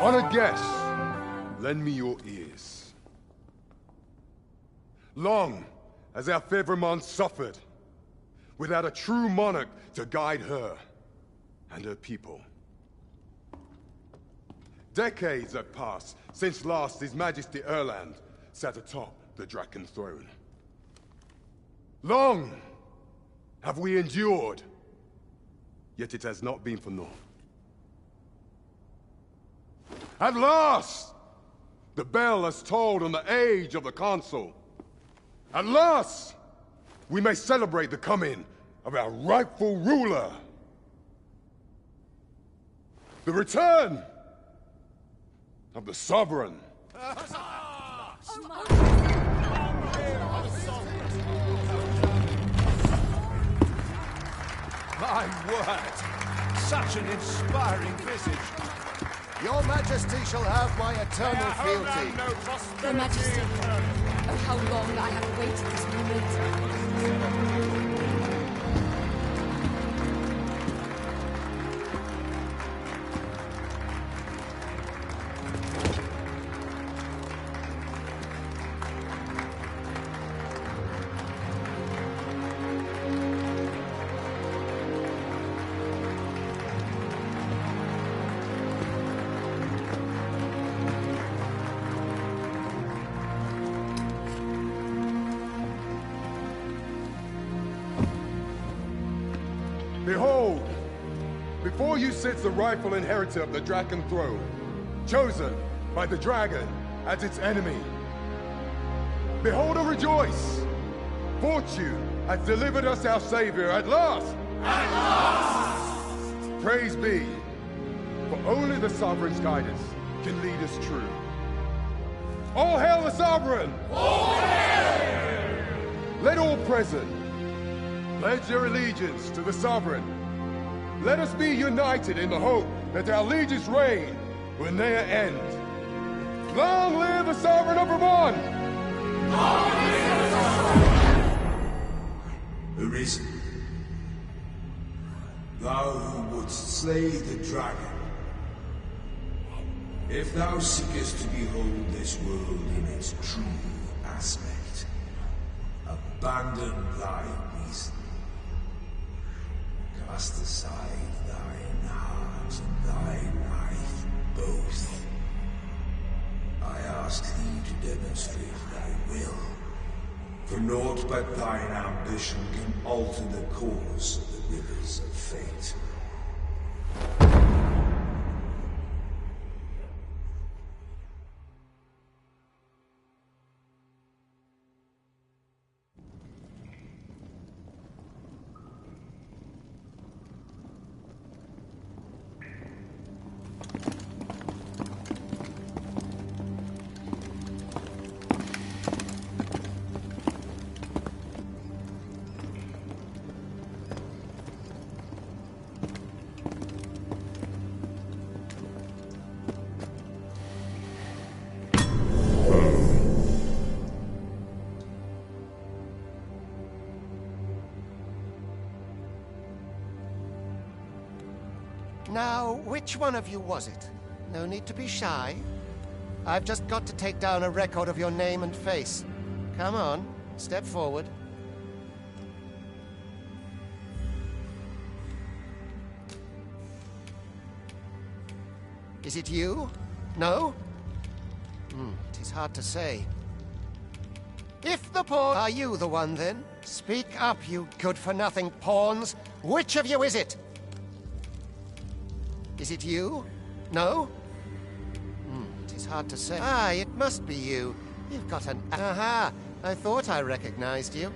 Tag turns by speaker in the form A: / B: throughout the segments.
A: Honored guests, lend me your ears. Long has our Fevrimond suffered, without a true monarch to guide her and her people. Decades have passed since last His Majesty Erland sat atop the Draken throne. Long have we endured, yet it has not been for naught. At last, the bell has tolled on the age of the Council. At last, we may celebrate the coming of our rightful ruler. The return of the Sovereign.
B: My word! Such an inspiring visage.
C: Your Majesty shall have my eternal fealty.
D: Your Majesty, oh how long I have awaited this moment.
A: Behold, before you sits the rightful inheritor of the Draken throne, chosen by the dragon as its enemy. Behold and rejoice! Fortune has delivered us our Savior at last! At last! Praise be, for only the Sovereign's guidance can lead us true. All hail the Sovereign! All hail! Let all present pledge their allegiance to the Sovereign. Let us be united in the hope that our allegiance reign will ne'er end. Long live the Sovereign of Vermont! Long live the Sovereign!
E: Arisen, thou who wouldst slay the dragon, if thou seekest to behold this world in its true aspect, abandon thy reason. cast aside thine heart and thy life both. I ask thee to demonstrate thy will. For naught but thine ambition can alter the course of the rivers of fate.
C: Now, which one of you was it? No need to be shy. I've just got to take down a record of your name and face. Come on, step forward. Is it you? No? It is hard to say. If the pawn... Are you the one, then? Speak up, you good-for-nothing pawns. Which of you is it? Is it you? No? It is hard to say. Ah, it must be you. You've got an... Aha! I thought I recognized you.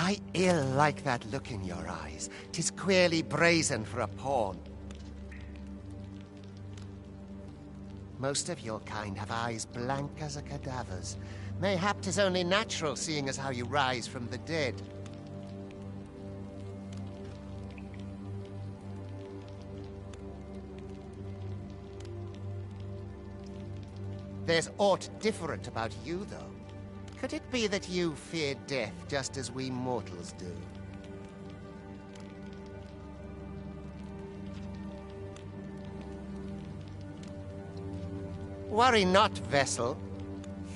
C: I ill like that look in your eyes. 'Tis queerly brazen for a pawn. Most of your kind have eyes blank as a cadaver's. Mayhap 'tis only natural, seeing as how you rise from the dead. There's aught different about you, though. Could it be that you fear death just as we mortals do? Worry not, vessel.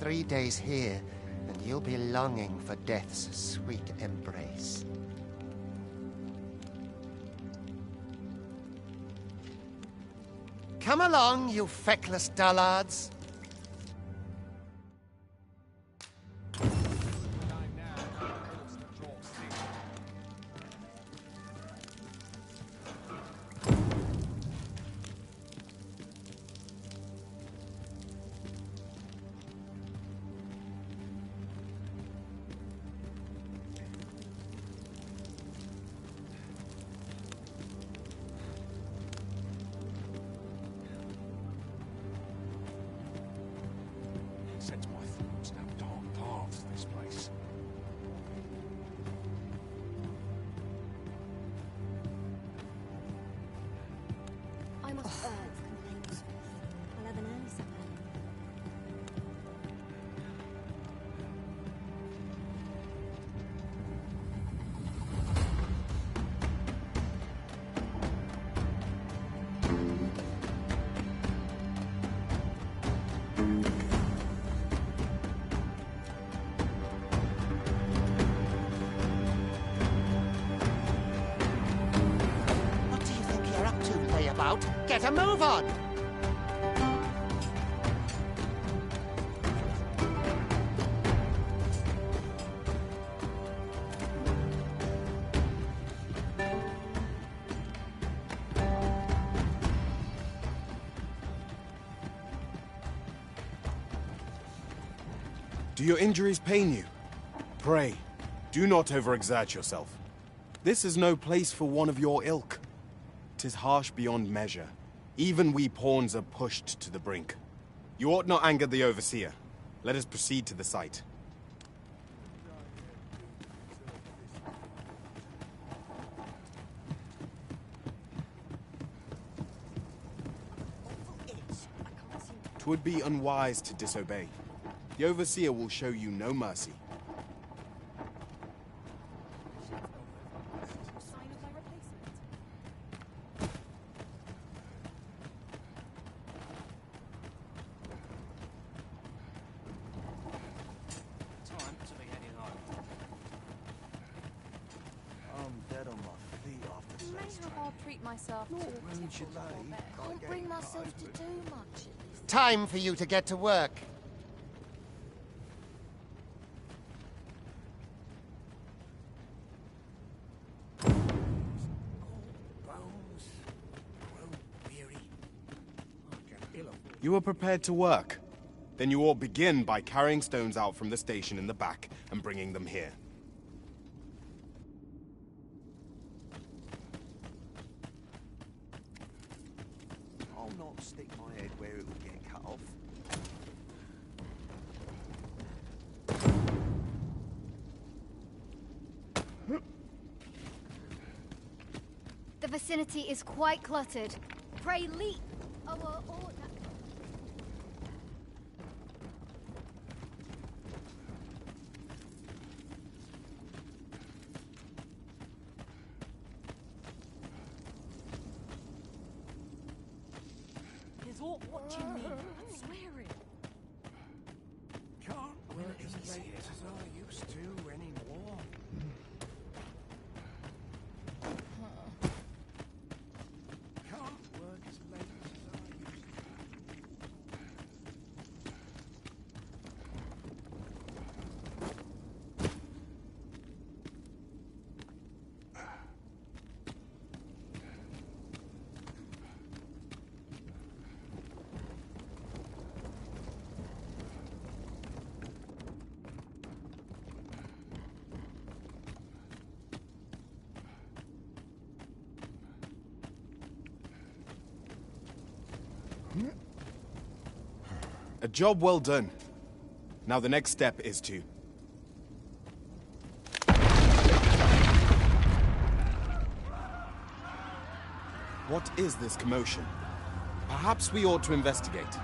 C: 3 days here, and you'll be longing for death's sweet embrace. Come along, you feckless dullards.
B: Sets my thoughts down dark paths, this place.
F: I must earn complaints. I'll have an early supper.
C: What do you think you're up to, layabout? Get a move on!
G: Do your injuries pain you? Pray, do not overexert yourself. This is no place for one of your ilk. 'Tis harsh beyond measure. Even we pawns are pushed to the brink. You ought not anger the overseer. Let us proceed to the site. Twould be unwise to disobey. The overseer will show you no mercy.
D: Sign of my replacement.
B: Time to be heading home.
H: I'm dead on my feet after
D: Mayhap I'll treat myself to a tipple before bed.
F: Can't bring myself to do much at this.
C: Time for you to get to work.
B: Bones. Grow weary. I can ill afford.
G: You are prepared to work? Then you ought begin by carrying stones out from the station in the back and bringing them here.
H: I'll not stick my head where it will get cut off.
F: The vicinity is quite cluttered. Pray leap our order.
D: Is all watching me. I'm swearing.
B: Can't work as late as I used to anymore. Can't work as late as I used to.
G: A job well done. Now the next step is to... What is this commotion? Perhaps we ought to investigate.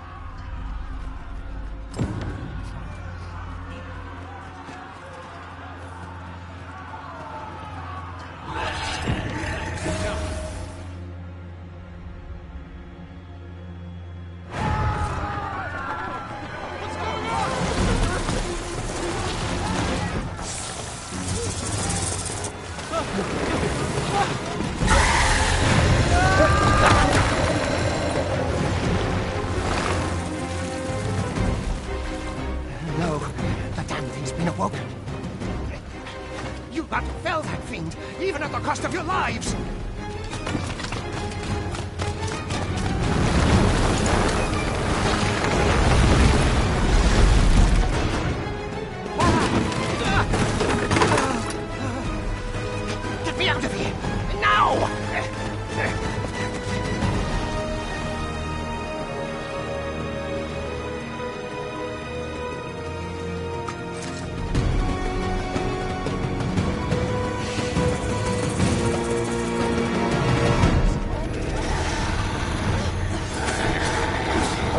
C: No, the damn thing's been awoken. You got to fell that fiend, even at the cost of your lives! Get me out of here! Now!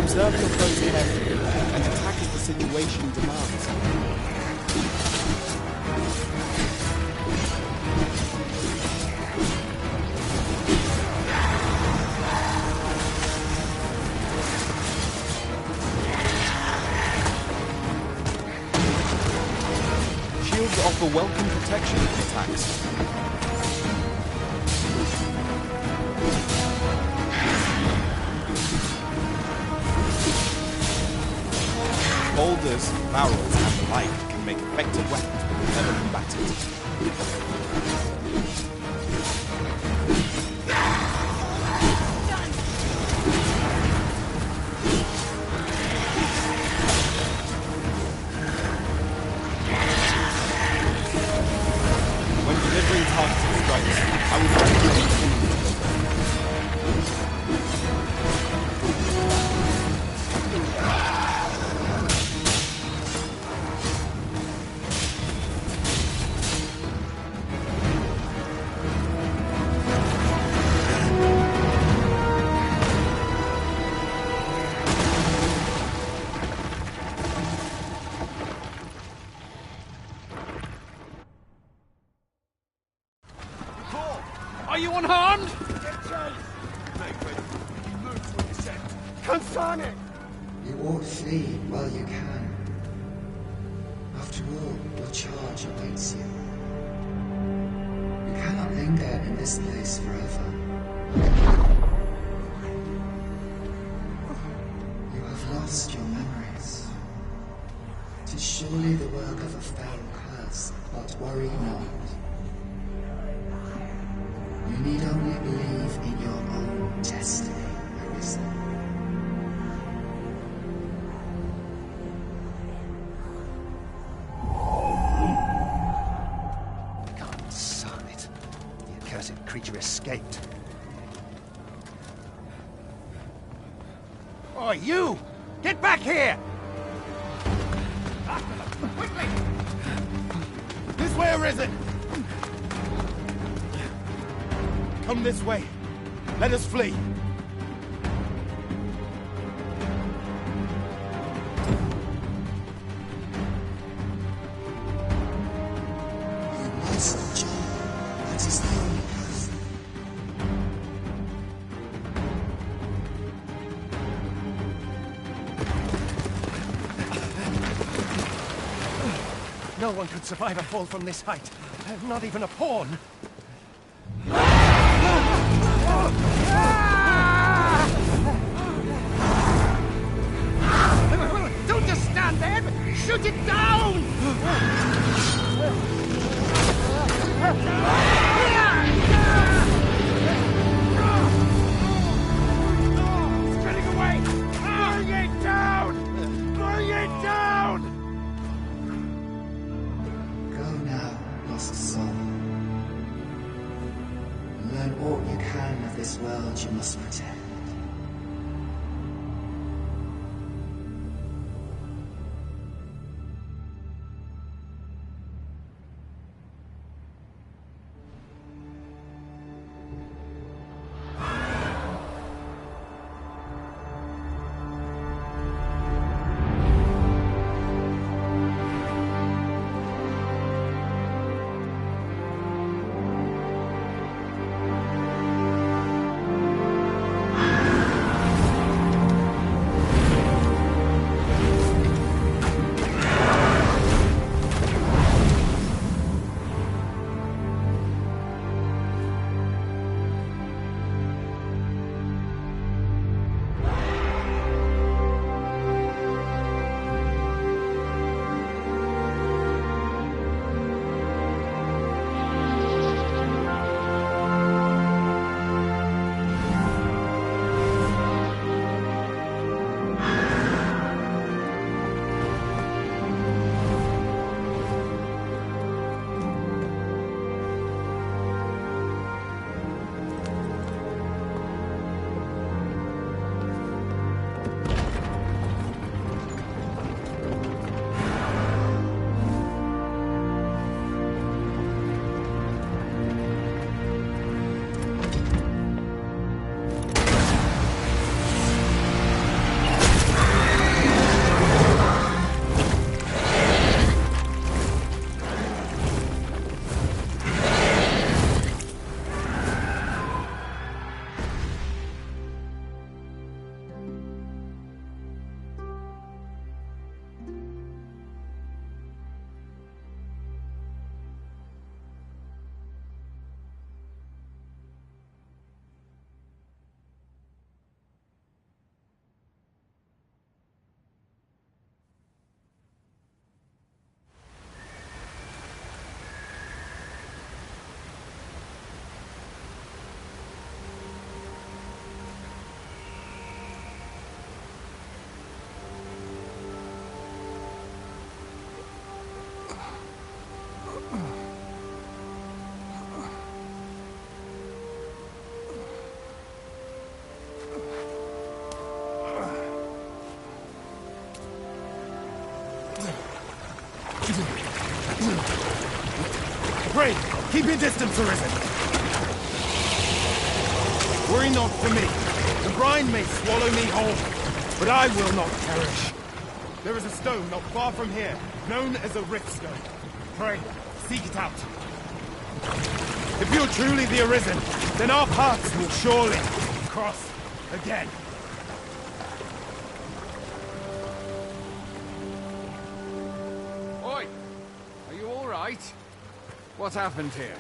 G: Observe your foes carefully and attack as the situation demands. Shields offer welcome protection from attacks. Boulders, barrels, and the like can make effective weapons whenever combatant. When delivering targeted strikes, I would
I: you unharmed?
B: Get chase! Nathan, you lose what you said.
C: Concern it!
E: You ought flee while you can. After all, your charge awaits you. You cannot linger in this place forever. You have lost your memories. It is surely the work of a fell curse, but worry not. You need only believe in your own destiny, Arisen.
C: Son it. The accursed creature escaped. Oh, you! Get back here!
I: After them! Quickly!
G: This way, Arisen! Come this way. Let us flee.
E: You must, John. That is the only path.
C: No one could survive a fall from this height. Not even a pawn. Don't just stand there! Shoot it down!
I: It's getting away! Bring it down! Bring it down!
E: Go now, lost soul. Learn all you can of this world you must protect.
G: Pray, keep your distance, Arisen. Worry not for me. The brine may swallow me whole, but I will not perish. There is a stone not far from here, known as a rift stone. Pray, seek it out. If you're truly the Arisen, then our paths will surely cross again.
B: Oi! Are you all right? What happened here?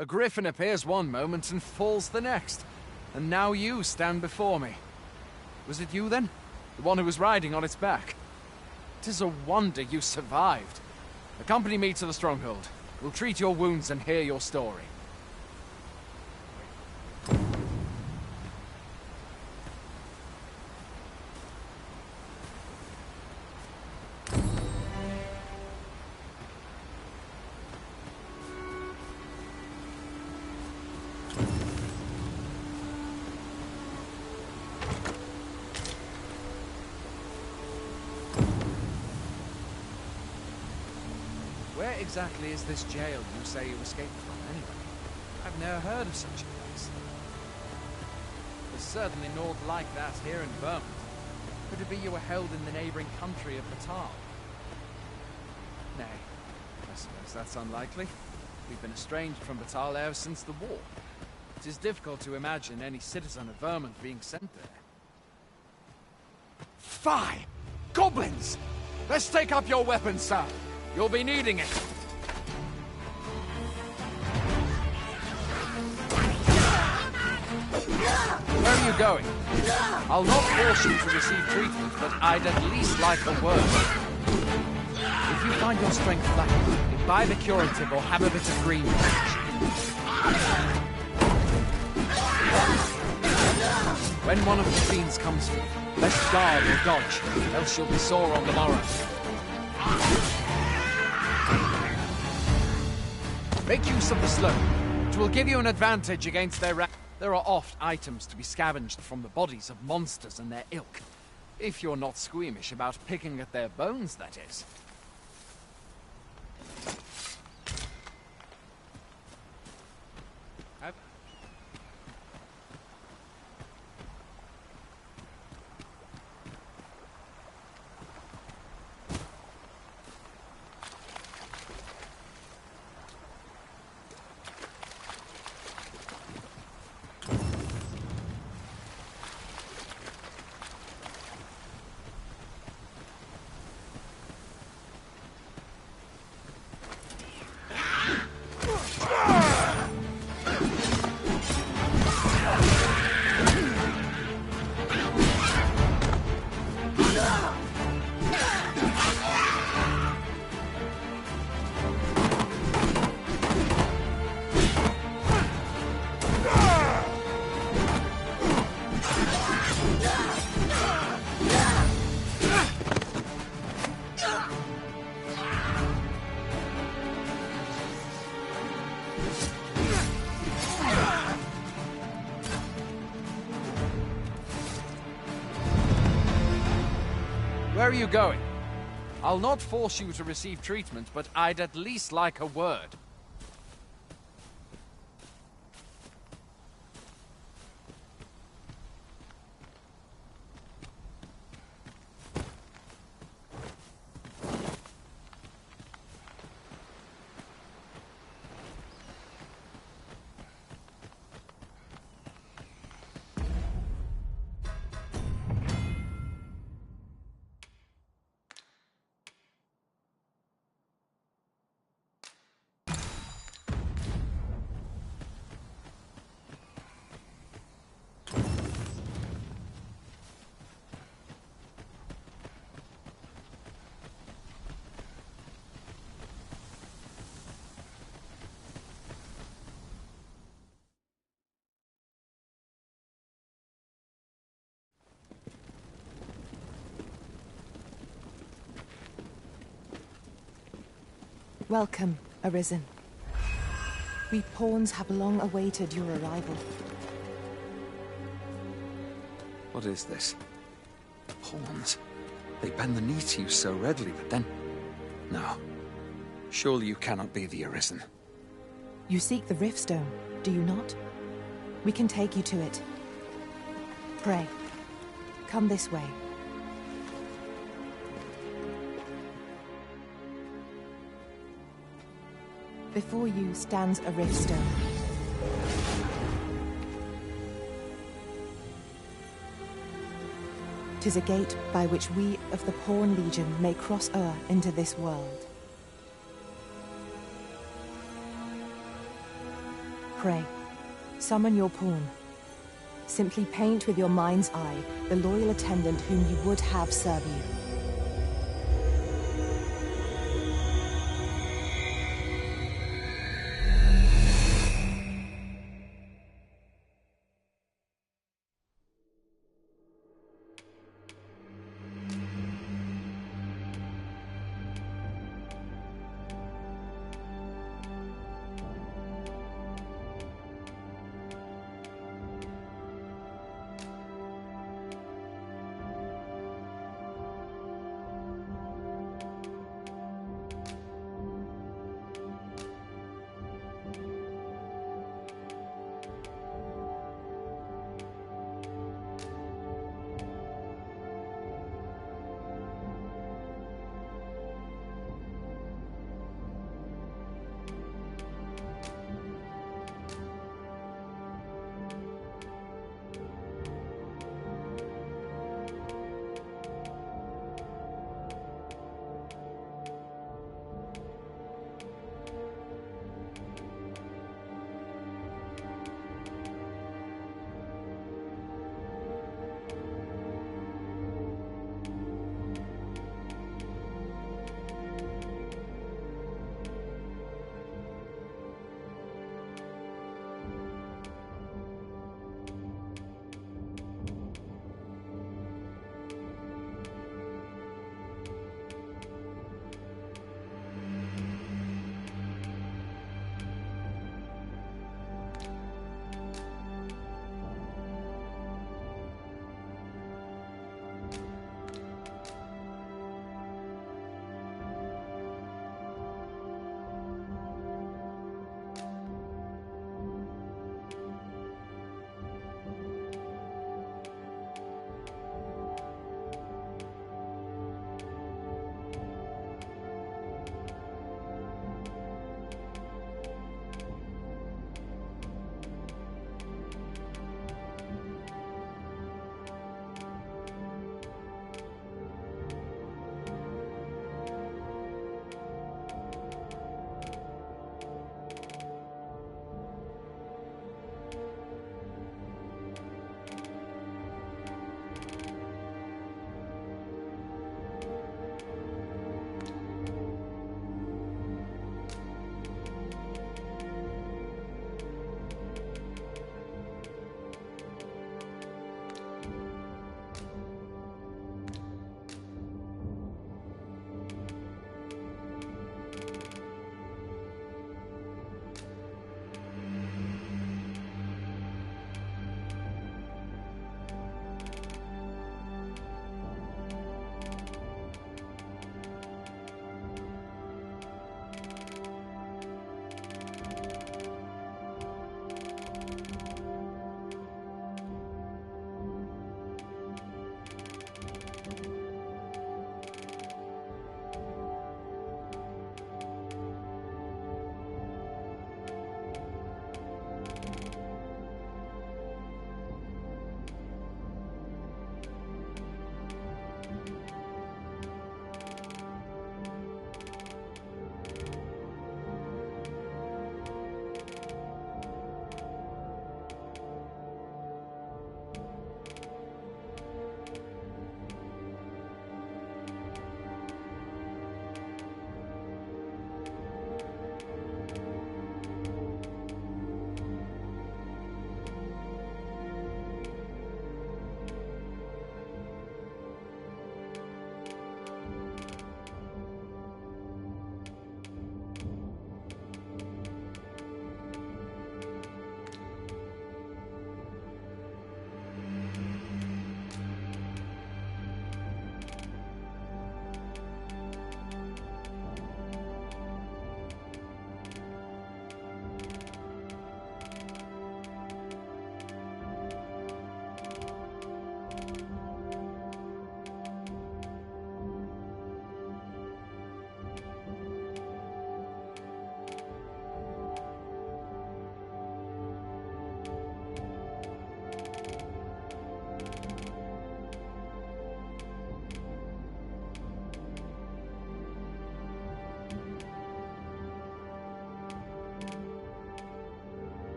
B: A griffin appears one moment and falls the next. And now you stand before me. Was it you then? The one who was riding on its back? 'Tis a wonder you survived. Accompany me to the stronghold. We'll treat your wounds and hear your story. Where exactly is this jail you say you escaped from, anyway? I've never heard of such a place. There's certainly naught like that here in Vermont. Could it be you were held in the neighboring country of Batal? Nay, I suppose that's unlikely. We've been estranged from Batal ever since the war. It is difficult to imagine any citizen of Vermont being sent there. Fie! Goblins! Let's take up your weapons, sir. You'll be needing it. Where are you going? I'll not force you to receive treatment, but I'd at least like a word. If you find your strength lacking, buy the curative or have a bit of green. When one of the fiends comes for you, let's guard or dodge, else you'll be sore on the morrow. Make use of the slope. It will give you an advantage against their There are oft items to be scavenged from the bodies of monsters and their ilk. If you're not squeamish about picking at their bones, that is. Where are you going? I'll not force you to receive treatment, but I'd at least like a word.
J: Welcome, Arisen. We pawns have long awaited your arrival.
B: What is this? Pawns? They bend the knee to you so readily, but then... No. Surely you cannot be the Arisen.
J: You seek the Riftstone, do you not? We can take you to it. Pray. Come this way. Before you stands a rift stone. "'Tis a gate by which we of the Pawn Legion may cross o'er into this world. Pray, summon your pawn. Simply paint with your mind's eye the loyal attendant whom you would have serve you.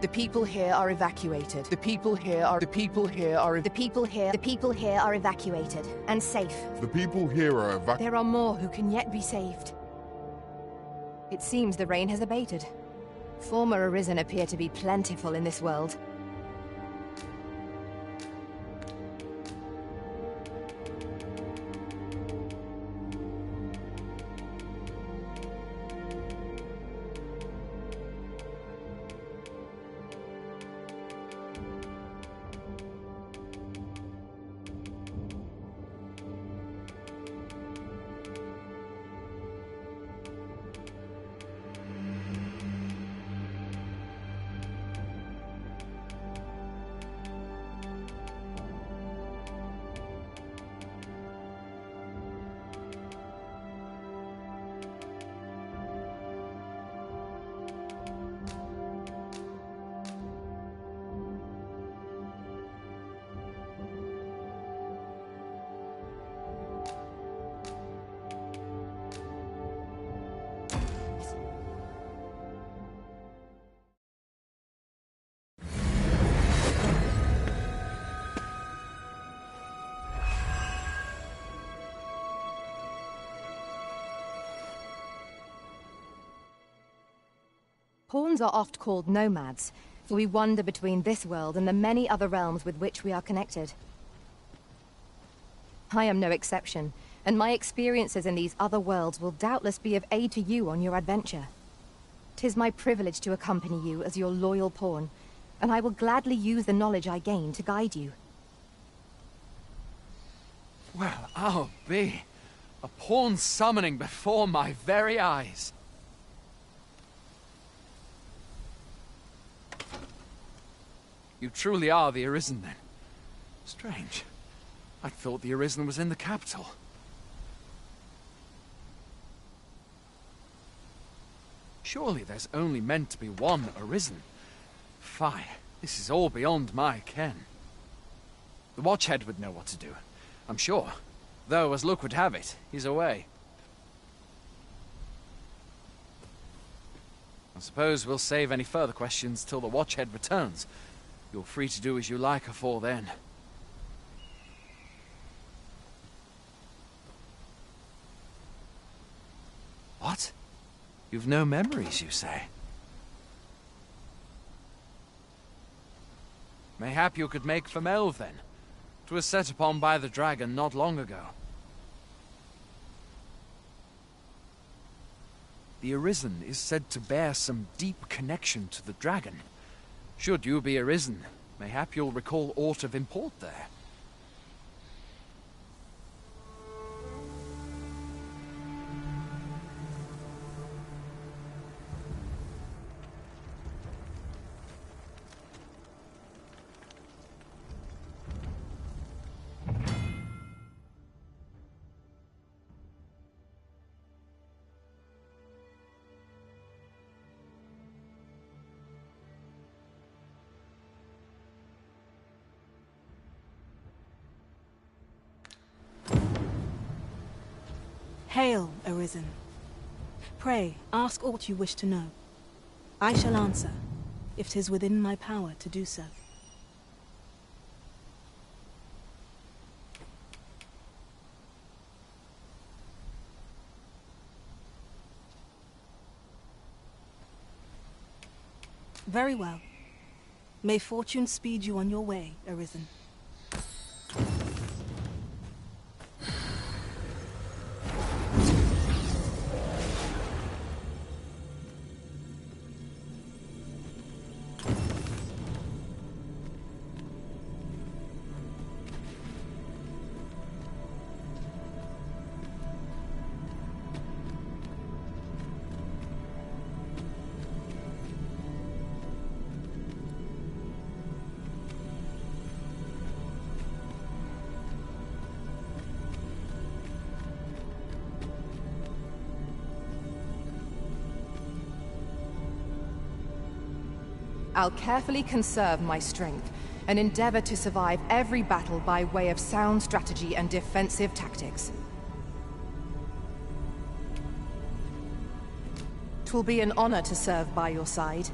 J: The people here are evacuated. The people here are
F: evacuated and safe.
A: The people here are evacuated.
J: There are more who can yet be saved. It seems the rain has abated. Former Arisen appear to be plentiful in this world. Pawns are oft called nomads, for we wander between this world and the many other realms with which we are connected. I am no exception, and my experiences in these other worlds will doubtless be of aid to you on your adventure. 'Tis my privilege to accompany you as your loyal pawn, and I will gladly use the knowledge I gain to guide you.
B: Well, I'll be. A pawn summoning before my very eyes. You truly are the Arisen, then. Strange. I thought the Arisen was in the capital. Surely there's only meant to be one Arisen. Fie, this is all beyond my ken. The Watchhead would know what to do, I'm sure. Though, as luck would have it, he's away. I suppose we'll save any further questions till the Watchhead returns. You're free to do as you like afore then. What? You've no memories, you say? Mayhap you could make for Melve, then. 'Twas set upon by the dragon not long ago. The Arisen is said to bear some deep connection to the dragon. Should you be Arisen, mayhap you'll recall aught of import there.
K: Hail, Arisen. Pray, ask aught you wish to know. I shall answer, if 'tis within my power to do so. Very well. May fortune speed you on your way, Arisen.
J: I'll carefully conserve my strength and endeavor to survive every battle by way of sound strategy and defensive tactics. 'Twill be an honor to serve by your side.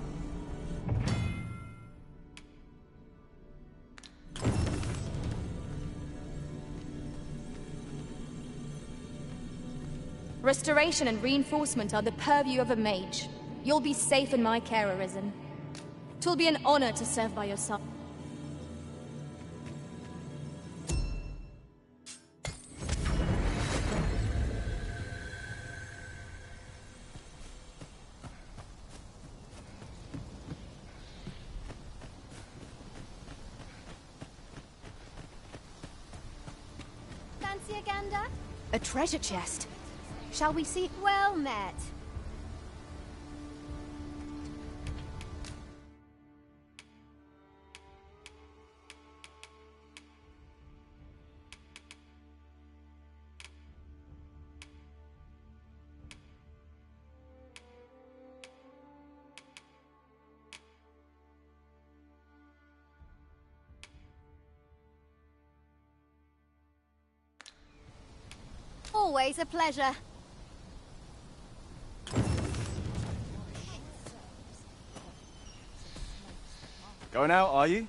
D: Restoration and reinforcement are the purview of a mage. You'll be safe in my care, Arisen. 'Twill be an honor to serve by your side.
F: Fancy a gander?
J: A treasure chest. Shall we see?
F: Well met. Always a pleasure.
L: Going out, are you?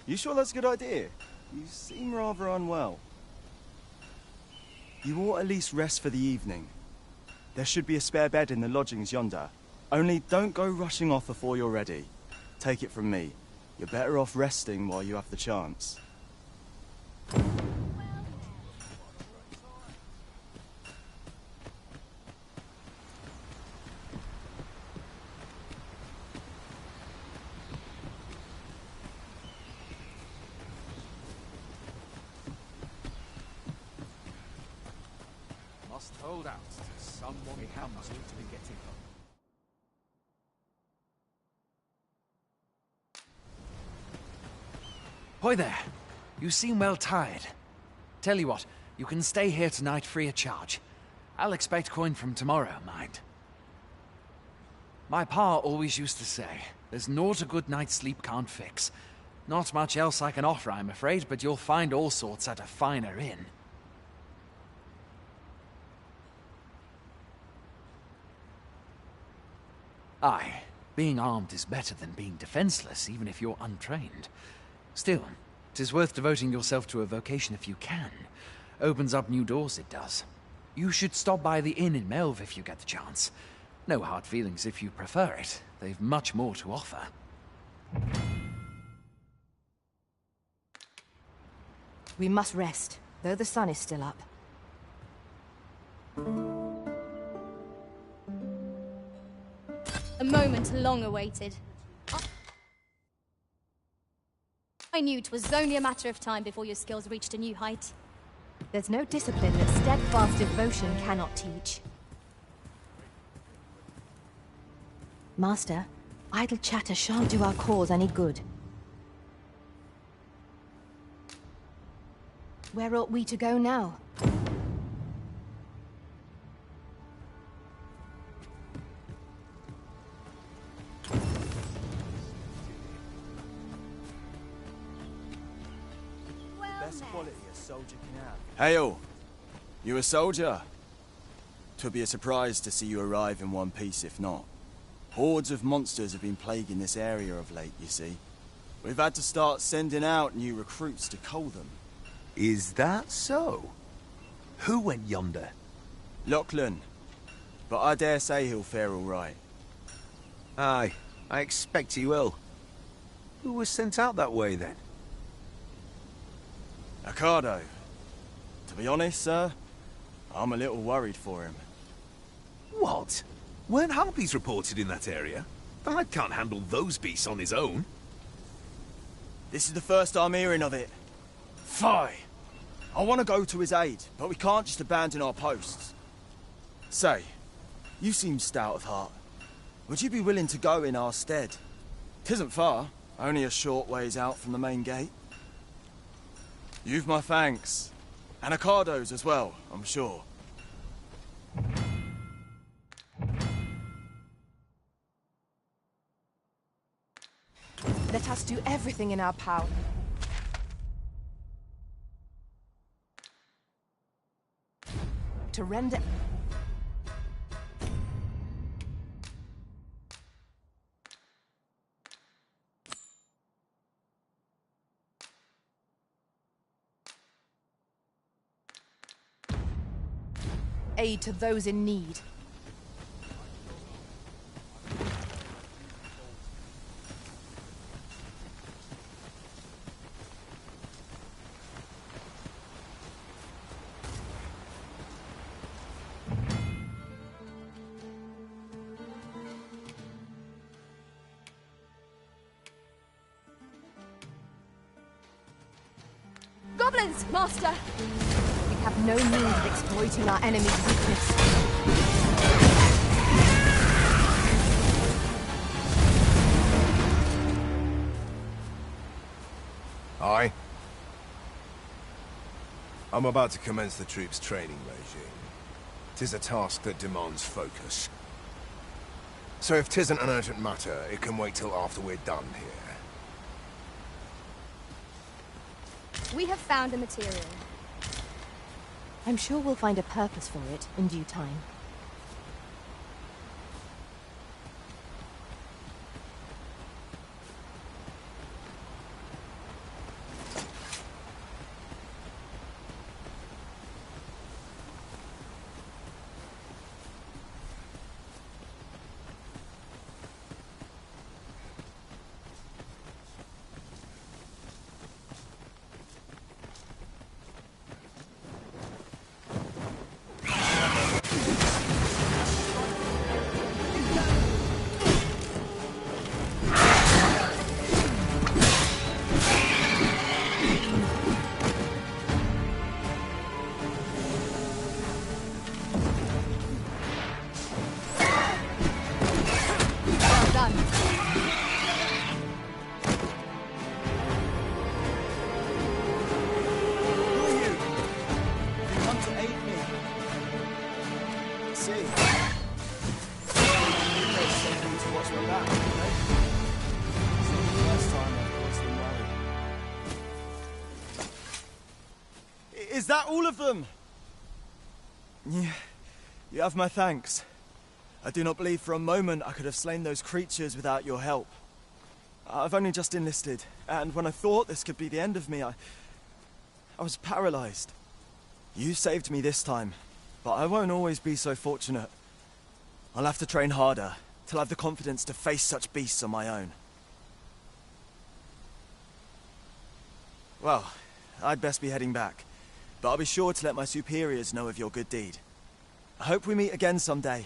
L: You sure that's a good idea? You seem rather unwell. You ought at least rest for the evening. There should be a spare bed in the lodgings yonder. Only don't go rushing off before you're ready. Take it from me. You're better off resting while you have the chance.
B: Must hold out till someone comes to be getting home. Hoy there. You seem well tired. Tell you what, you can stay here tonight free of charge. I'll expect coin from tomorrow, mind. My pa always used to say, there's naught a good night's sleep can't fix. Not much else I can offer, I'm afraid, but you'll find all sorts at a finer inn. Aye, being armed is better than being defenseless, even if you're untrained. Still, 'tis worth devoting yourself to a vocation if you can. Opens up new doors, it does. You should stop by the inn in Melve if you get the chance. No hard feelings if you prefer it. They've much more to offer.
J: We must rest, though the sun is still up.
D: A moment long awaited. I knew 'twas only a matter of time before your skills reached a new height.
J: There's no discipline that steadfast devotion cannot teach. Master, idle chatter shan't do our cause any good. Where ought we to go now?
L: Best quality a soldier can have. Hail! You a soldier? 'Twould be a surprise to see you arrive in one piece if not. Hordes of monsters have been plaguing this area of late, you see. We've had to start sending out new recruits to cull them.
H: Is that so? Who went yonder?
L: Lachlan. But I dare say he'll fare all right.
H: Aye, I expect he will. Who was sent out that way, then?
L: Ricardo. To be honest, sir, I'm a little worried for him.
H: What? Weren't harpies reported in that area? Bard can't handle those beasts on his own.
L: This is the first I'm hearing of it. Fie! I want to go to his aid, but we can't just abandon our posts. Say, you seem stout of heart. Would you be willing to go in our stead? 'Tisn't far, only a short ways out from the main gate. You've my thanks. And Ricardo's as well, I'm sure.
J: Let us do everything in our power. To render... aid to those in need.
D: Goblins, Master!
J: We have no means of exploiting our enemy's weakness.
M: Aye. I'm about to commence the troops' training regime. 'Tis a task that demands focus. So if 'tisn't an urgent matter, it can wait till after we're done here.
D: We have found a material.
J: I'm sure we'll find a purpose for it in due time.
L: Is that all of them? Yeah, you have my thanks. I do not believe for a moment I could have slain those creatures without your help. I've only just enlisted, and when I thought this could be the end of me, I was paralyzed. You saved me this time, but I won't always be so fortunate. I'll have to train harder, till I have the confidence to face such beasts on my own. Well, I'd best be heading back. But I'll be sure to let my superiors know of your good deed. I hope we meet again someday.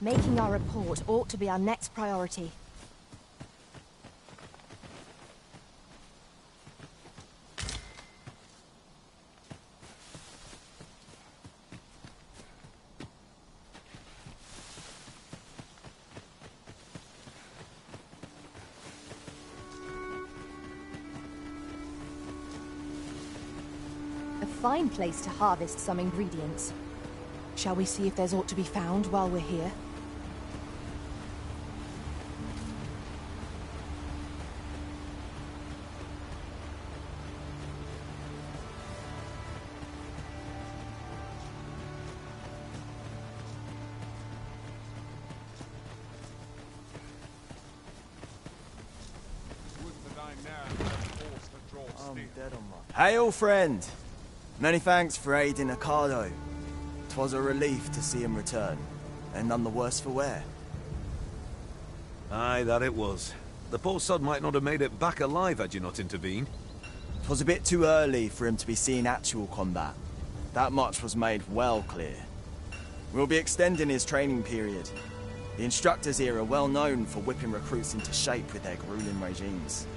J: Making our report ought to be our next priority. Fine place to harvest some ingredients. Shall we see if there's aught to be found while we're here?
L: Hail, friend! Many thanks for aiding Ocado. 'Twas a relief to see him return, and none the worse for wear.
H: Aye, that it was. The poor sod might not have made it back alive had you not intervened.
L: 'Twas a bit too early for him to be seeing actual combat. That much was made well clear. We'll be extending his training period. The instructors here are well known for whipping recruits into shape with their grueling regimes.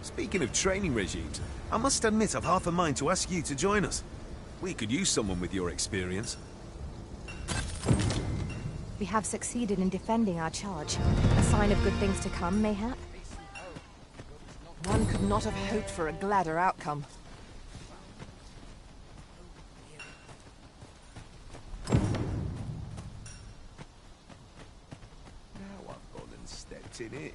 H: Speaking of training regimes, I must admit I've half a mind to ask you to join us. We could use someone with your experience.
J: We have succeeded in defending our charge. A sign of good things to come, mayhap? One could not have hoped for a gladder outcome.
H: Now I've gone and stepped in it.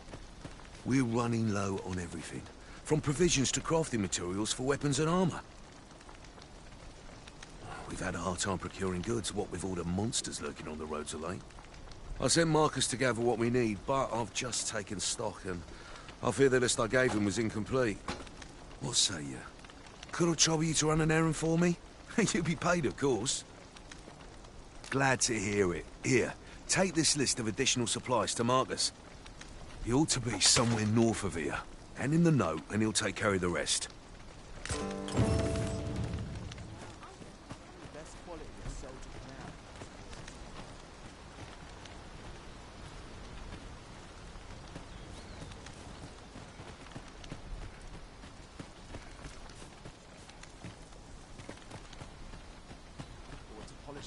H: We're running low on everything, from provisions to crafting materials for weapons and armor. We've had a hard time procuring goods, what with all the monsters lurking on the roads of late. I sent Marcus to gather what we need, but I've just taken stock, and I fear the list I gave him was incomplete. What say you? Could I trouble you to run an errand for me? You'll be paid, of course. Glad to hear it. Here, take this list of additional supplies to Marcus. He ought to be somewhere north of here. Hand him the note, and he'll take care of the rest.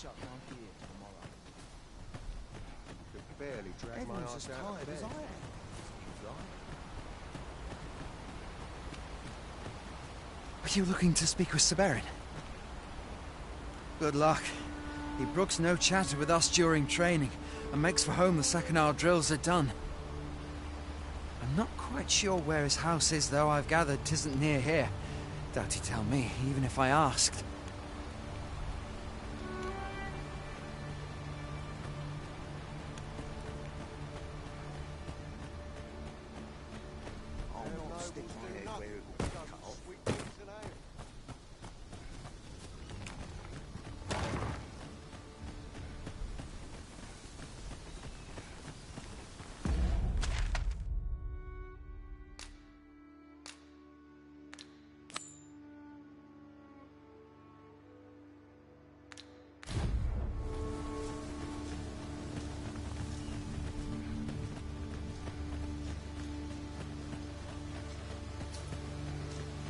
L: Up round here tomorrow.
C: Could barely drag my
L: Everyone's
C: ass
L: as
C: out of
L: tired
C: bed.
L: as I am.
B: Are you looking to speak with Severin? Good luck. He brooks no chatter with us during training, and makes for home the second our drills are done. I'm not quite sure where his house is, though I've gathered 'tisn't near here. Doubt he'd tell me, even if I asked.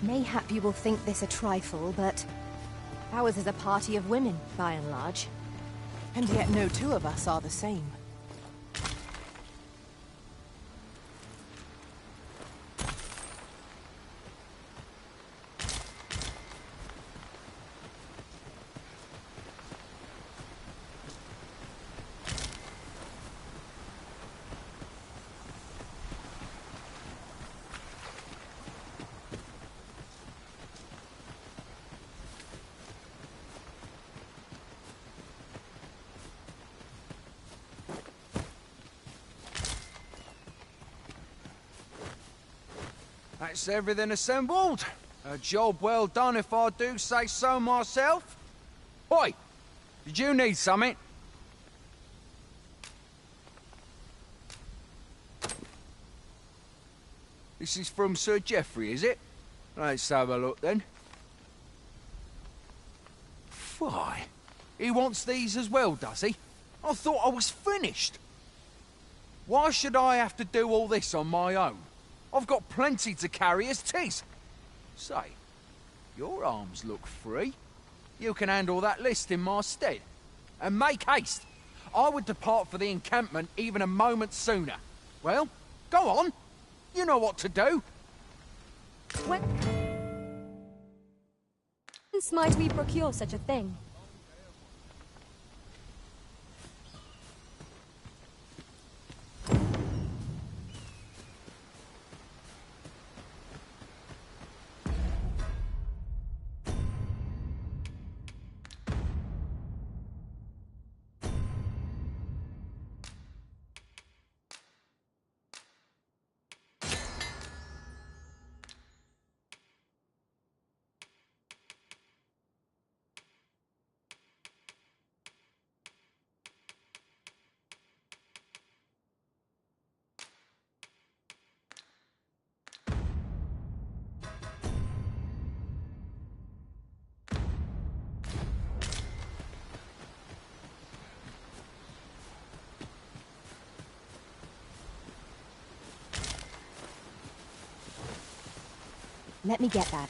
J: Mayhap you will think this a trifle, but ours is a party of women, by and large. And yet no two of us are the same.
B: That's everything assembled. A job well done if I do say so myself. Oi! Did you need something? This is from Sir Geoffrey, is it? Let's have a look then. Why? He wants these as well, does he? I thought I was finished. Why should I have to do all this on my own? I've got plenty to carry as 'tis. Say, your arms look free. You can handle that list in my stead. And make haste. I would depart for the encampment even a moment sooner. Well, go on. You know what to do.
D: Whence might we procure such a thing?
J: Let me get that.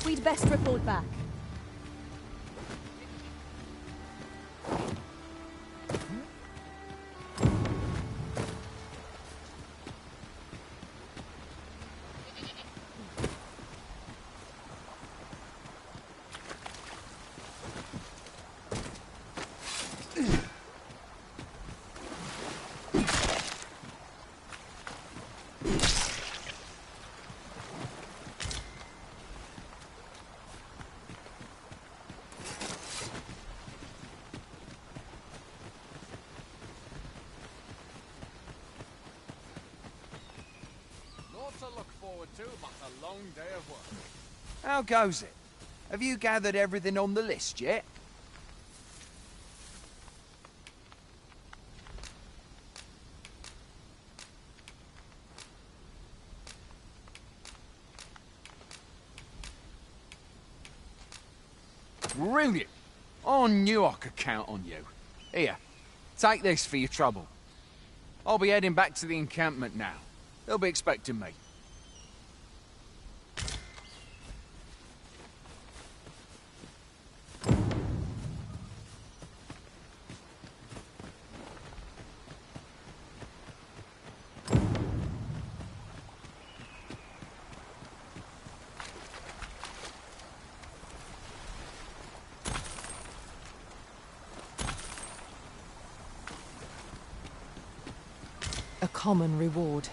D: We'd best report back.
B: to but a long day of work.
N: How goes it? Have you gathered everything on the list yet? Brilliant! I knew I could count on you. Here, take this for your trouble. I'll be heading back to the encampment now. They'll be expecting me.
J: A common reward.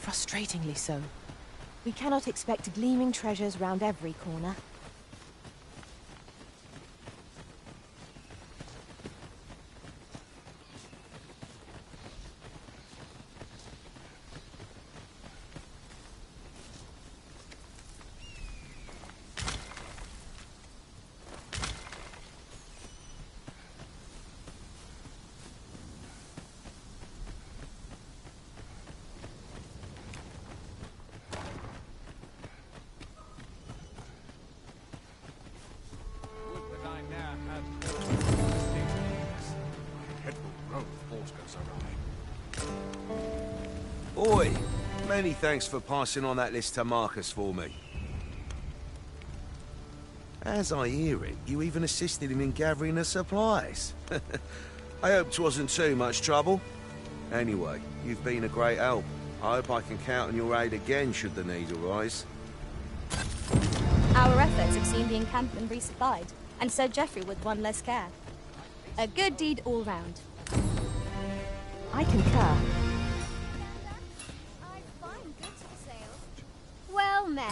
J: Frustratingly so. We cannot expect gleaming treasures round every corner.
H: Oi! Many thanks for passing on that list to Marcus for me. As I hear it, you even assisted him in gathering the supplies. I hope 'twasn't too much trouble. Anyway, you've been a great help. I hope I can count on your aid again should the need arise.
D: Our efforts have seen the encampment resupplied, and Sir Geoffrey with one less care. A good deed all round.
J: I concur.
F: Well met.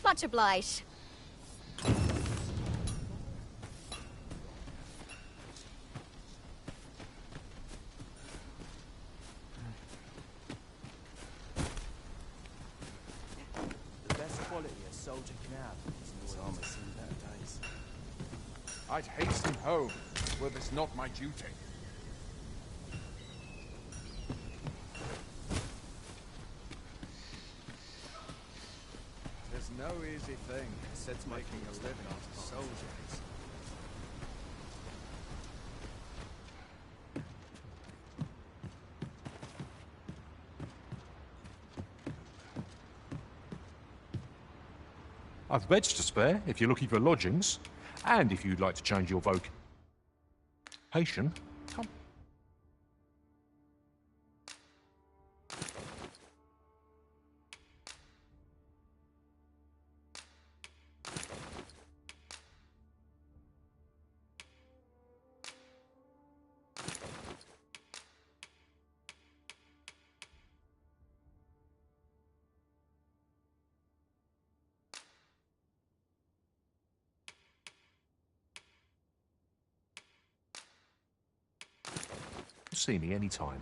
D: Much obliged.
L: The best quality a soldier can have is his armor seen better days.
B: I'd hasten home, were this not my duty. There's no easy thing,
L: Sets
B: making
L: making
B: a living as a soldier.
O: I've beds to spare if you're looking for lodgings, and if you'd like to change your vocation. Come. See me any time.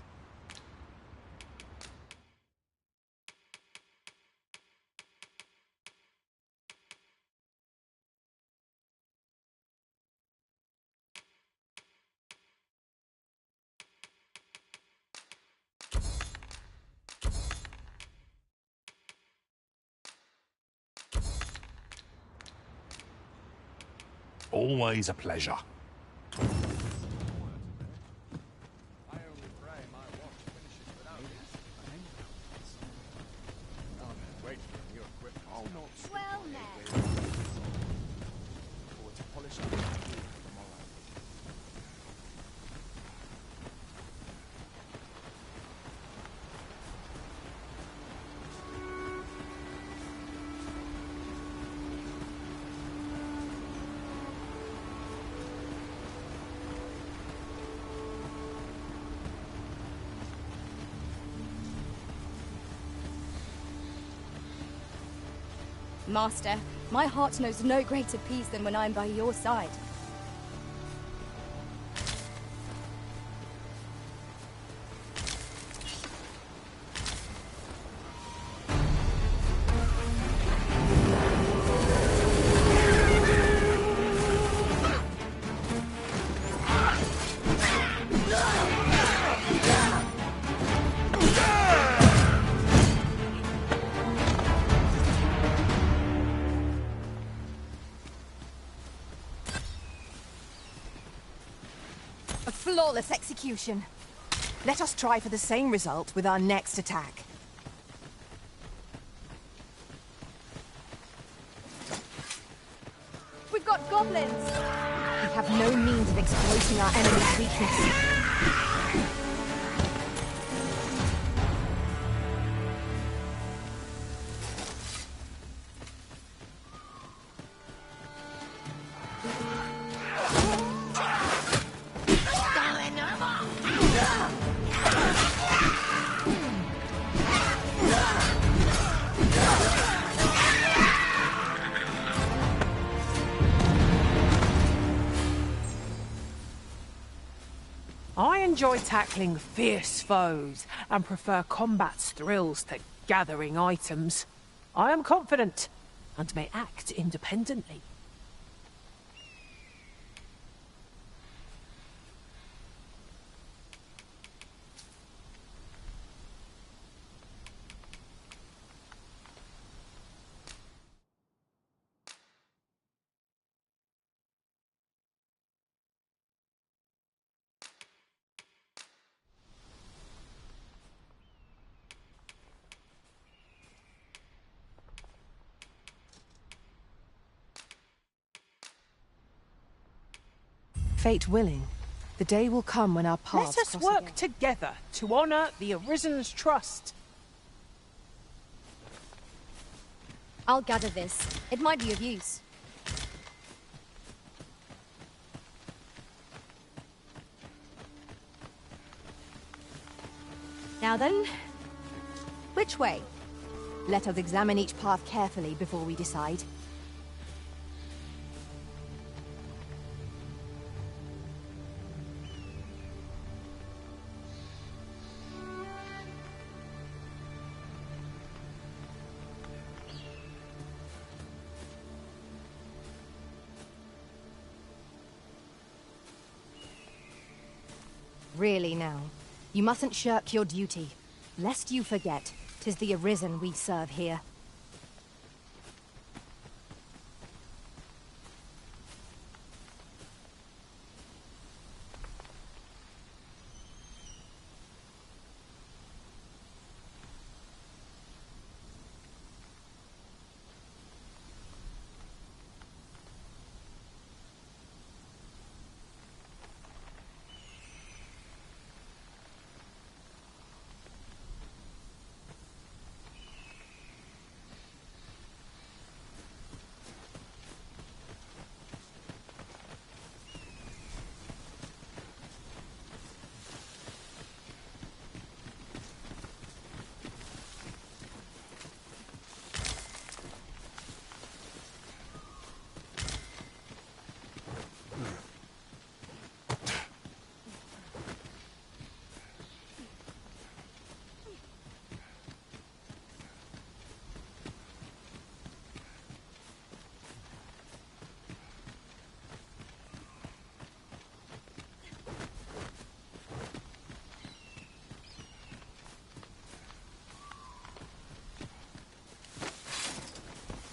O: Always a pleasure.
F: Well met.
L: Forward to polish up my gear for tomorrow.
D: Master, my heart knows no greater peace than when I'm by your side.
J: A flawless execution. Let us try for the same result with our next attack.
D: We've got goblins!
J: We have no means of exploiting our enemy's weakness.
P: I enjoy tackling fierce foes and prefer combat's thrills to gathering items. I am confident and may act independently.
J: Fate willing, the day will come when our paths
P: Let us
J: cross
P: work
J: again.
P: together to honor the Arisen's trust.
D: I'll gather this. It might be of use. Now then, which way?
J: Let us examine each path carefully before we decide. Really now, you mustn't shirk your duty. Lest you forget, 'tis the Arisen we serve here.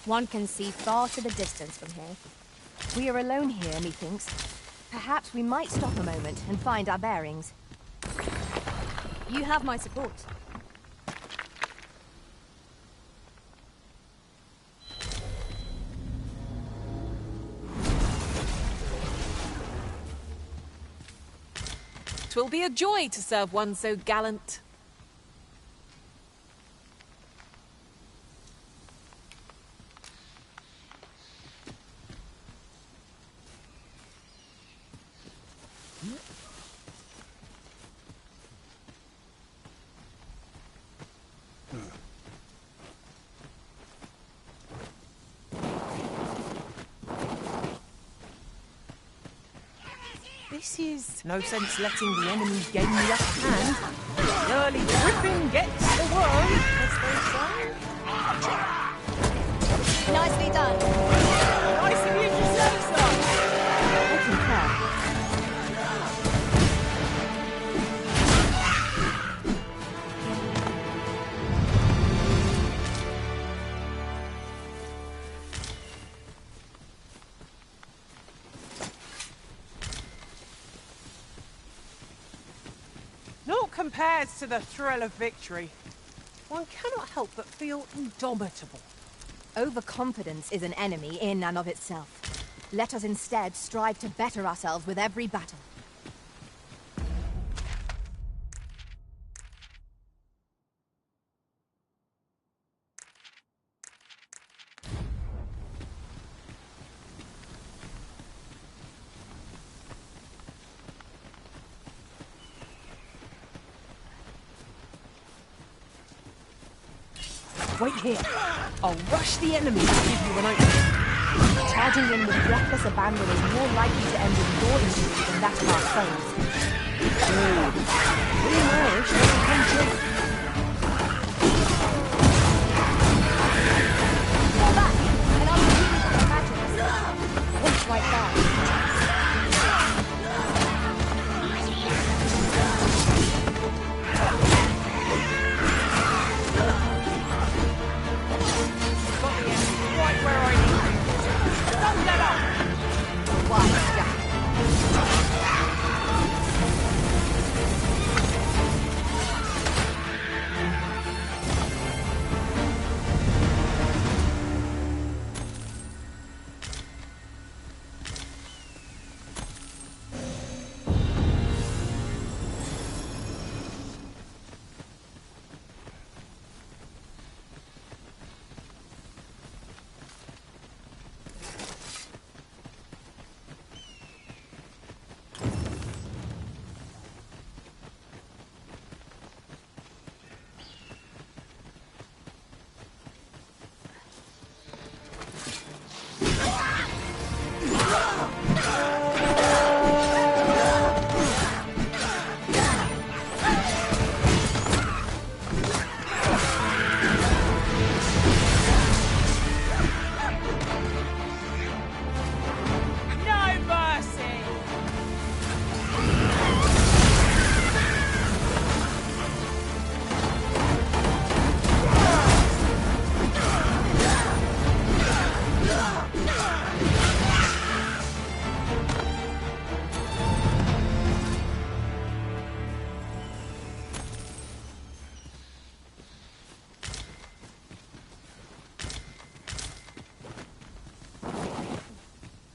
D: One can see far to the distance from here.
J: We are alone here, methinks. Perhaps we might stop a moment and find our bearings.
D: You have my support.
P: Twill be a joy to serve one so gallant. This is no sense letting the enemy gain the upper hand. The early griffin gets the worm, as they say.
D: Nicely done.
P: Nice of you to say so.
J: I concur.
P: Naught compares to the thrill of victory. One cannot help but feel indomitable.
J: Overconfidence is an enemy in and of itself. Let us instead strive to better ourselves with every battle.
P: Wait here. I'll rush the enemy to give you an opening.
J: Charging in with reckless abandon is more likely to end in your injury than that of our foes. We know she will come true.
D: Fall back, and I'll continue with my magic.
J: Once right there.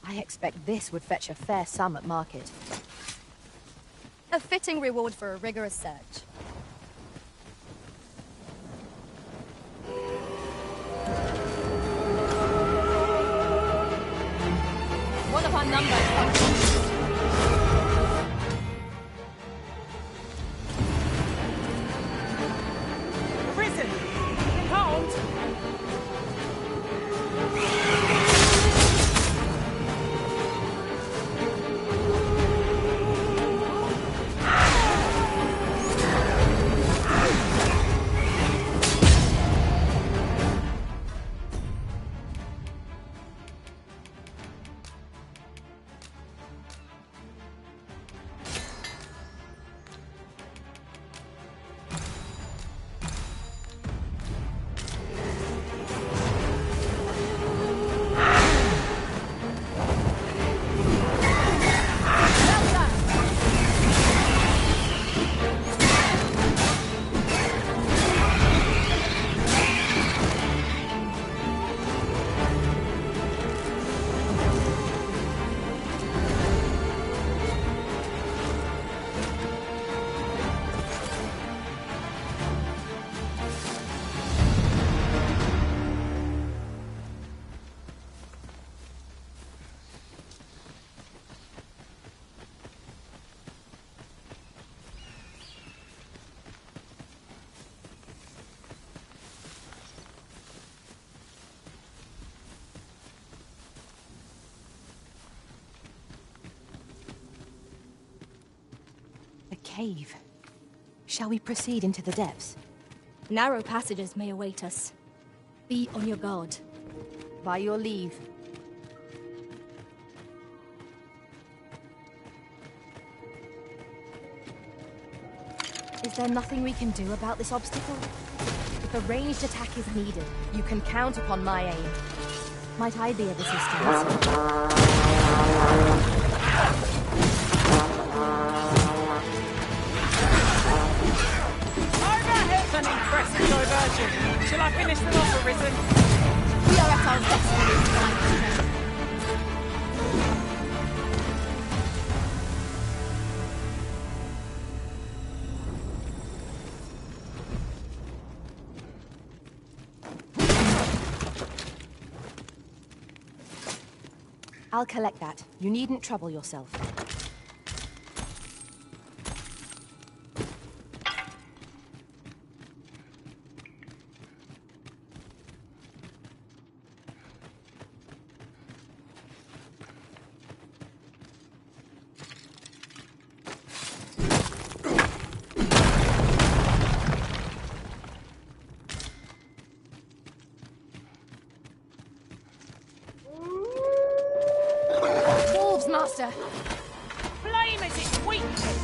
J: I expect this would fetch a fair sum at market.
D: A fitting reward for a rigorous search. One of our numbers.
P: Prison! Hold!
J: cave. Shall we proceed into the depths?
D: Narrow passages may await us. Be on your guard.
J: By your leave. Is there nothing we can do about this obstacle? If a ranged attack is needed, you can count upon my aim. Might I be of assistance?
P: An impressive diversion. Shall I finish them off, Arisen?
D: We are at our destiny tonight.
J: I'll collect that. You needn't trouble yourself.
D: Master!
P: Flame is its weakness!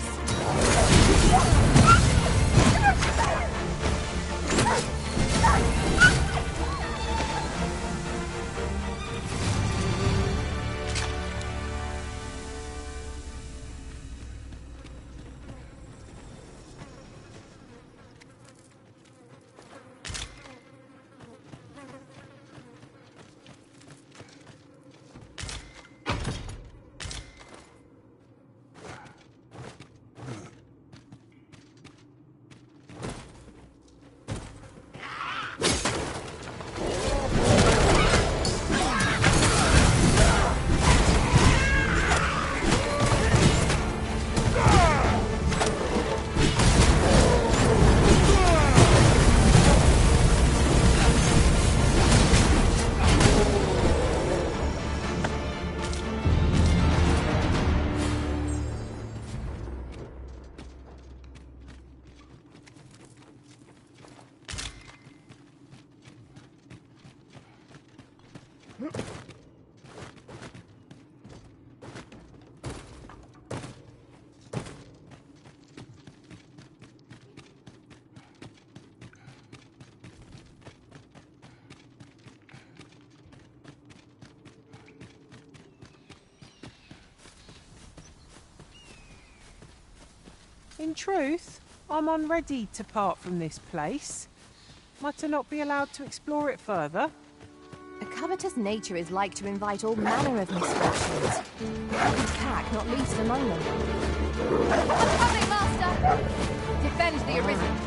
P: In truth, I'm unready to part from this place. Might I not be allowed to explore it further?
J: A covetous nature is like to invite all manner of misfortunes. Attack not least among them.
D: Coming, Master!
J: Defend the Arisen.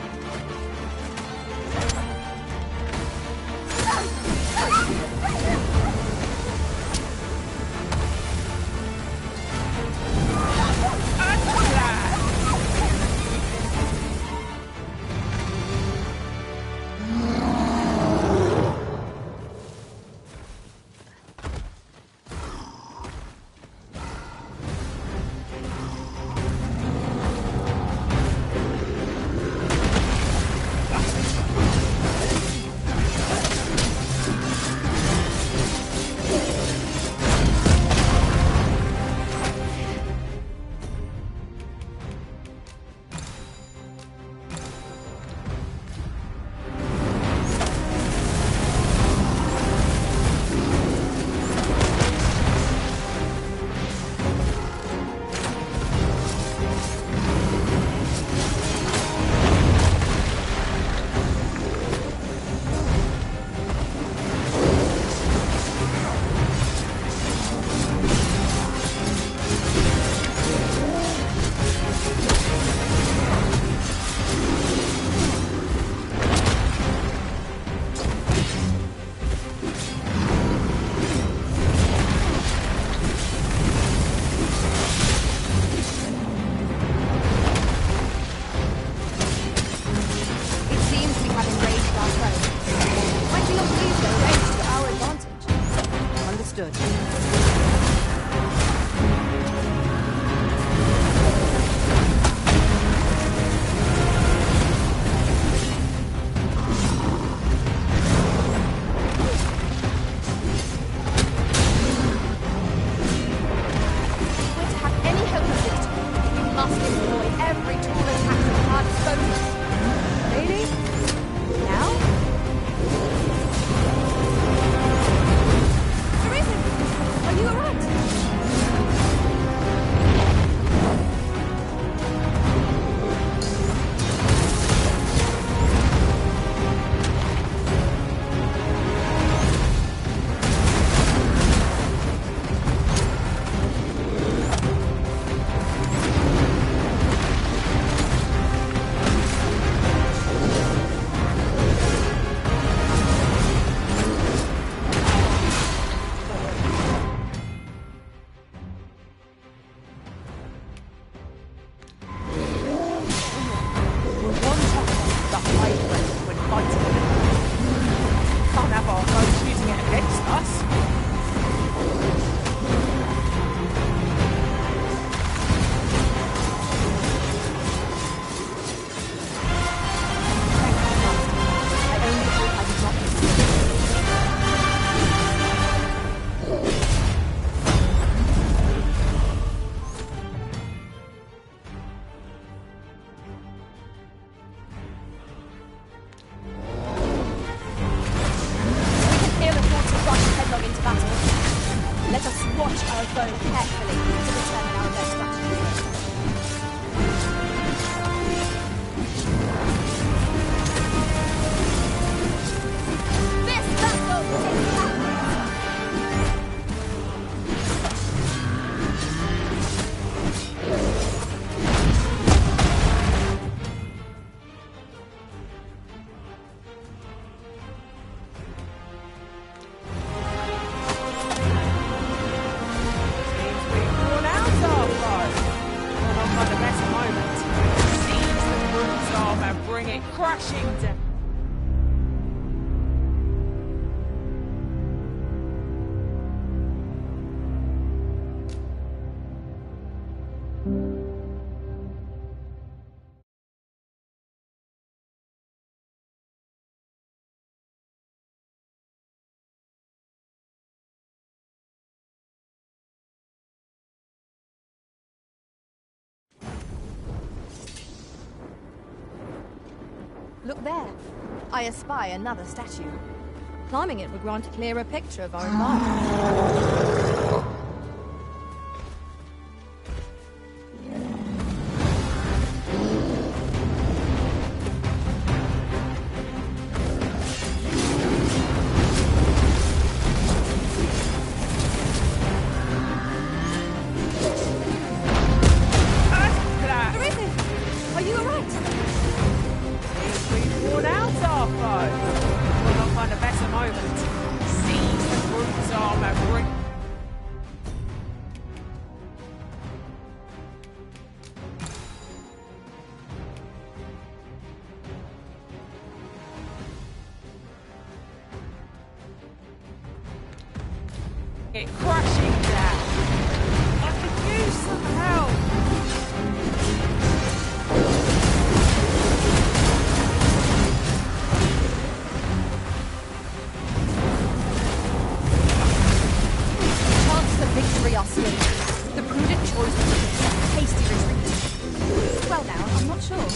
J: every tool attacked with hardest focus. Really? Now? Arisen! Are you alright? Look there. I espy another statue. Climbing it would grant a clearer picture of our environment.
P: It crashing down. I could use some help.
J: Chances of victory are slim. The prudent choice was to accept a hasty retreat. Well now, I'm not sure.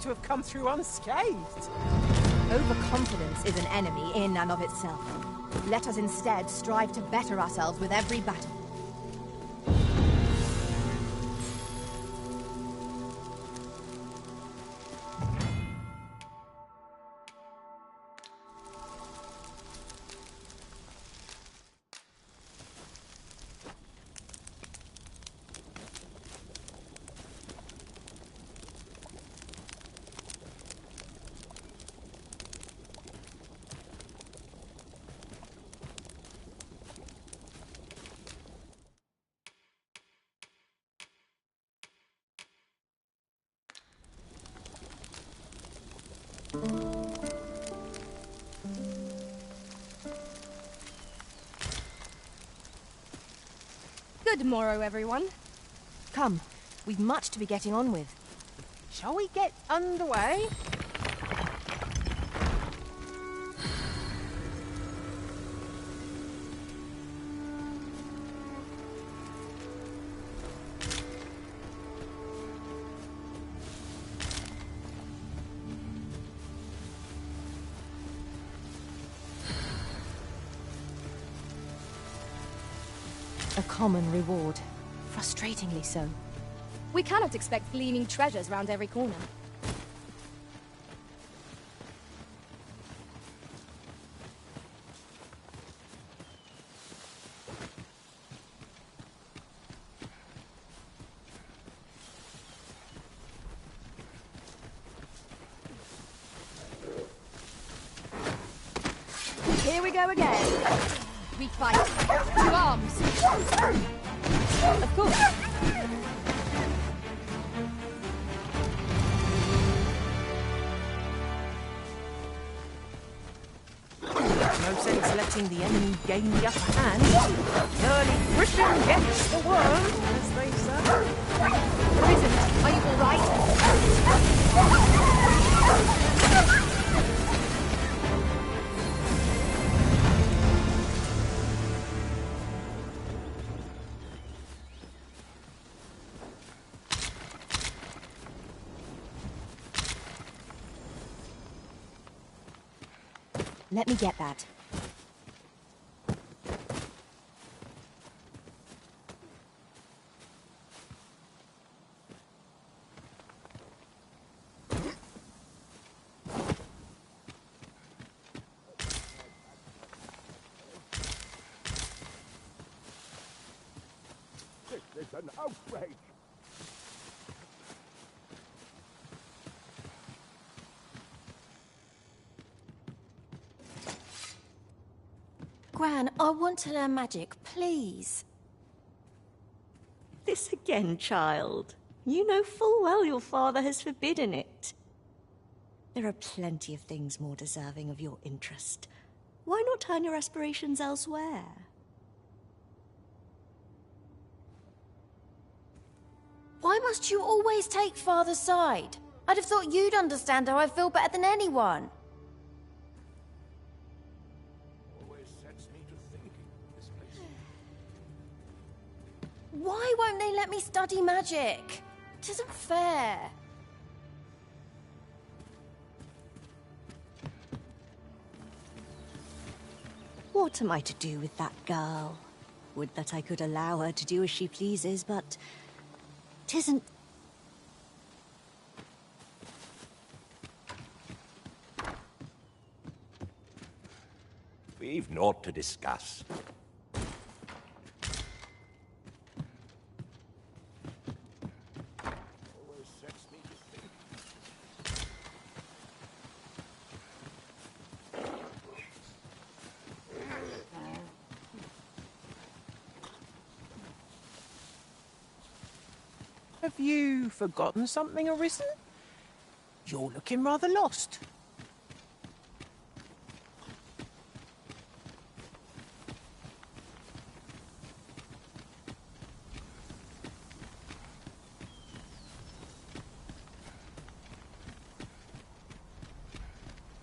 P: to have come through unscathed.
J: Overconfidence is an enemy in and of itself. Let us instead strive to better ourselves with every battle.
D: Good morrow, everyone.
J: Come, we've much to be getting on with.
P: Shall we get underway?
J: A common reward. Frustratingly so.
D: We cannot expect gleaming treasures round every corner. Here we go again. We fight. To arms. Of course.
P: No sense letting the enemy gain the upper hand. Early Britain gets the world, as they say.
D: Prison, are you all right?
J: Let me get that.
I: This is an outrage!
Q: Gran, I want to learn magic, please.
R: This again, child. You know full well your father has forbidden it. There are plenty of things more deserving of your interest. Why not turn your aspirations elsewhere?
Q: Why must you always take father's side? I'd have thought you'd understand how I feel better than anyone. Why won't they let me study magic? It isn't fair.
R: What am I to do with that girl? Would that I could allow her to do as she pleases, but 'tisn't...
S: We've naught to discuss.
P: Have you forgotten something, Arisen? You're looking rather lost.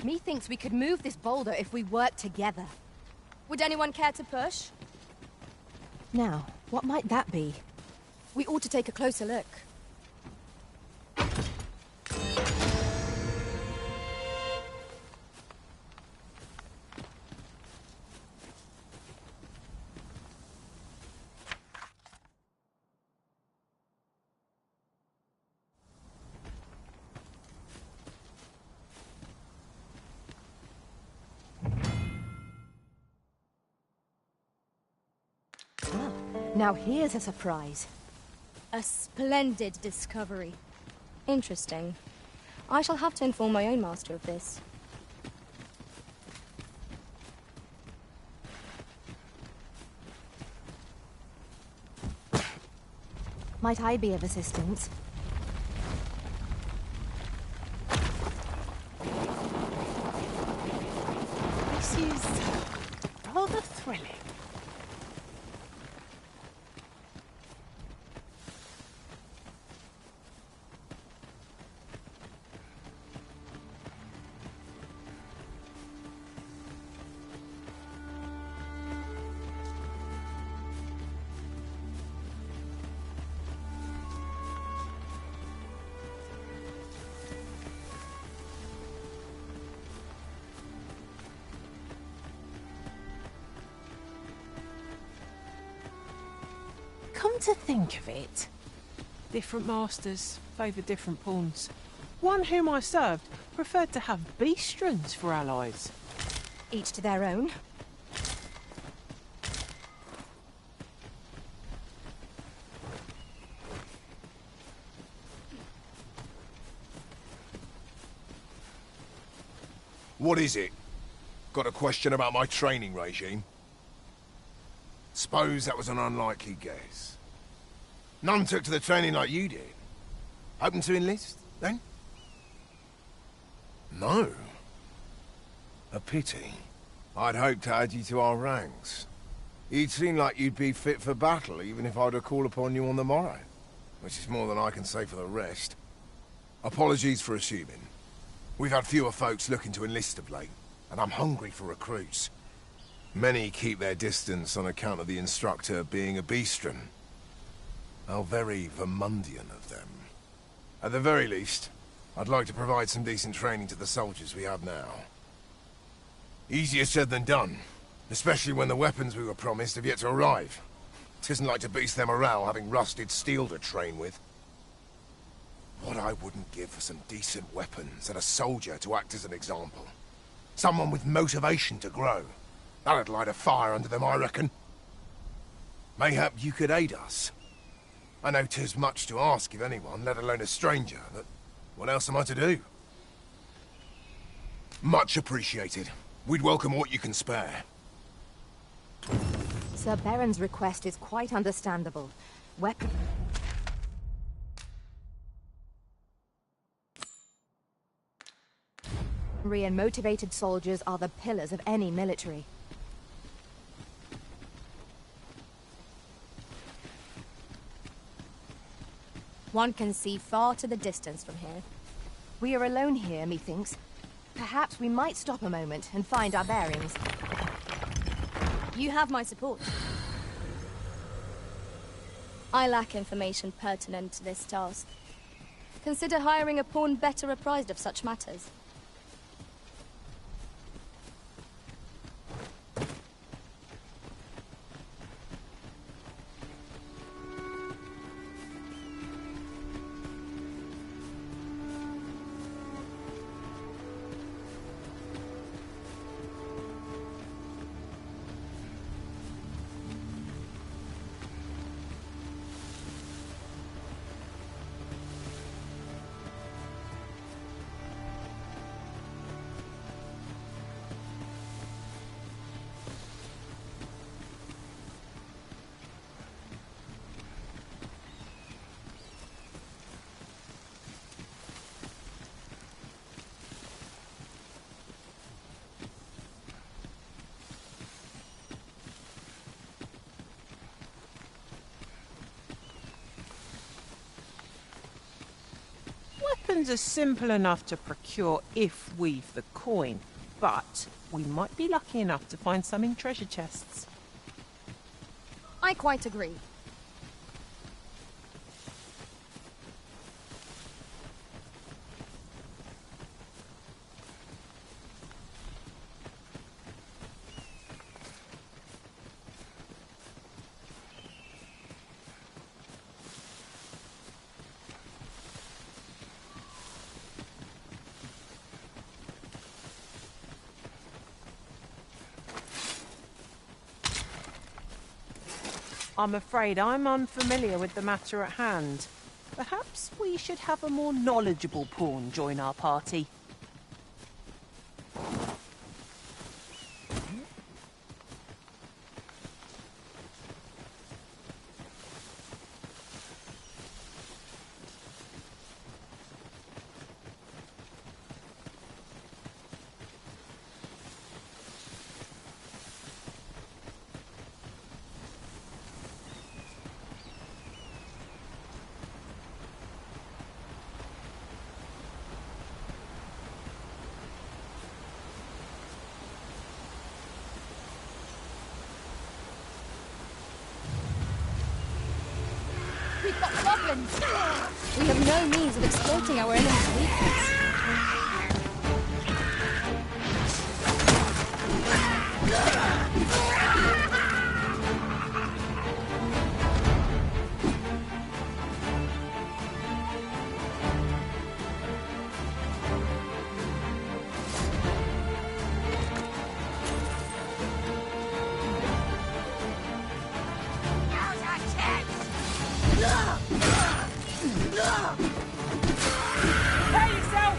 D: Methinks we could move this boulder if we work together. Would anyone care to push?
J: Now, what might that be?
D: We ought to take a closer look.
J: Now here's a surprise.
D: A splendid discovery. Interesting. I shall have to inform my own master of this.
J: Might I be of assistance?
P: This is rather thrilling. Come to think of it, different masters favour different pawns. One whom I served preferred to have beastrons for allies.
J: Each to their own.
M: What is it? Got a question about my training regime? Suppose that was an unlikely guess. None took to the training like you did. Open to enlist, then? No. A pity. I'd hoped to add you to our ranks. You'd seem like you'd be fit for battle, even if I were to call upon you on the morrow. Which is more than I can say for the rest. Apologies for assuming. We've had fewer folks looking to enlist of late, and I'm hungry for recruits. Many keep their distance on account of the instructor being a beastron. How very Vermundian of them. At the very least, I'd like to provide some decent training to the soldiers we have now. Easier said than done, especially when the weapons we were promised have yet to arrive. 'Tisn't like to boost their morale having rusted steel to train with. What I wouldn't give for some decent weapons and a soldier to act as an example. Someone with motivation to grow. That'd light a fire under them, I reckon. Mayhap you could aid us. I know 'tis much to ask of anyone, let alone a stranger, but what else am I to do? Much appreciated. We'd welcome what you can spare.
J: Sir Baron's request is quite understandable. Weapon... and motivated soldiers are the pillars of any military.
D: One can see far to the distance from here.
J: We are alone here, methinks. Perhaps we might stop a moment and find our bearings.
D: You have my support. I lack information pertinent to this task. Consider hiring a pawn better apprised of such matters.
P: Weapons are simple enough to procure if we've the coin, but we might be lucky enough to find some in treasure chests.
D: I quite agree.
P: I'm afraid I'm unfamiliar with the matter at hand. Perhaps we should have a more knowledgeable pawn join our party.
D: We've got goblins! We have no means of exploiting our enemy's weakness.
P: Prepare yourself!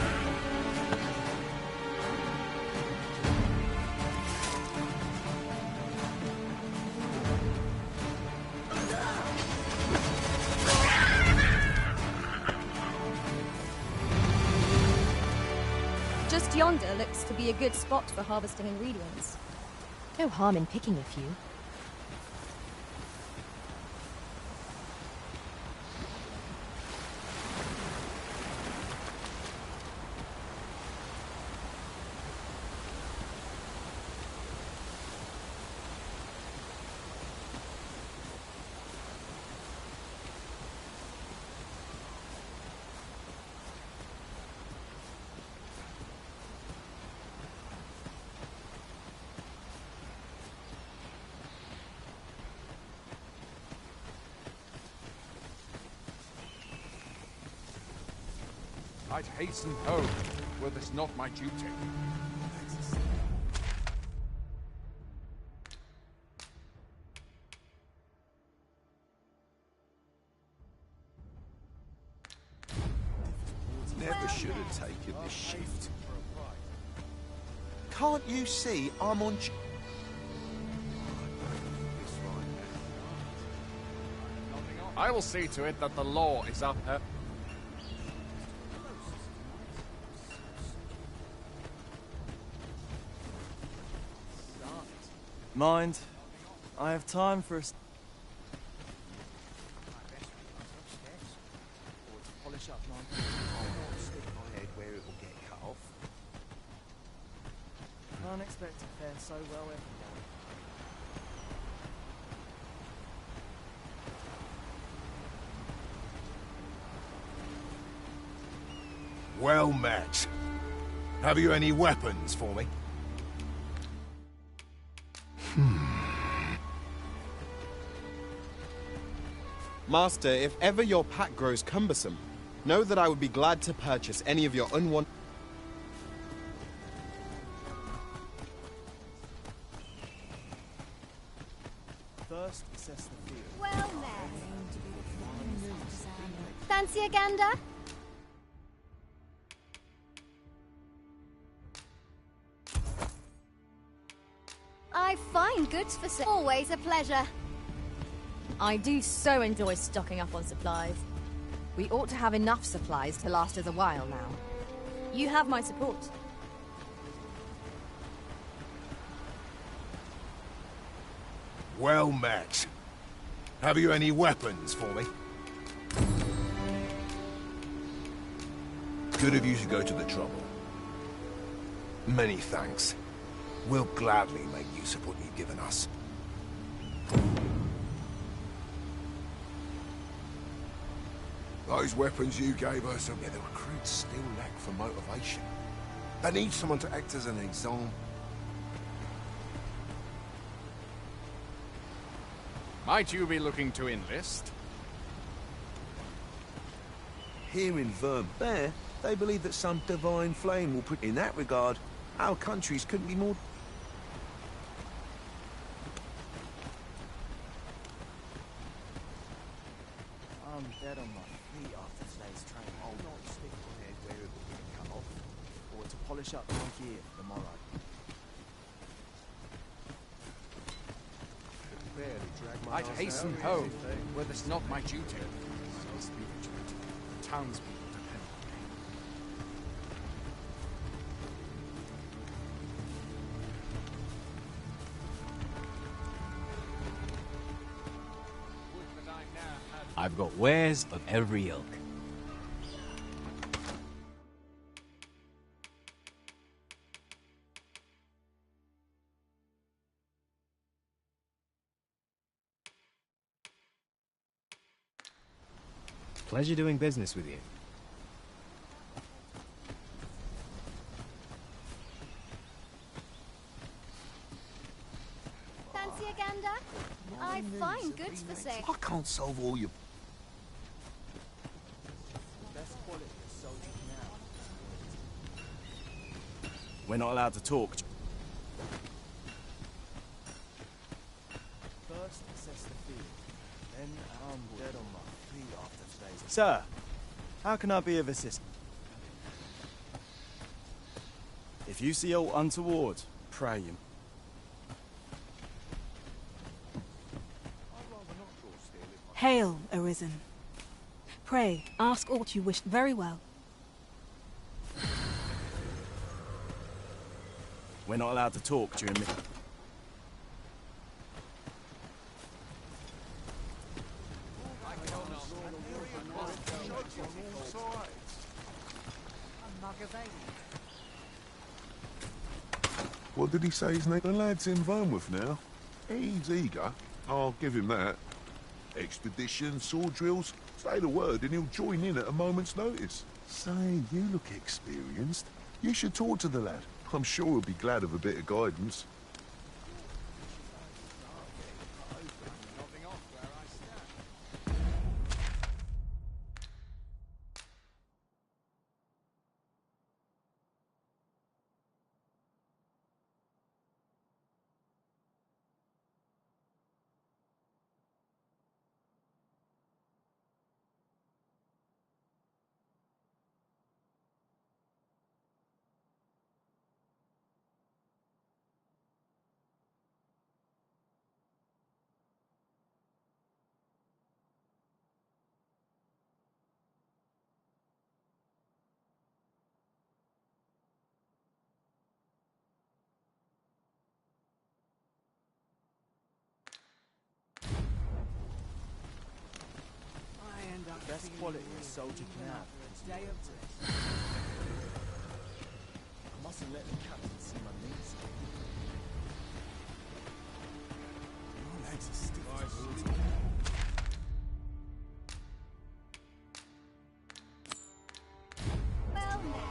D: Just yonder looks to be a good spot for harvesting ingredients.
J: No harm in picking a few.
N: I'd hasten home, were this not my duty.
H: Never should have taken this shift. Can't you see I'm on...
N: I will see to it that the law is upheld.
L: Mind, I have time for a... Polish up, man.
H: I'll stick my head where it will get cut off.
L: Can't expect to fare so well every day.
M: Well met. Have you any weapons for me?
G: Master, if ever your pack grows cumbersome, know that I would be glad to purchase any of your unwanted...
L: First, assess the field.
F: Well met. Fancy a gander? I find goods for sale. Always a pleasure.
D: I do so enjoy stocking up on supplies.
J: We ought to have enough supplies to last us a while now.
D: You have my support.
M: Well met. Have you any weapons for me? Good of you to go to the trouble. Many thanks. We'll gladly make use of what you've given us. Those weapons you gave us, yeah, the recruits still lack for motivation. They need someone to act as an example.
N: Might you be looking to enlist?
H: Here in Vermeer, they believe that some divine flame will put... In that regard, our countries couldn't be more...
L: I'm dead on my feet after today's training. I'll not stick my head where it will be cut off, or to polish up my gear for tomorrow.
N: I'd hasten home, were this not my duty. Must be vigilant. Townspeople depend on me.
S: I've got wares of every ilk. Pleasure doing business with you.
F: Fancy a gander? I find goods for sale.
H: I can't solve all your...
L: Best quality of soldier now. We're not allowed to talk. First, assess the field. Then, I'm dead on my feet after today's... Sir, how can I be of assistance? If you see aught untoward, pray him.
K: Hail, Arisen. Pray, ask aught you wish. Very well.
L: We're not allowed to talk during the...
T: What did he say his name? The lad's in Vermouth now. He's eager. I'll give him that. Expedition, sword drills, say the word and he'll join in at a moment's notice. Say, you look experienced. You should talk to the lad. I'm sure he'll be glad of a bit of guidance.
L: Best quality a soldier can have. I mustn't let the captain see my knees. My legs are stiff as water.
F: Well met.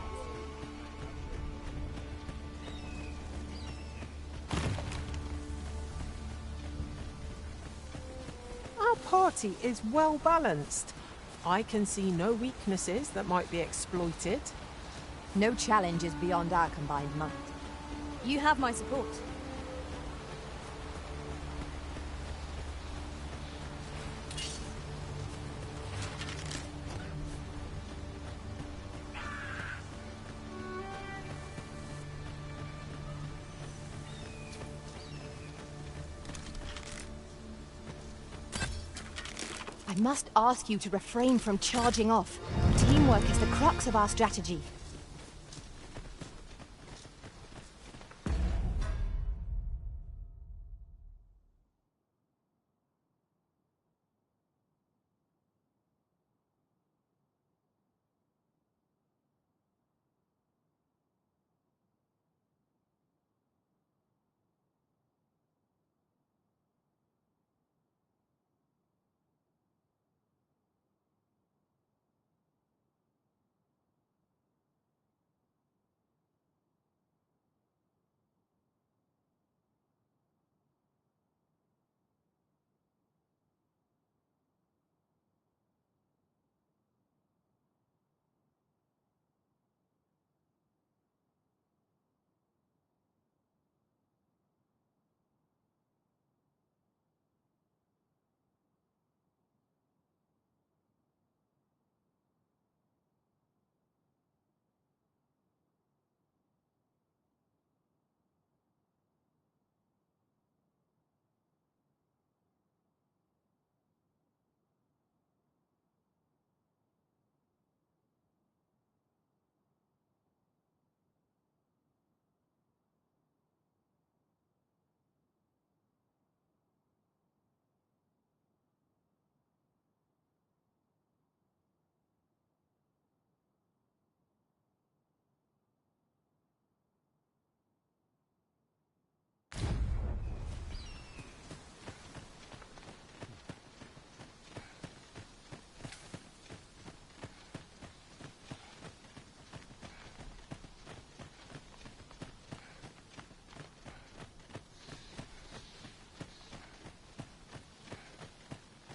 P: Our party is well balanced. I can see no weaknesses that might be exploited.
J: No challenge is beyond our combined might.
D: You have my support.
J: I must ask you to refrain from charging off. Teamwork is the crux of our strategy.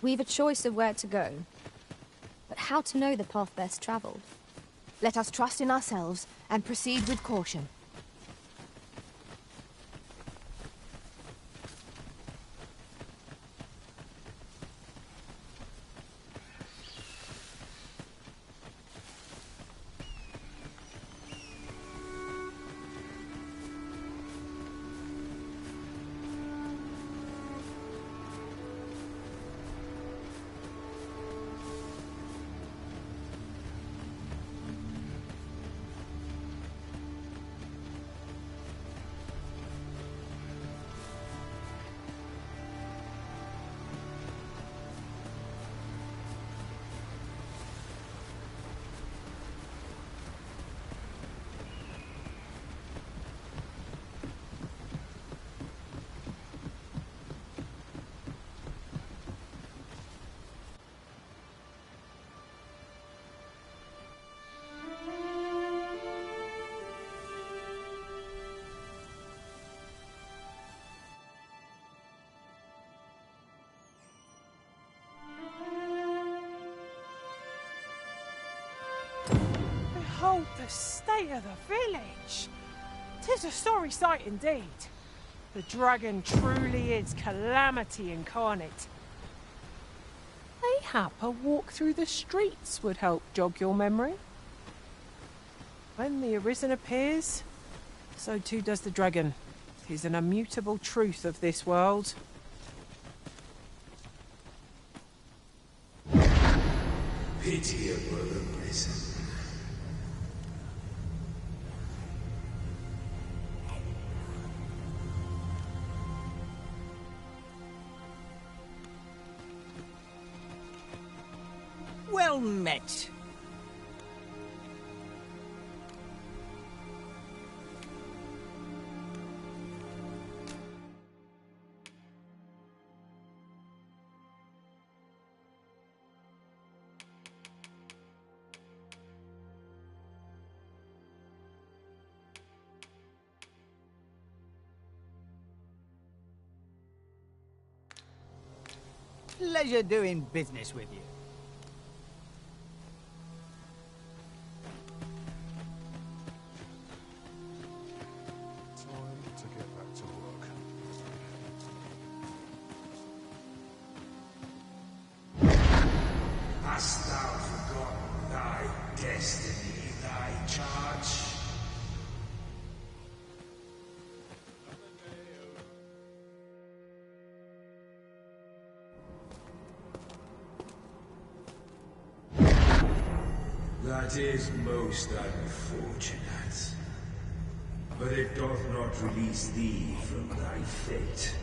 D: We've a choice of where to go, but how to know the path best traveled?
P: Let us trust in ourselves and proceed with caution. Behold the state of the village. 'Tis a sorry sight indeed. The dragon truly is calamity incarnate. Mayhap a walk through the streets would help jog your memory. When the Arisen appears, so too does the dragon. 'Tis an immutable truth of this world.
E: Pitiable Arisen.
U: Well met. Pleasure doing business with you.
T: Time to get back to work.
E: Hast thou forgotten thy destiny, thy charge? That is most unfortunate. But it doth not release thee from thy fate.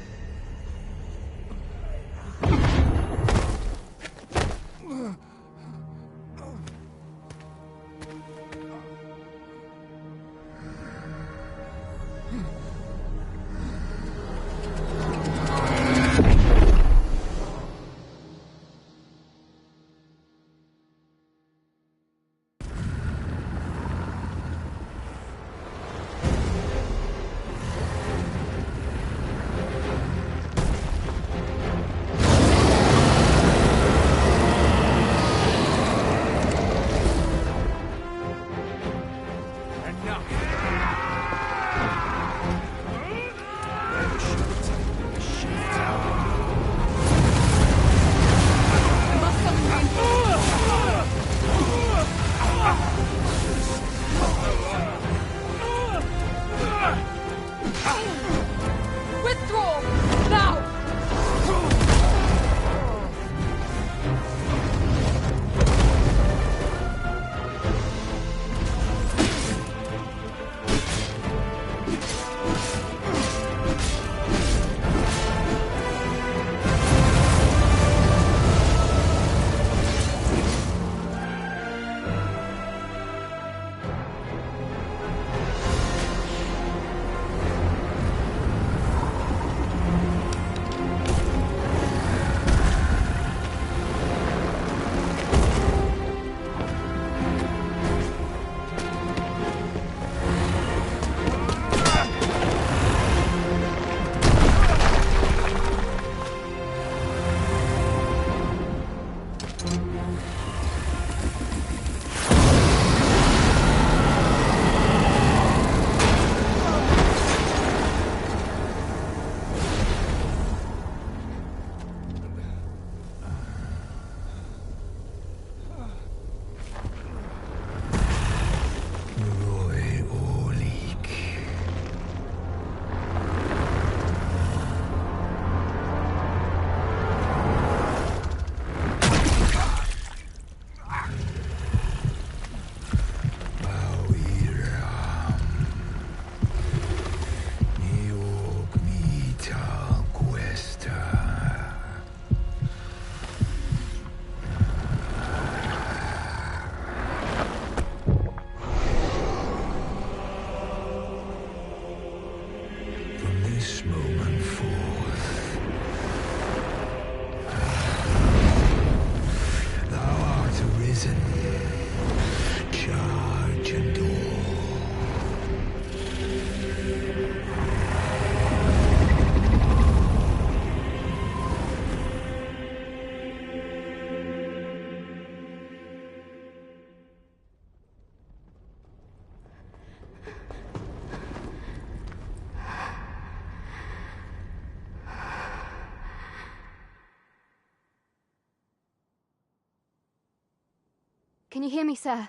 D: Can you hear me, sir?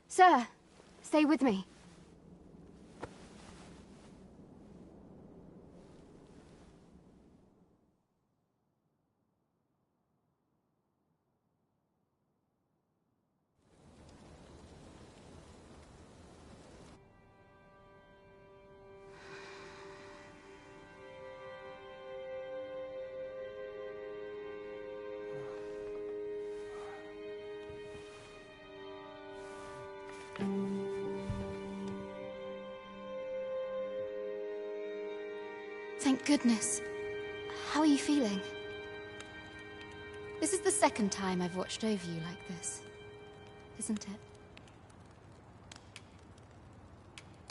D: Sir, stay with me. Thank goodness. How are you feeling? This is the second time I've watched over you like this, isn't it?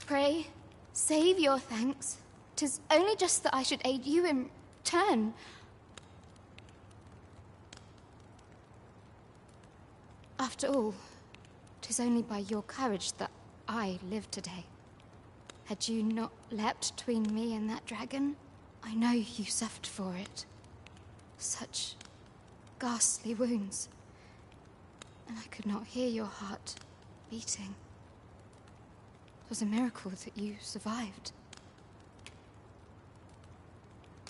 D: Pray, save your thanks. 'Tis only just that I should aid you in turn. After all, 'tis only by your courage that I live today. Had you not leapt between me and that dragon, I know you suffered for it. Such ghastly wounds. And I could not hear your heart beating. It was a miracle that you survived.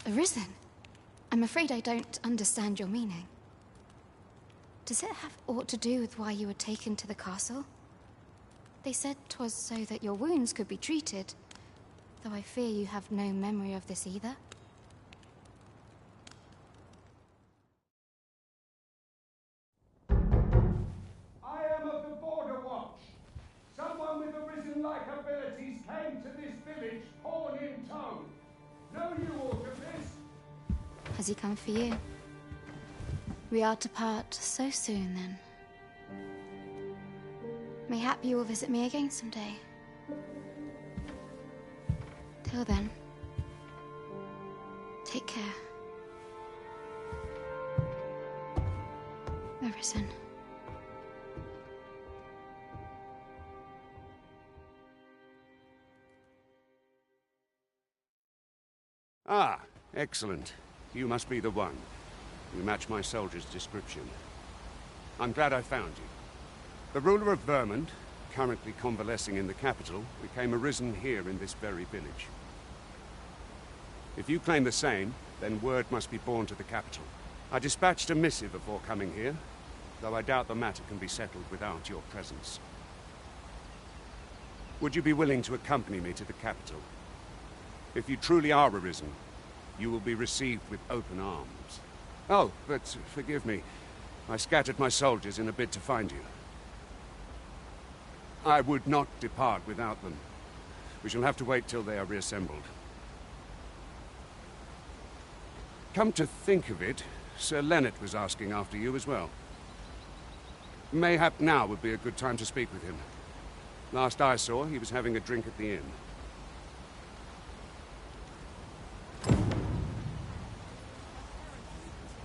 D: Arisen? I'm afraid I don't understand your meaning. Does it have aught to do with why you were taken to the castle? They said 'twas so that your wounds could be treated, though I fear you have no memory of this either.
I: I am of the Border Watch. Someone with Arisen-like abilities came to this village, horn in tow. Know you aught of this?
D: Has he come for you? We are to part so soon, then. Mayhap you will visit me again someday. Till then, take care. Arisen.
A: Ah, excellent. You must be the one. You match my soldier's description. I'm glad I found you. The ruler of Vermont, currently convalescing in the capital, became arisen here in this very village. If you claim the same, then word must be borne to the capital. I dispatched a missive before coming here, though I doubt the matter can be settled without your presence. Would you be willing to accompany me to the capital? If you truly are arisen, you will be received with open arms. Oh, but forgive me. I scattered my soldiers in a bid to find you. I would not depart without them. We shall have to wait till they are reassembled. Come to think of it, Sir Leonard was asking after you as well. Mayhap now would be a good time to speak with him. Last I saw, he was having a drink at the inn.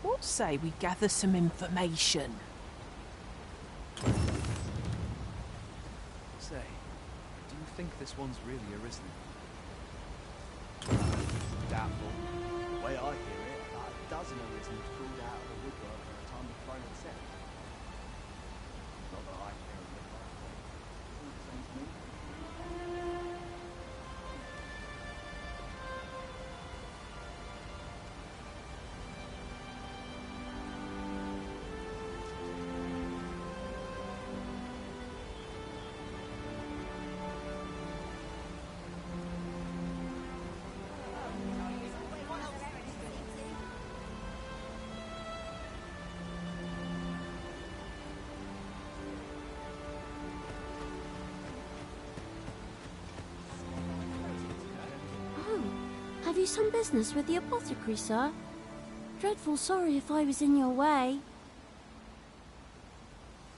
P: What say we gather some information?
B: Say, do you think this one's really arisen? Doubtful.
L: The way I hear it, about a dozen Arisens crawled out of the woodwork by the time the throne had set. Not that I care a bit like that. It's all the same to me.
V: Have you some business with the apothecary, sir? Dreadful sorry if I was in your way.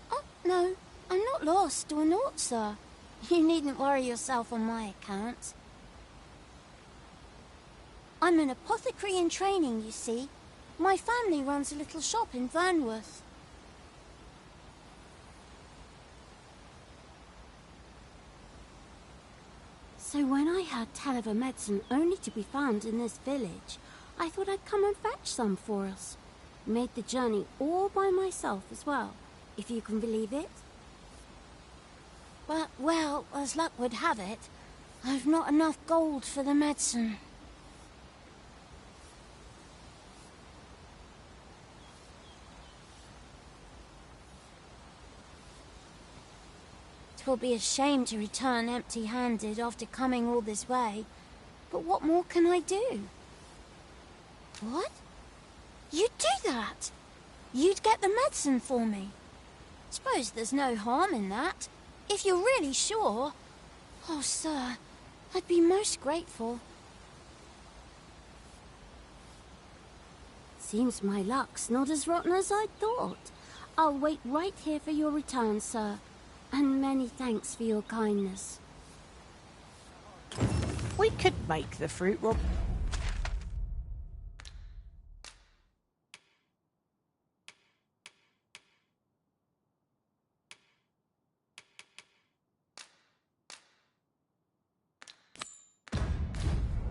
V: Oh, no, I'm not lost or naught, sir. You needn't worry yourself on my account. I'm an apothecary in training, you see. My family runs a little shop in Vernworth. So when I heard tell of a medicine only to be found in this village, I thought I'd come and fetch some for us. Made the journey all by myself as well, if you can believe it. But, well, as luck would have it, I've not enough gold for the medicine. It will be a shame to return empty-handed after coming all this way. But what more can I do? What? You'd do that? You'd get the medicine for me? Suppose there's no harm in that. If you're really sure. Oh, sir, I'd be most grateful. Seems my luck's not as rotten as I thought. I'll wait right here for your return, sir. And many thanks for your kindness.
P: We could make the fruit rob.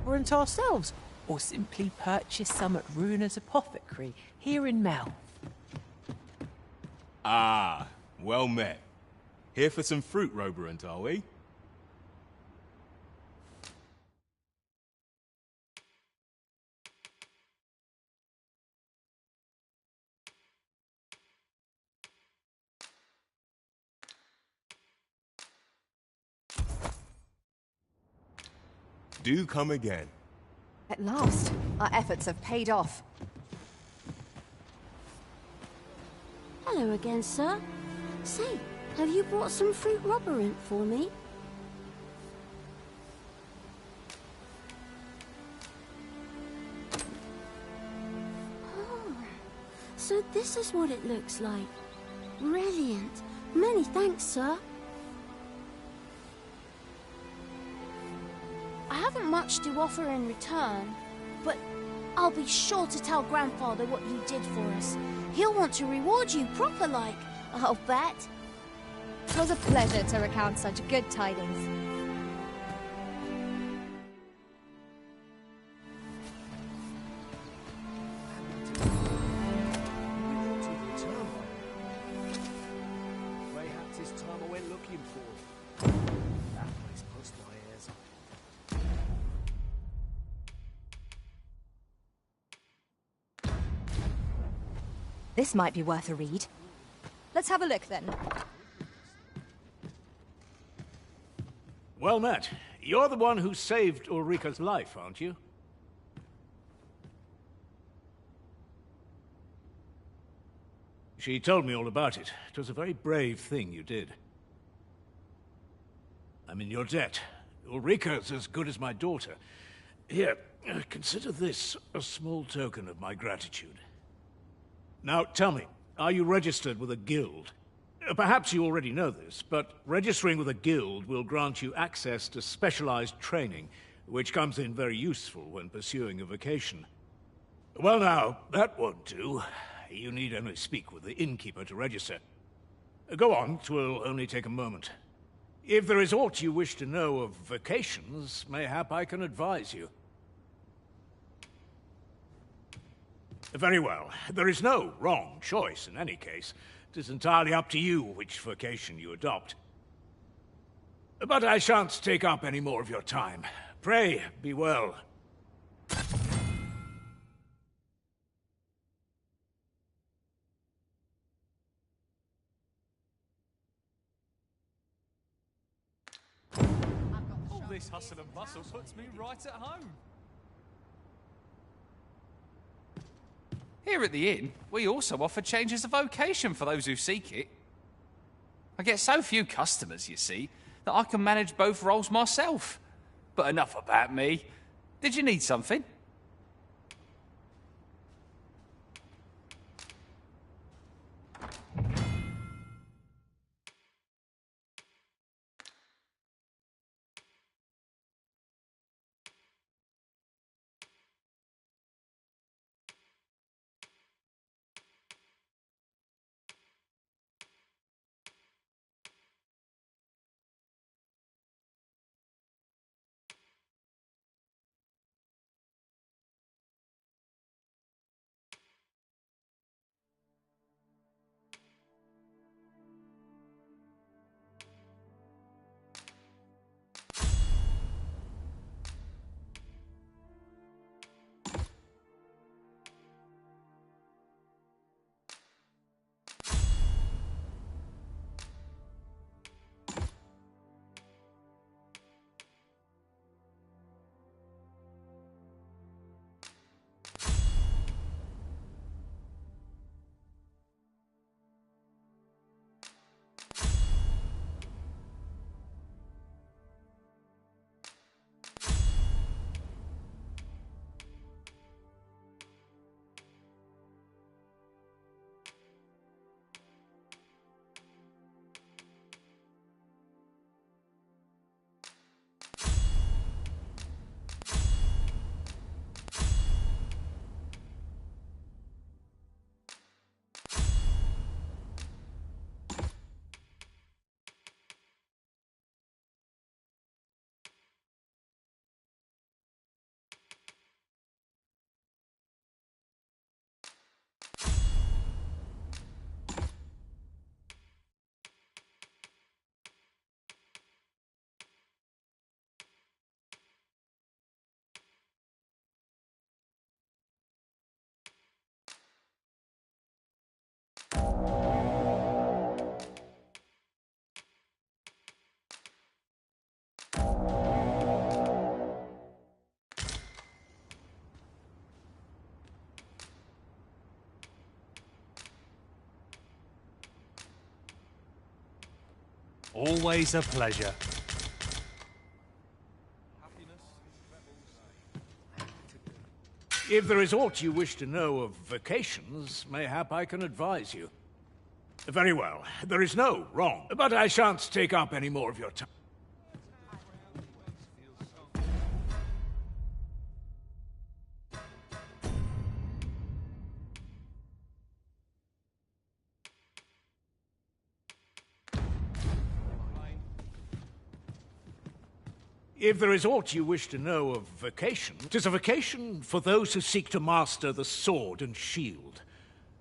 P: Warrant ourselves, or simply purchase some at Ruiner's Apothecary here in Mel.
S: Ah, well met. Here for some fruit, Roberant, are we? Do come again.
J: At last, our efforts have paid off.
V: Hello again, sir. Say, have you brought some fruit roberant for me? Oh, so this is what it looks like. Brilliant. Many thanks, sir. I haven't much to offer in return, but I'll be sure to tell Grandfather what you did for us. He'll want to reward you proper-like, I'll bet.
F: 'Twas a pleasure to recount such good tidings.
B: Mayhaps this time I went looking for it. That place puts my ears on.
J: This might be worth a read.
F: Let's have a look then.
C: Well met. You're the one who saved Ulrika's life, aren't you? She told me all about it. It was a very brave thing you did. I'm in your debt. Ulrika's as good as my daughter. Here, consider this a small token of my gratitude. Now, tell me, are you registered with a guild? Perhaps you already know this, but registering with a guild will grant you access to specialized training, which comes in very useful when pursuing a vocation. Well now, that won't do. You need only speak with the innkeeper to register. Go on, 'twill only take a moment. If there is aught you wish to know of vocations, mayhap I can advise you. Very well. There is no wrong choice in any case. It is entirely up to you which vocation you adopt. But I shan't take up any more of your time. Pray, be well.
B: All this hustle and bustle puts me right at home.
O: Here at the inn, we also offer changes of vocation for those who seek it. I get so few customers, you see, that I can manage both roles myself. But enough about me. Did you need something?
C: Always a pleasure. If there is aught you wish to know of vacations, mayhap I can advise you. Very well. There is no wrong, but I shan't take up any more of your time. If there is aught you wish to know of vacation, 'tis a vacation for those who seek to master the sword and shield.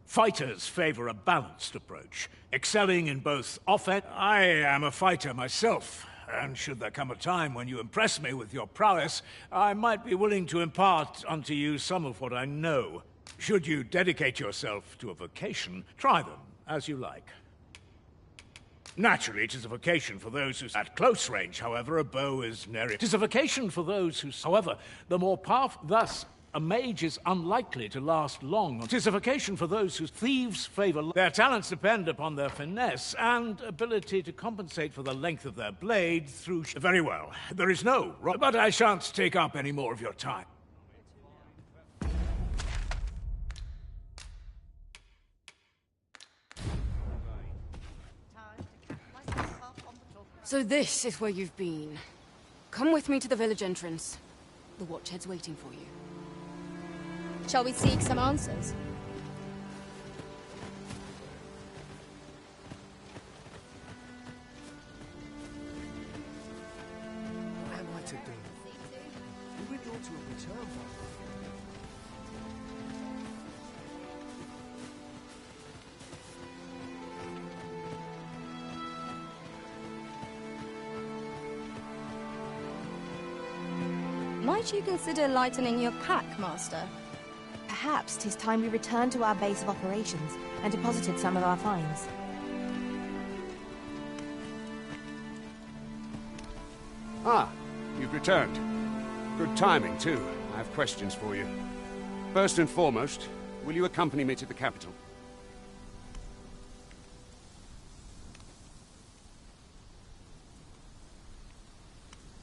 C: Fighters favor a balanced approach, excelling in both offense. I am a fighter myself, and should there come a time when you impress me with your prowess, I might be willing to impart unto you some of what I know. Should you dedicate yourself to a vocation, try them as you like. Naturally, it is a vocation for those who... At close range, however, a bow is nary... It is a vocation for those who... However, the more powerful... Thus, a mage is unlikely to last long. It is a vocation for those whose thieves favor... Their talents depend upon their finesse and ability to compensate for the length of their blade through... Very well. There is no... But I shan't take up any more of your time.
Q: So this is where you've been. Come with me to the village entrance. The Watchhead's waiting for you.
F: Shall we seek some answers?
H: What am I to do? We really ought to have returned by now.
F: Might you consider lightening your pack, Master?
J: Perhaps 'tis time we returned to our base of operations and deposited some of our finds.
A: Ah, you've returned. Good timing, too. I have questions for you. First and foremost, will you accompany me to the capital?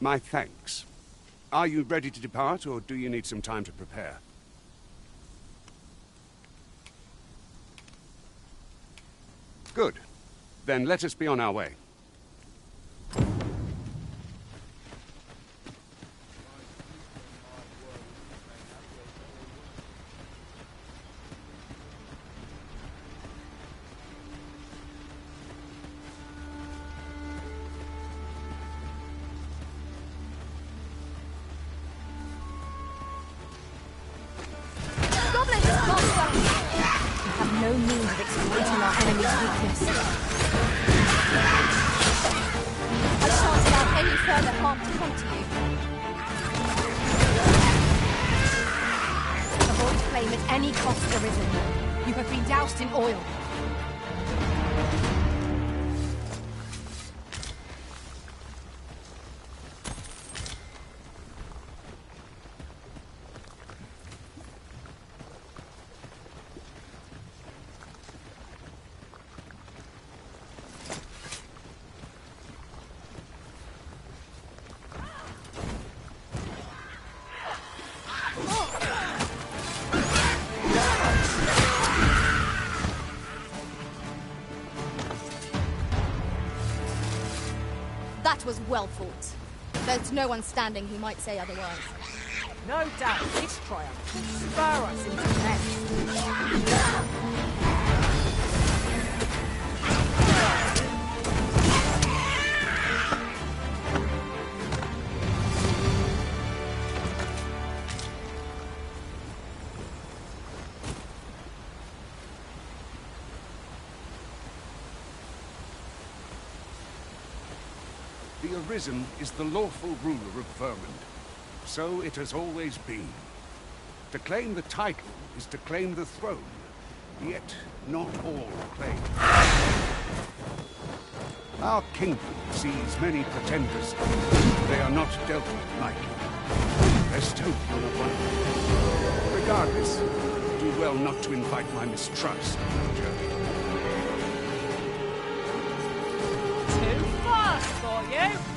A: My thanks. Are you ready to depart, or do you need some time to prepare? Good. Then let us be on our way.
J: No means of exploiting our enemy's weakness.
F: I shan't allow any further harm to come to you.
J: Avoid flame at any cost, Arisen. You have been doused in oil.
F: That was well fought. There's no one standing who might say otherwise.
P: No doubt this triumph will spur us into death.
A: The Arisen is the lawful ruler of Vermund. So it has always been. To claim the title is to claim the throne. Yet not all claim. Our kingdom sees many pretenders. They are not dealt with lightly. Rest hope on a one. Regardless, do well not to invite my mistrust on our journey.
P: Too far! for you.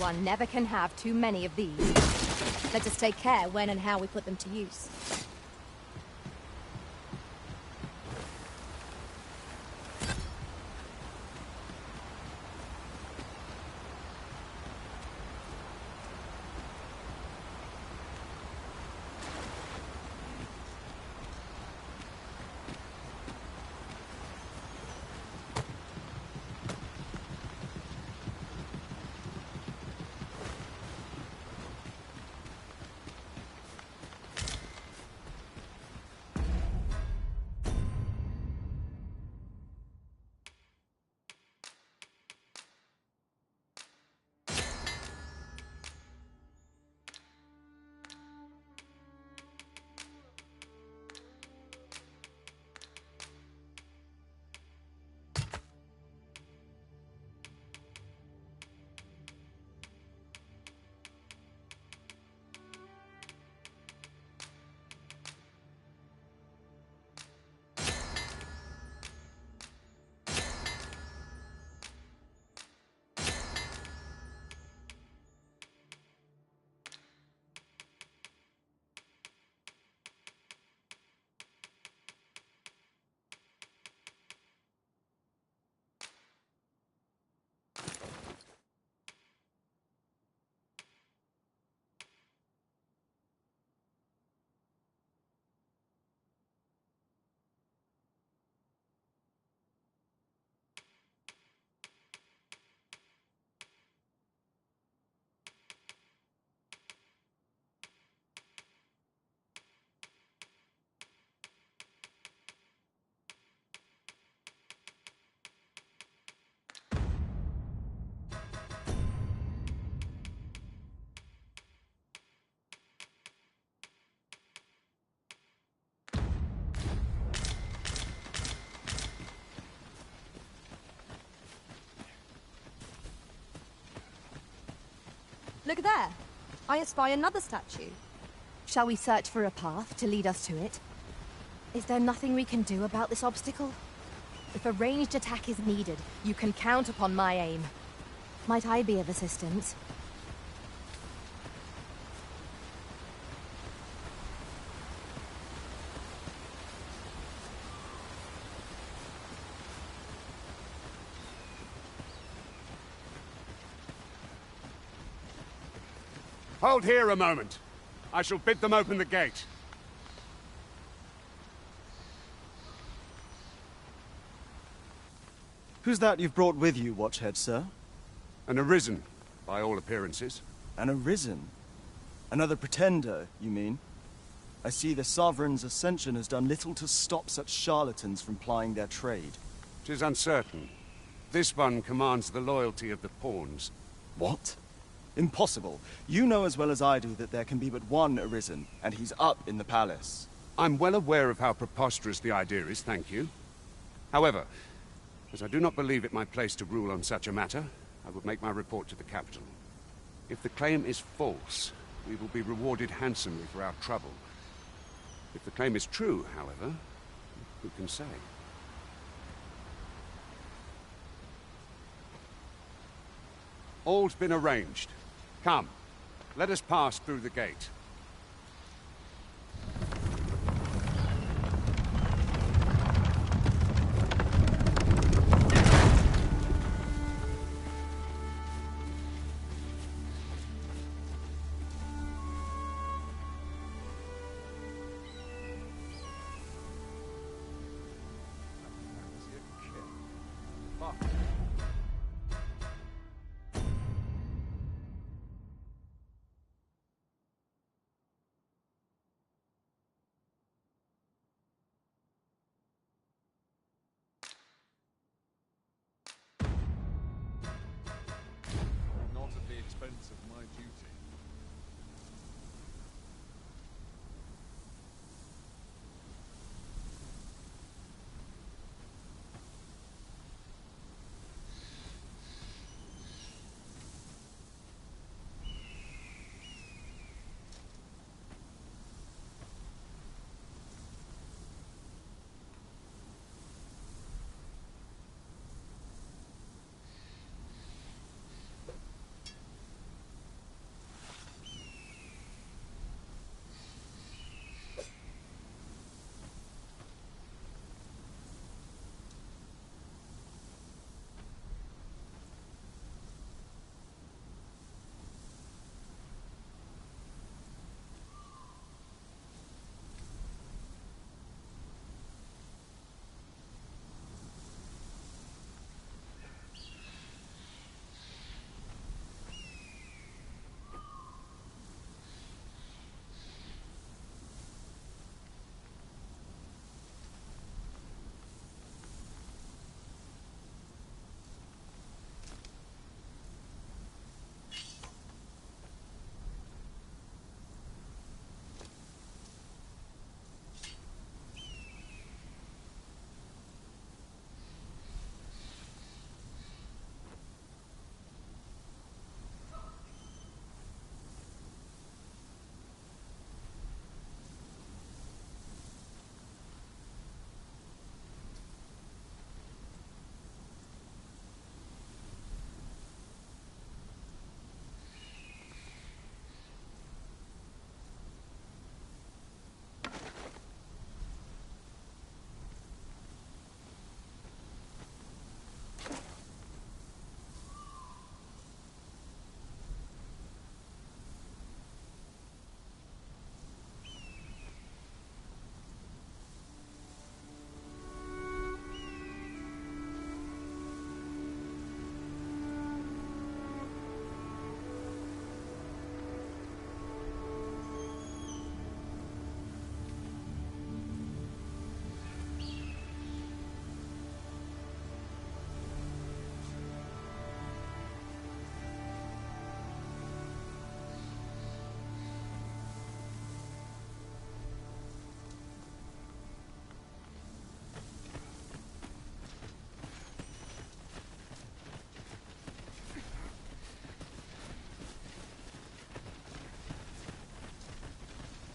J: One never can have too many of these. Let us take care when and how we put them to use. Look there. I espy another statue. Shall we search for a path to lead us to it? Is there nothing we can do about this obstacle? If a ranged attack is needed, you can count upon my aim. Might I be of assistance?
A: Hold here a moment. I shall bid them open the gate.
L: Who's that you've brought with you, Watchhead, sir?
A: An Arisen, by all appearances.
L: An Arisen? Another pretender, you mean? I see the Sovereign's ascension has done little to stop such charlatans from plying their trade.
A: 'Tis uncertain. This one commands the loyalty of the pawns.
L: What? Impossible. You know as well as I do that there can be but one Arisen, and he's up in the palace.
A: I'm well aware of how preposterous the idea is, thank you. However, as I do not believe it my place to rule on such a matter, I would make my report to the capital. If the claim is false, we will be rewarded handsomely for our trouble. If the claim is true, however, who can say? All's been arranged. Come, let us pass through the gate.
T: expense of my duty.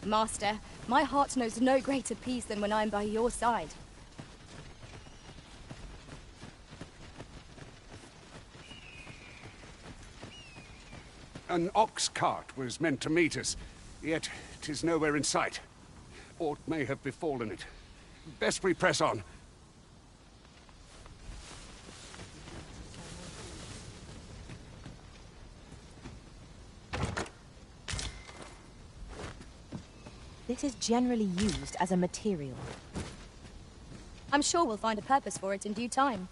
J: Master, my heart knows no greater peace than when I am by your side.
A: An ox cart was meant to meet us, yet 'tis nowhere in sight. Aught may have befallen it. Best we press on.
J: This is generally used as a material. I'm sure we'll find a purpose for it in due time.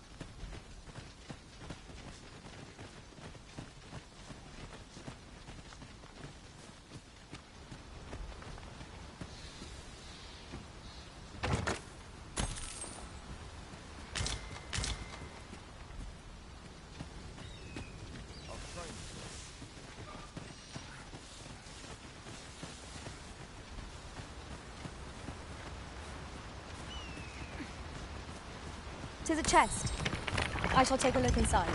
J: Tis a chest. I shall take a look inside.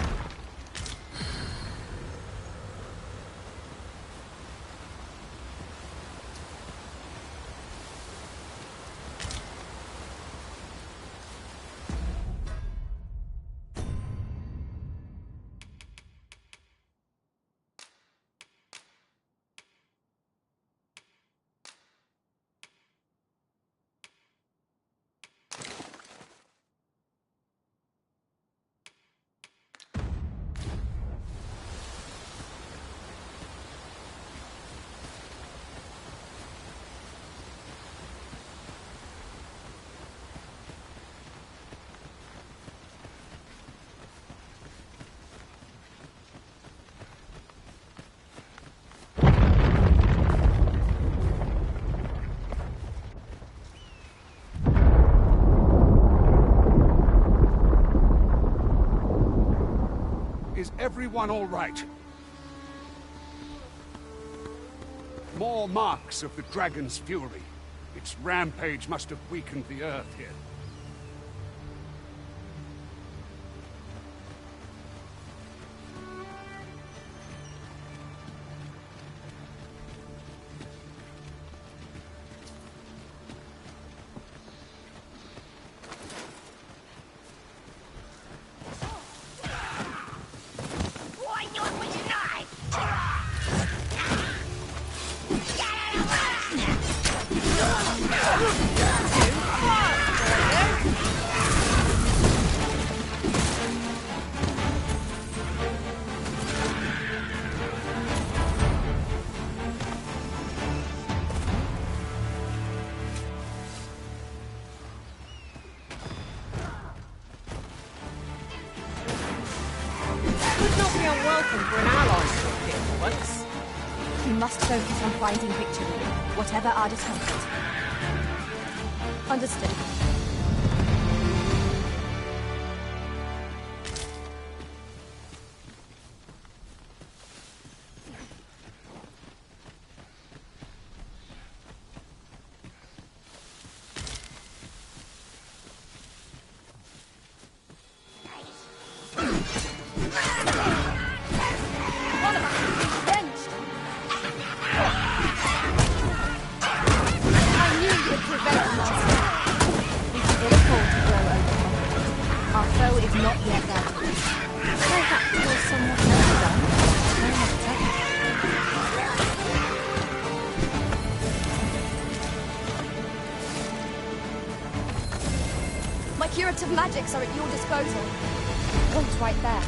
A: Is everyone all right? More marks of the dragon's fury. Its rampage must have weakened the earth here.
J: We must focus on finding victory, whatever our discomfort. Understood.
D: Curative magics are at your disposal. One's right there.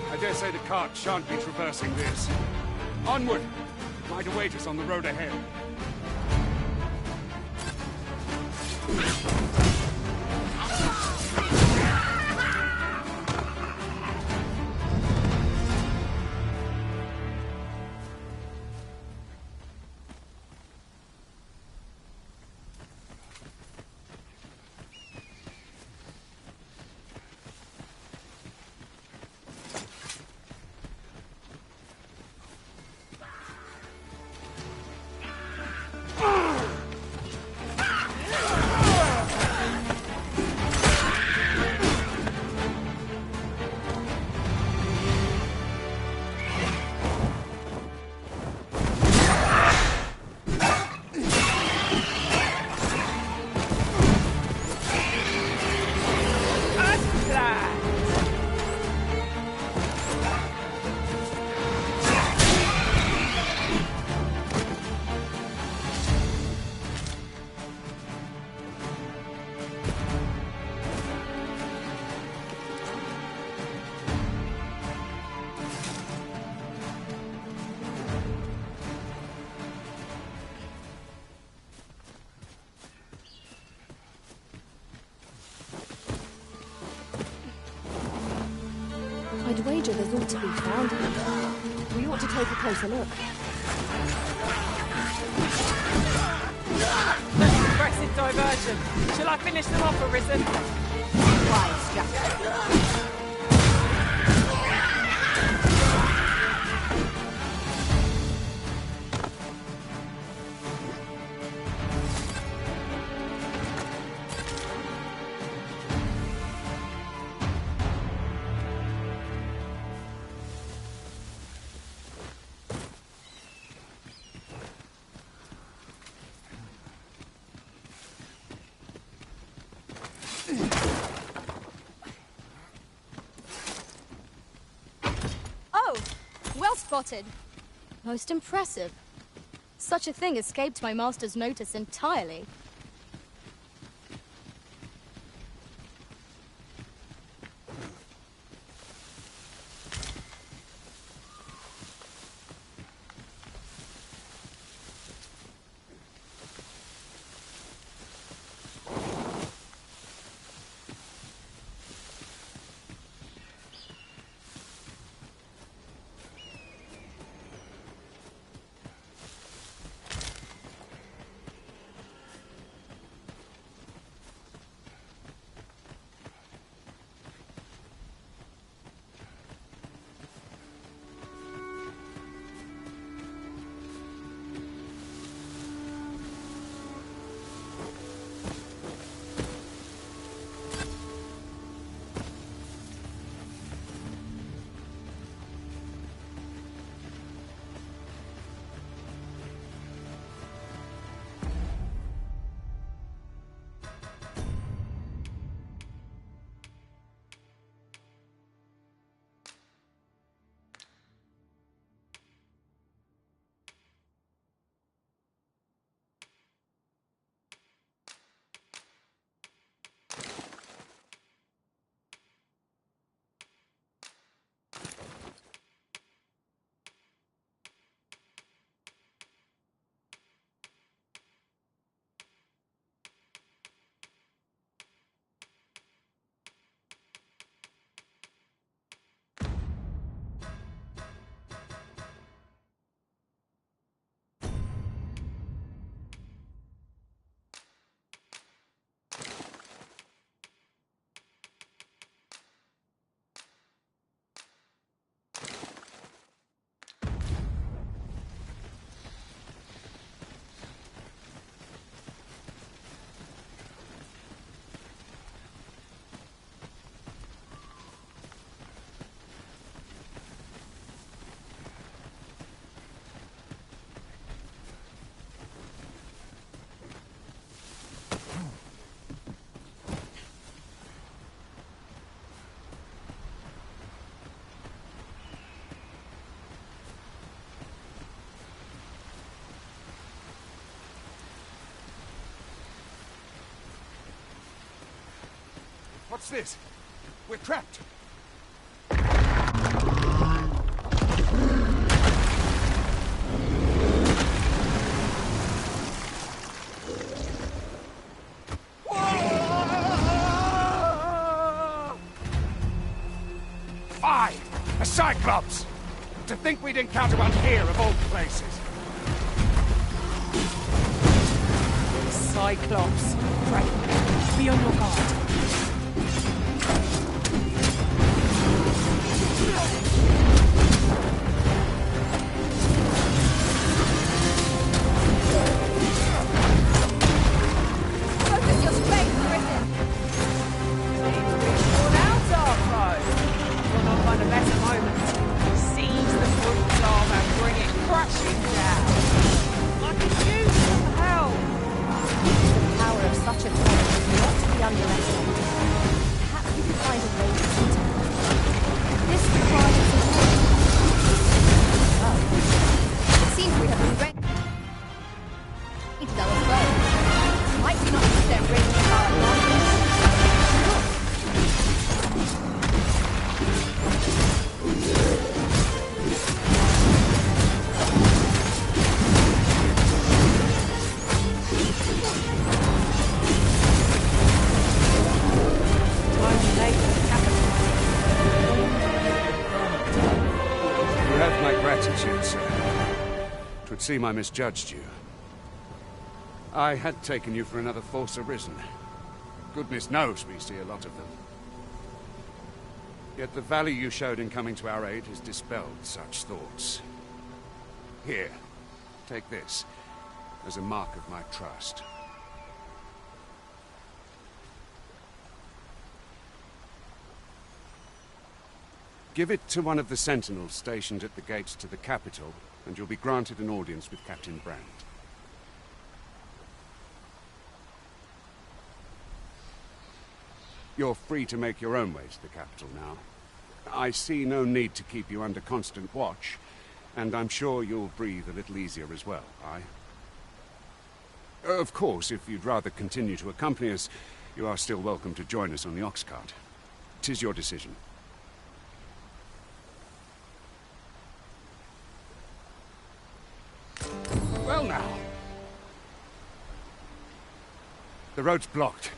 A: I dare say the cart shan't be traversing this. Onward! Might await us on the road ahead.
J: I'd wager there's all to be found here. We ought to take a closer look.
P: Impressive diversion. Shall I finish them off, Arisen?
J: Wise strategy.
F: Spotted. Most impressive. Such a thing escaped my master's notice entirely.
A: What's this? We're trapped.
I: Fie! A Cyclops! To think we'd encounter one here of all places.
P: Cyclops. Pray, be on your guard.
F: Focus your strength, Griffin!
P: Seems we've worn out our foe. Will not find a better moment. Seize the fruit of and bring it crashing down. I could use some help.
J: The power of such a torrent is not to be underestimated. Perhaps we could find a way to counter it.
D: This requires support.
J: Oh,
D: It seems we have been ready to go as well. Might we not use their range to our advantage?
P: Time to make the capital.
A: You have my gratitude, sir. 'Twould seem I misjudged you. I had taken you for another Force Arisen. Goodness knows we see a lot of them. Yet the value you showed in coming to our aid has dispelled such thoughts. Here, take this, as a mark of my trust. Give it to one of the sentinels stationed at the gates to the capital, and you'll be granted an audience with Captain Brand. You're free to make your own way to the capital now. I see no need to keep you under constant watch, and I'm sure you'll breathe a little easier as well, aye? Of course, if you'd rather continue to accompany us, you are still welcome to join us on the ox cart. 'Tis your decision. Well now. The road's blocked.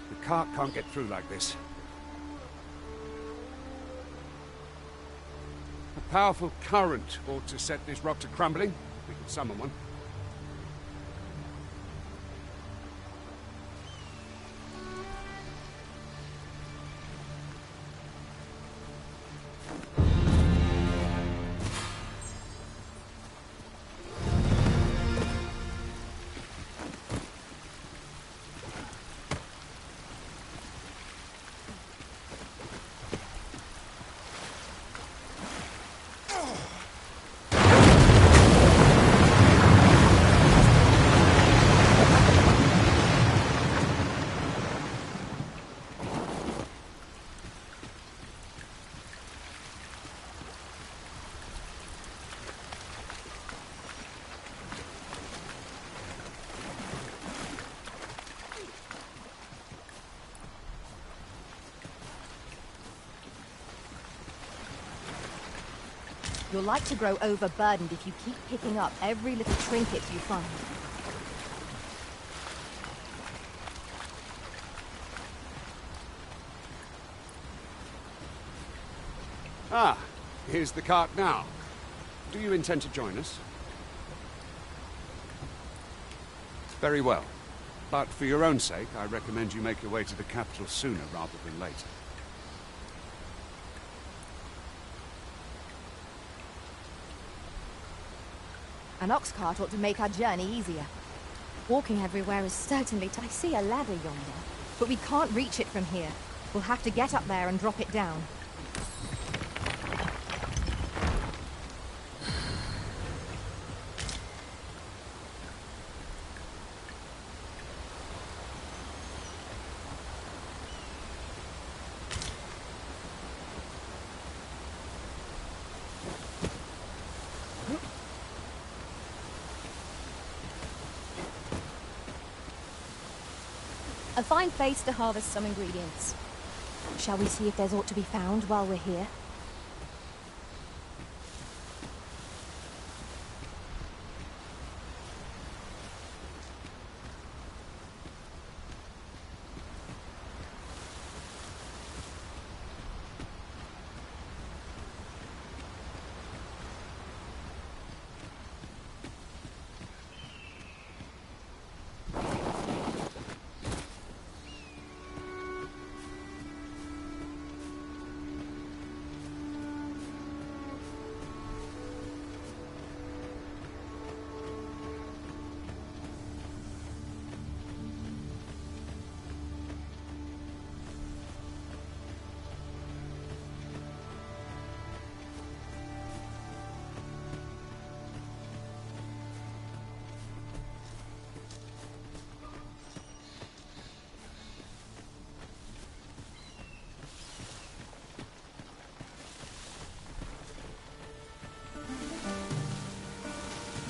A: The cart can't get through like this. A powerful current ought to set this rock to crumbling. We could summon one.
J: you're like to grow overburdened if you keep picking up every little trinket you find.
A: Ah, here's the cart now. Do you intend to join us? Very well. But for your own sake, I recommend you make your way to the capital sooner rather than later.
J: An ox cart ought to make our journey easier.
D: Walking everywhere is certainly
J: I see a ladder yonder, but we can't reach it from here. We'll have to get up there and drop it down.
D: a fine place to harvest some ingredients.
J: Shall we see if there's aught to be found while we're here?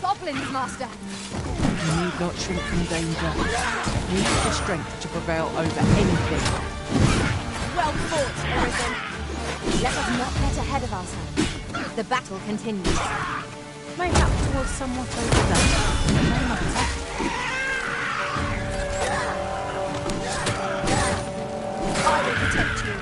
J: Goblins, Master!
P: You need not shrink from danger. Use the strength to prevail over anything.
J: Well fought, Arisen! Let us not get ahead of ourselves. The battle continues.
P: Made up towards somewhat over that. No matter.
J: I will protect you.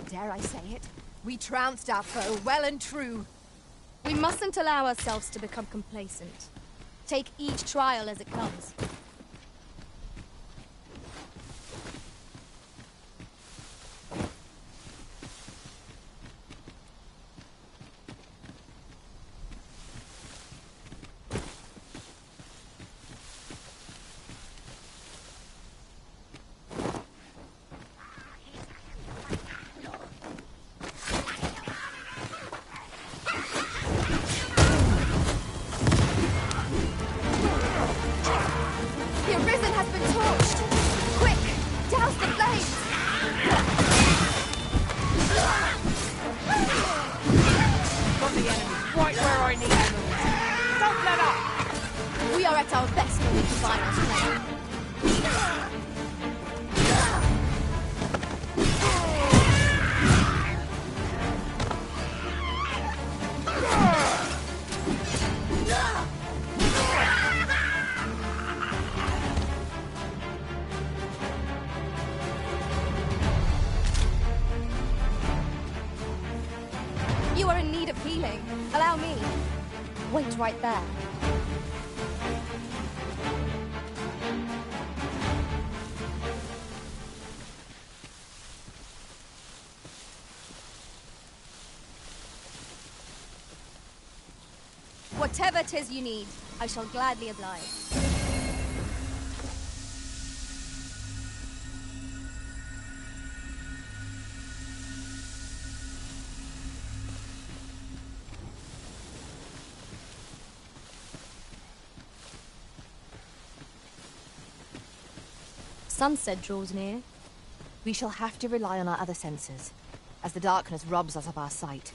J: Dare I say it? We trounced our foe well and true.
F: We mustn't allow ourselves to become complacent. Take each trial as it comes.
D: You are in need of healing. Allow me. Wait right there. Whatever 'tis you need, I shall gladly oblige.
J: Sunset draws near. We shall have to rely on our other senses, as the darkness robs us of our sight.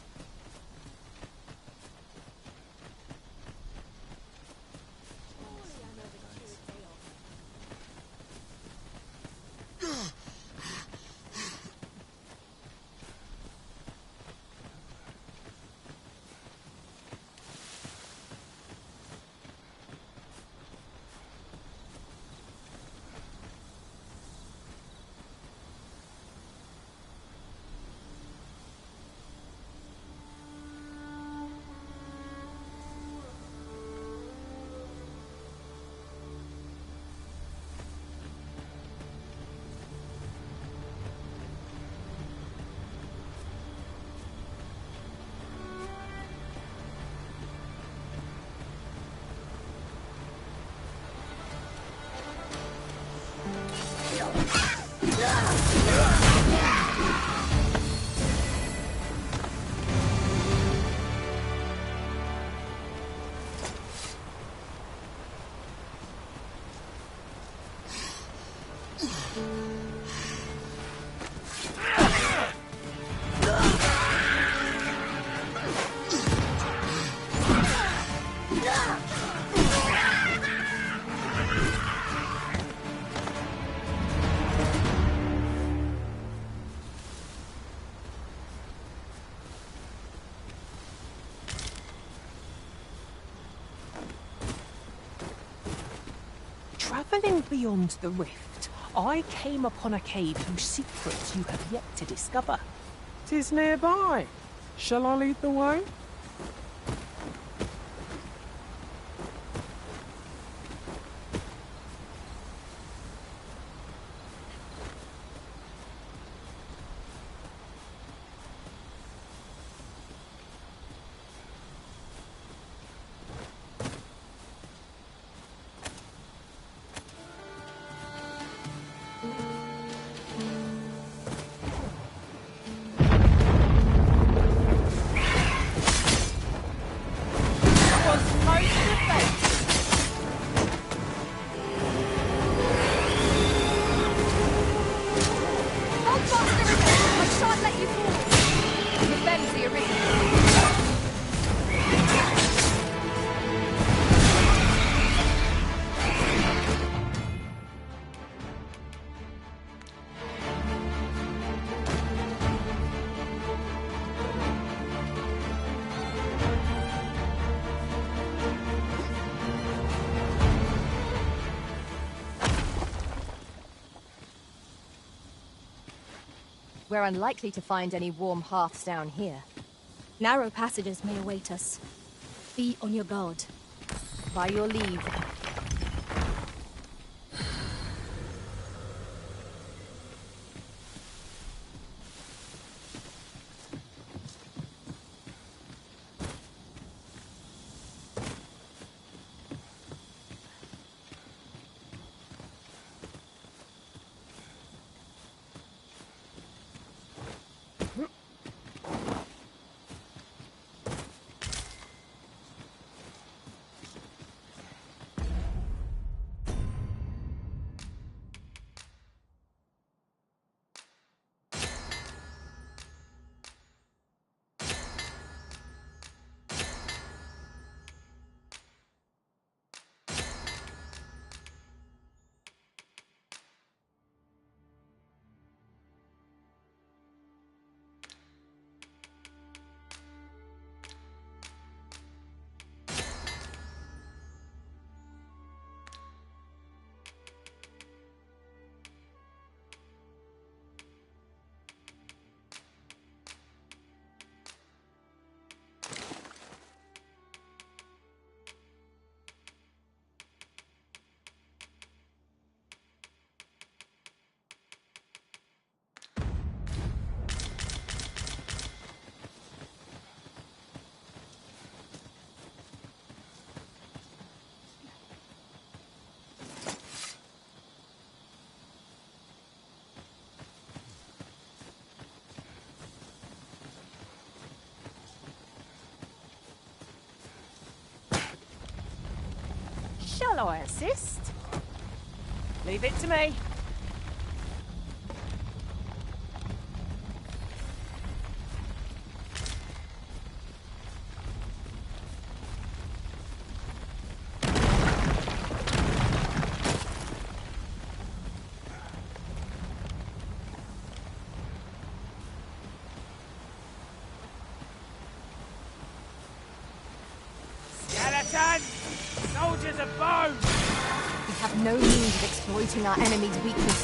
P: Travelling beyond the rift, I came upon a cave whose secrets you have yet to discover. 'Tis nearby. Shall I lead the way?
J: We're unlikely to find any warm hearths down here.
F: Narrow passages may await us. Be on your guard.
J: By your leave.
P: Shall I assist? Leave it to me. Skeleton! Soldiers of bone!
J: We have no means of exploiting our enemy's weakness.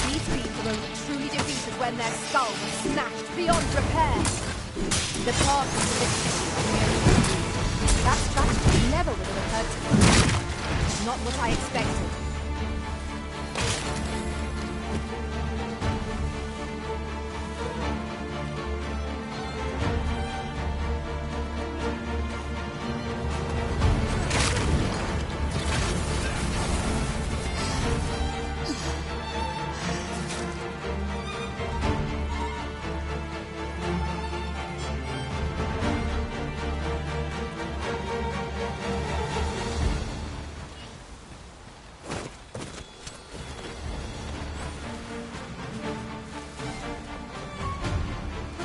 J: These beings are only truly defeated when their skulls are smashed beyond repair. The path is that strategy never would have occurred to me. Not what I expected.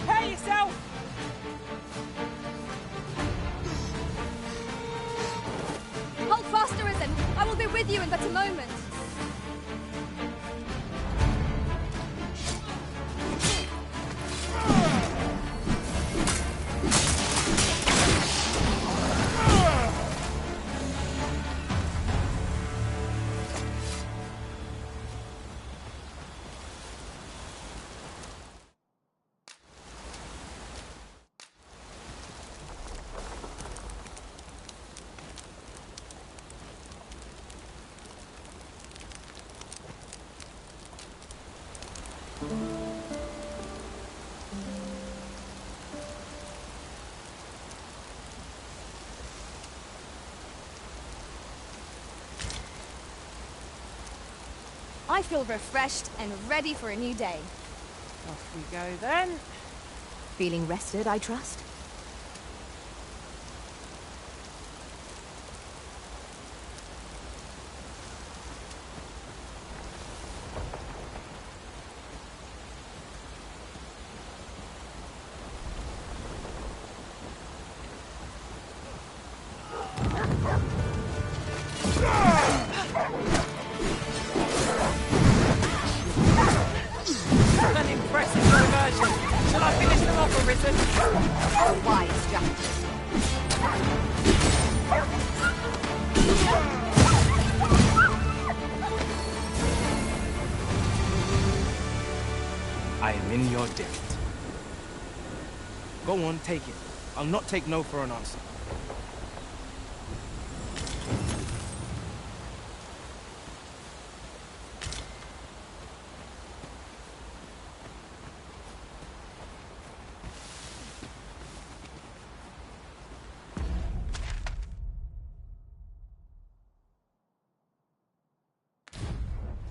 P: Prepare yourself!
F: Hold fast, Arisen! I will be with you in but a moment. I feel refreshed and ready for a new day.
P: Off we go then.
J: Feeling rested, I trust?
P: An impressive diversion. Shall I finish them off, Arisen?
J: A wise strategy.
G: I am in your debt. Go on, take it. I'll not take no for an answer.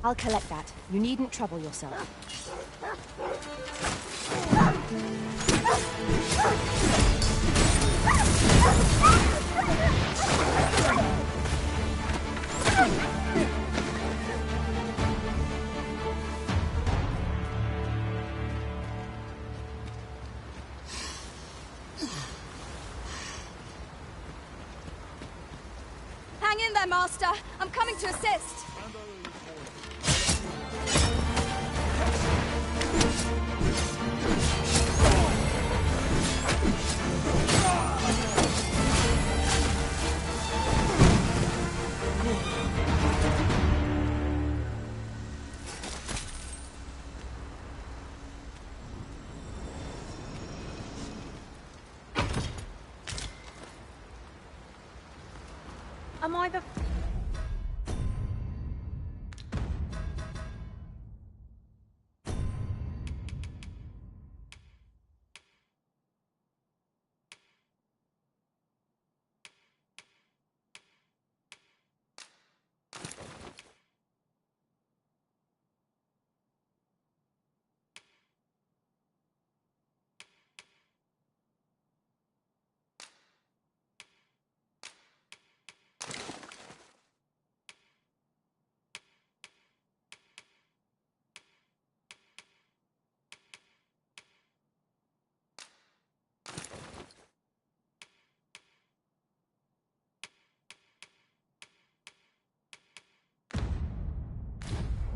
J: I'll collect that. You needn't trouble yourself.
F: Hang in there, Master. I'm coming to assist.
P: Am I the...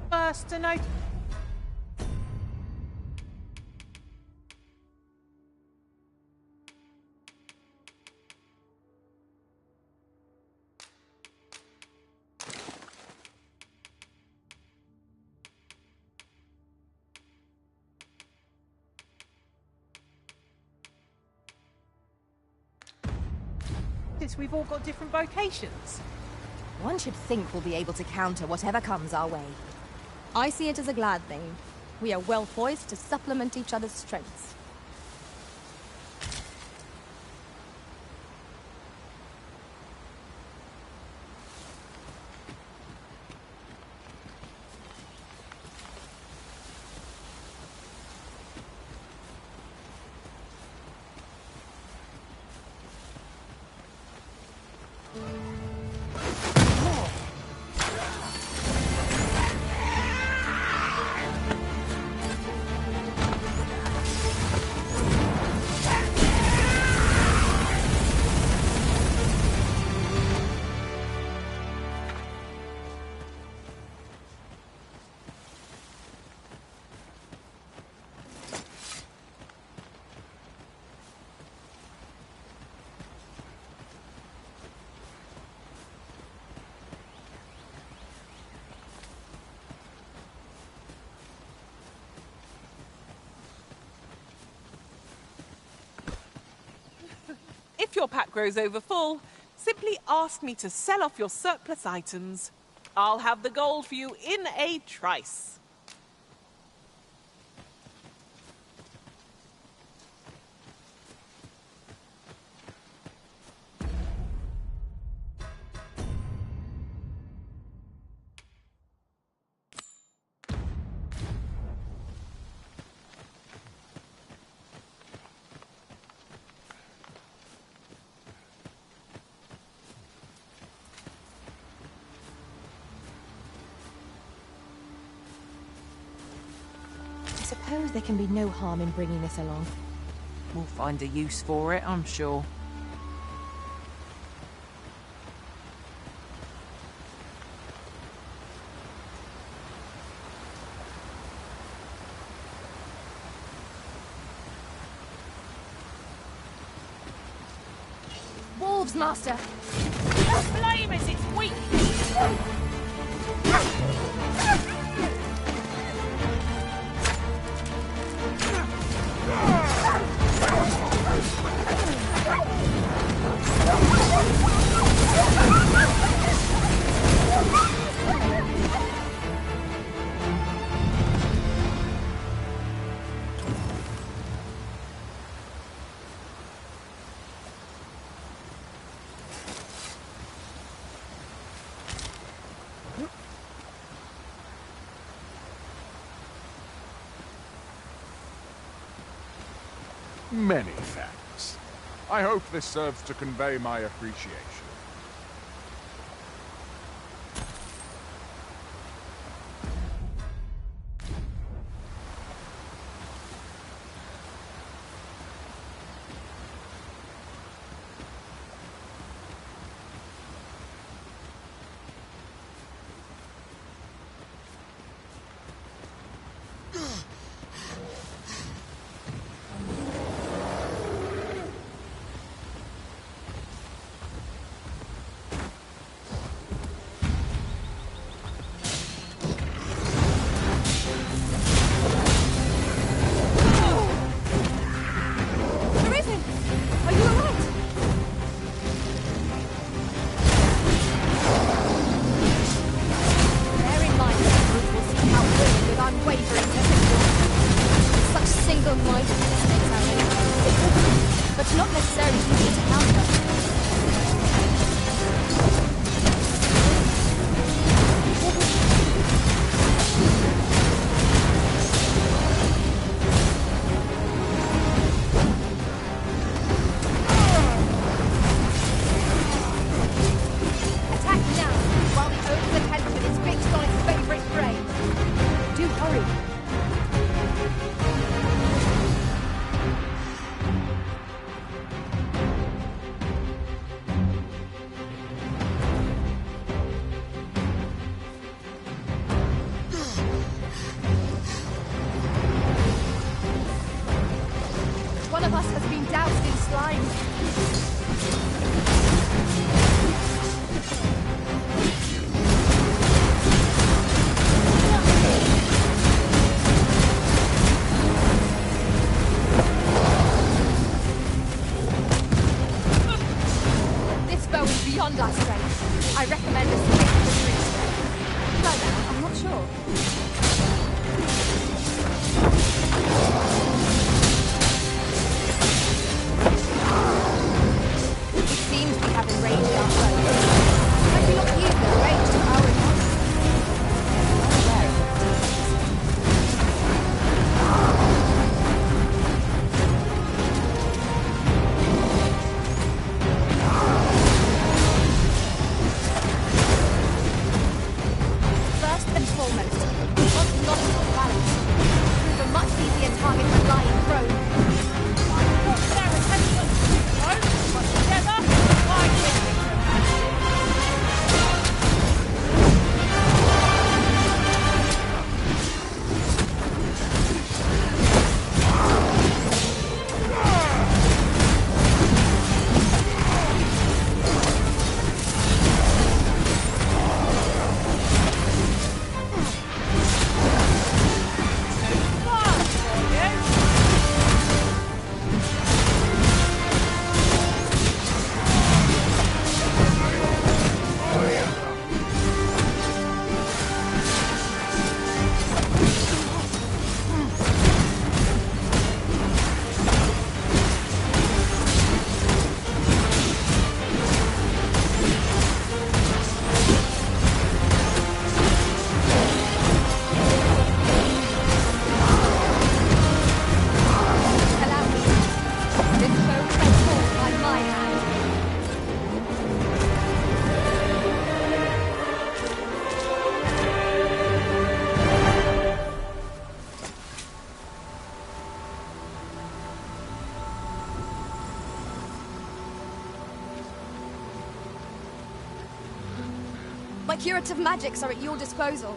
P: first to note? Since we've all got different vocations.
J: One should think we'll be able to counter whatever comes our way.
F: I see it as a glad thing. We are well poised to supplement each other's strengths.
P: If your pack grows over full, simply ask me to sell off your surplus items. I'll have the gold for you in a trice.
J: suppose there can be no harm in bringing this along.
P: We'll find a use for it, I'm sure.
J: Wolves, Master!
P: The flame is its weakness!
I: Many thanks. I hope this serves to convey my appreciation.
M: My curative magics are at your disposal.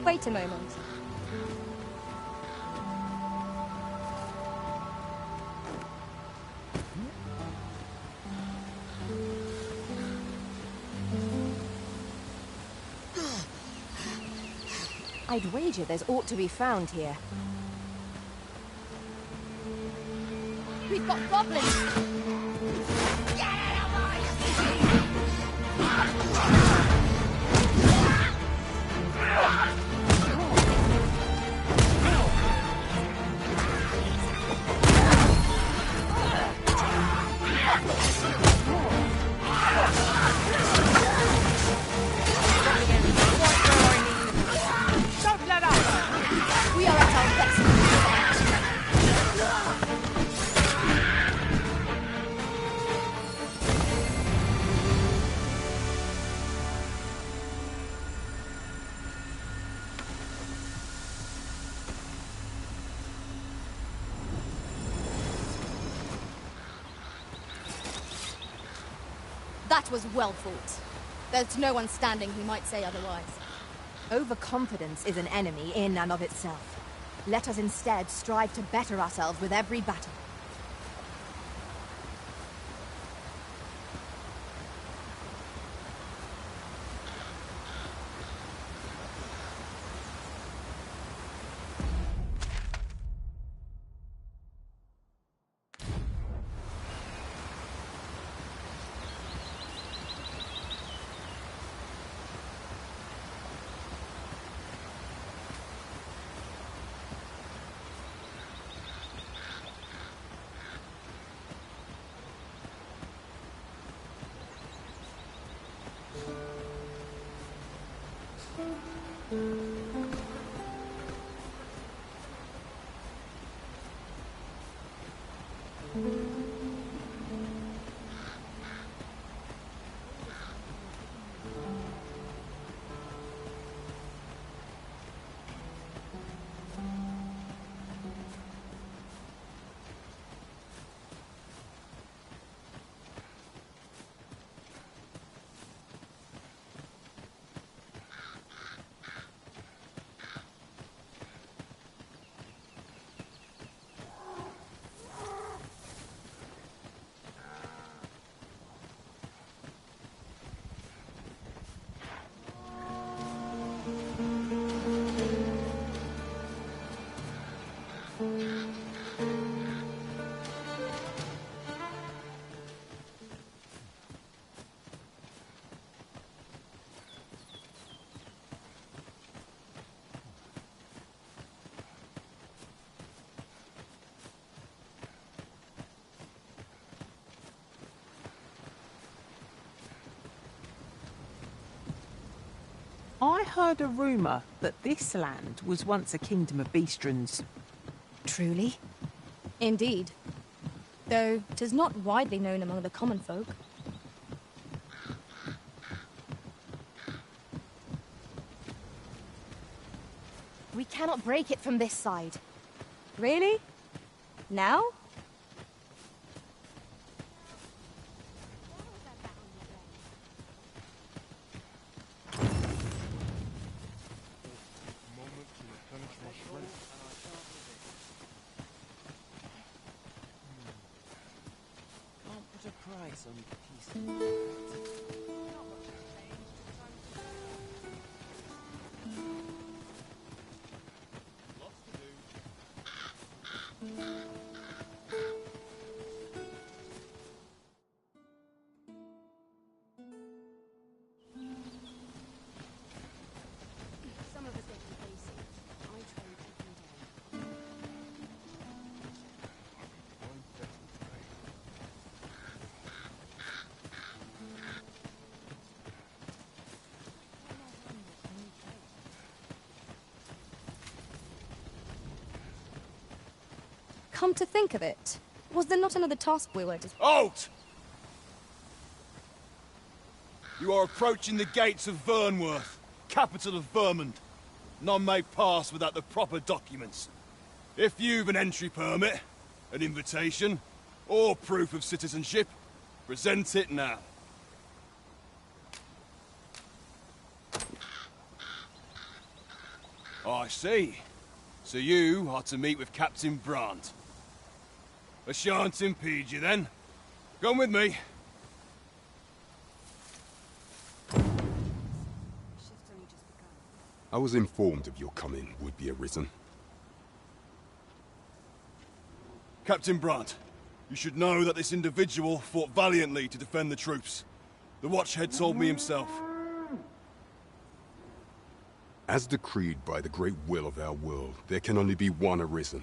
J: Wait a moment. I'd wager there's aught to be found here.
M: We've got goblins!
P: Don't let up!
M: We are at our best. That was well fought. There's no one standing who might say otherwise.
J: Overconfidence is an enemy in and of itself. Let us instead strive to better ourselves with every battle.
P: I heard a rumour that this land was once a kingdom of beastrons.
M: Truly? Indeed. Though 'tis not widely known among the common folk.
J: We cannot break it from this side.
M: Really? Now?
Q: Some of us get complacent. I trade every day.
M: Come to think of it, was there not another task we were to...
L: Halt! You are approaching the gates of Vernworth, capital of Vermund. None may pass without the proper documents. If you've an entry permit, an invitation, or proof of citizenship, present it now. I see. So you are to meet with Captain Brandt. I shan't impede you then. Come with me.
N: I was informed of your coming, would-be Arisen.
L: Captain Brandt, you should know that this individual fought valiantly to defend the troops. The Watchhead told me himself.
N: As decreed by the great will of our world, there can only be one Arisen.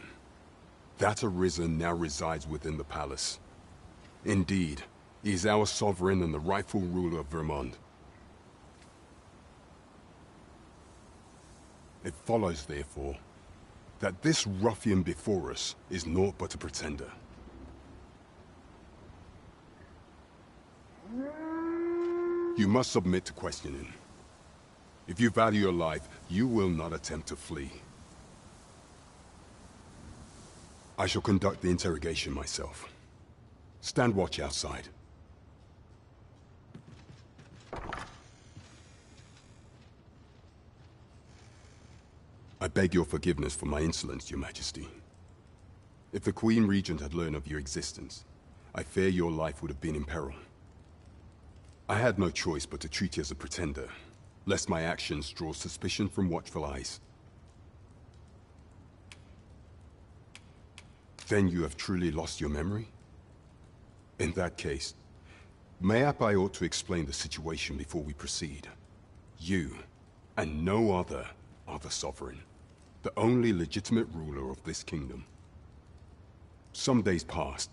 N: That Arisen now resides within the palace. Indeed, he is our sovereign and the rightful ruler of Vermont. It follows, therefore, that this ruffian before us is naught but a pretender. You must submit to questioning. If you value your life, you will not attempt to flee. I shall conduct the interrogation myself. Stand watch outside. I beg your forgiveness for my insolence, Your Majesty. If the Queen Regent had learned of your existence, I fear your life would have been in peril. I had no choice but to treat you as a pretender, lest my actions draw suspicion from watchful eyes. Then you have truly lost your memory? In that case, mayhap I ought to explain the situation before we proceed. You, and no other, are the sovereign, the only legitimate ruler of this kingdom. Some days past,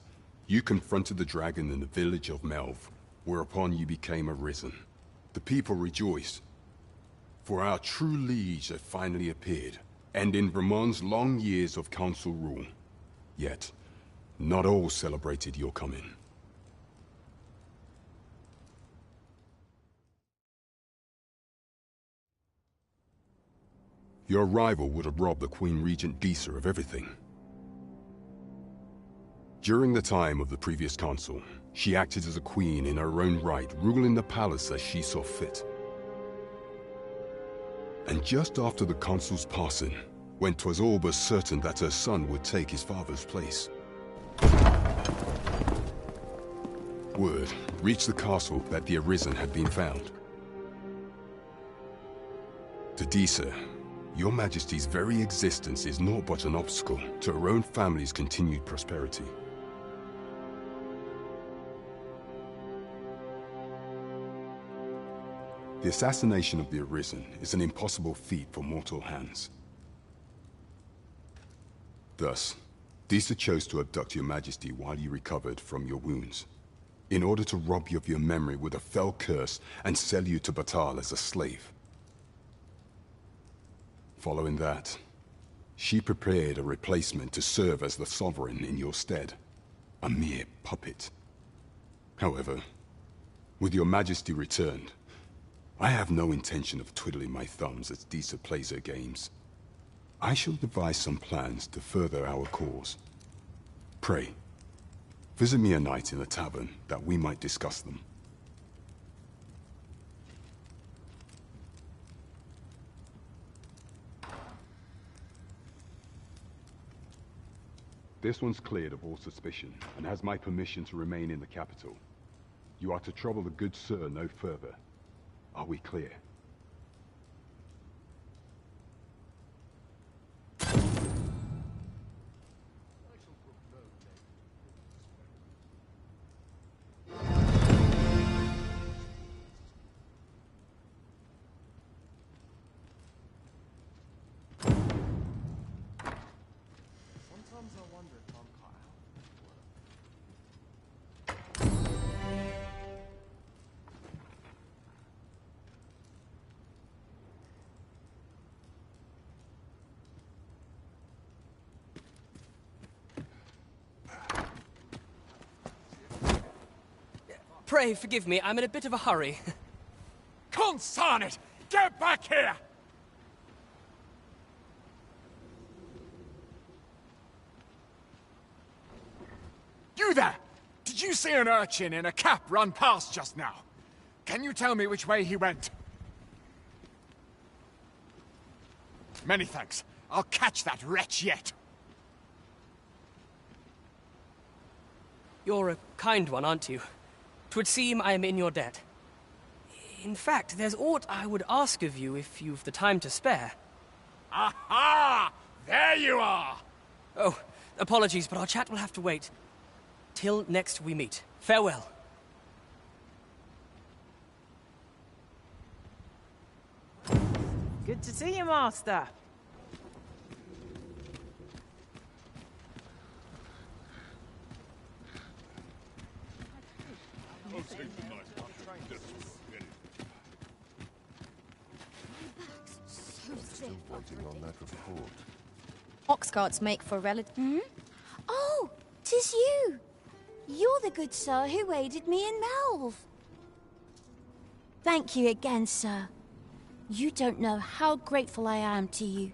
N: you confronted the dragon in the village of Melv, whereupon you became Arisen. The people rejoiced, for our true liege had finally appeared, ending Vermont's long years of council rule. Yet, not all celebrated your coming. Your arrival would have robbed the Queen Regent Disa of everything. During the time of the previous consul, she acted as a queen in her own right, ruling the palace as she saw fit. And just after the consul's passing, when 'twas all but certain that her son would take his father's place, word reached the castle that the Arisen had been found. To Disa, Your Majesty's very existence is naught but an obstacle to her own family's continued prosperity. The assassination of the Arisen is an impossible feat for mortal hands. Thus, Disa chose to abduct Your Majesty while you recovered from your wounds, in order to rob you of your memory with a fell curse and sell you to Batal as a slave. Following that, she prepared a replacement to serve as the sovereign in your stead, a mere puppet. However, with Your Majesty returned, I have no intention of twiddling my thumbs as Disa plays her games. I shall devise some plans to further our cause. Pray, visit me a night in the tavern that we might discuss them. This one's cleared of all suspicion and has my permission to remain in the capital. You are to trouble the good sir no further. Are we clear?
B: Sometimes I wonder if I'm cut out.
R: Pray forgive me, I'm in a bit of a hurry.
I: Consign it! Get back here! You there! Did you see an urchin in a cap run past just now? Can you tell me which way he went?
K: Many thanks. I'll catch that wretch yet.
R: You're a kind one, aren't you? 'Twould seem I am in your debt. In fact, there's aught I would ask of you if you've the time to spare.
K: Aha! There you are!
R: Oh, apologies, but our chat will have to wait. Till next we meet. Farewell.
P: Good to see you, Master.
T: Still waiting on that report.
M: Ox carts make for
V: Hmm? Oh, 'tis you! You're the good sir who aided me in Melve. Thank you again, sir. You don't know how grateful I am to you.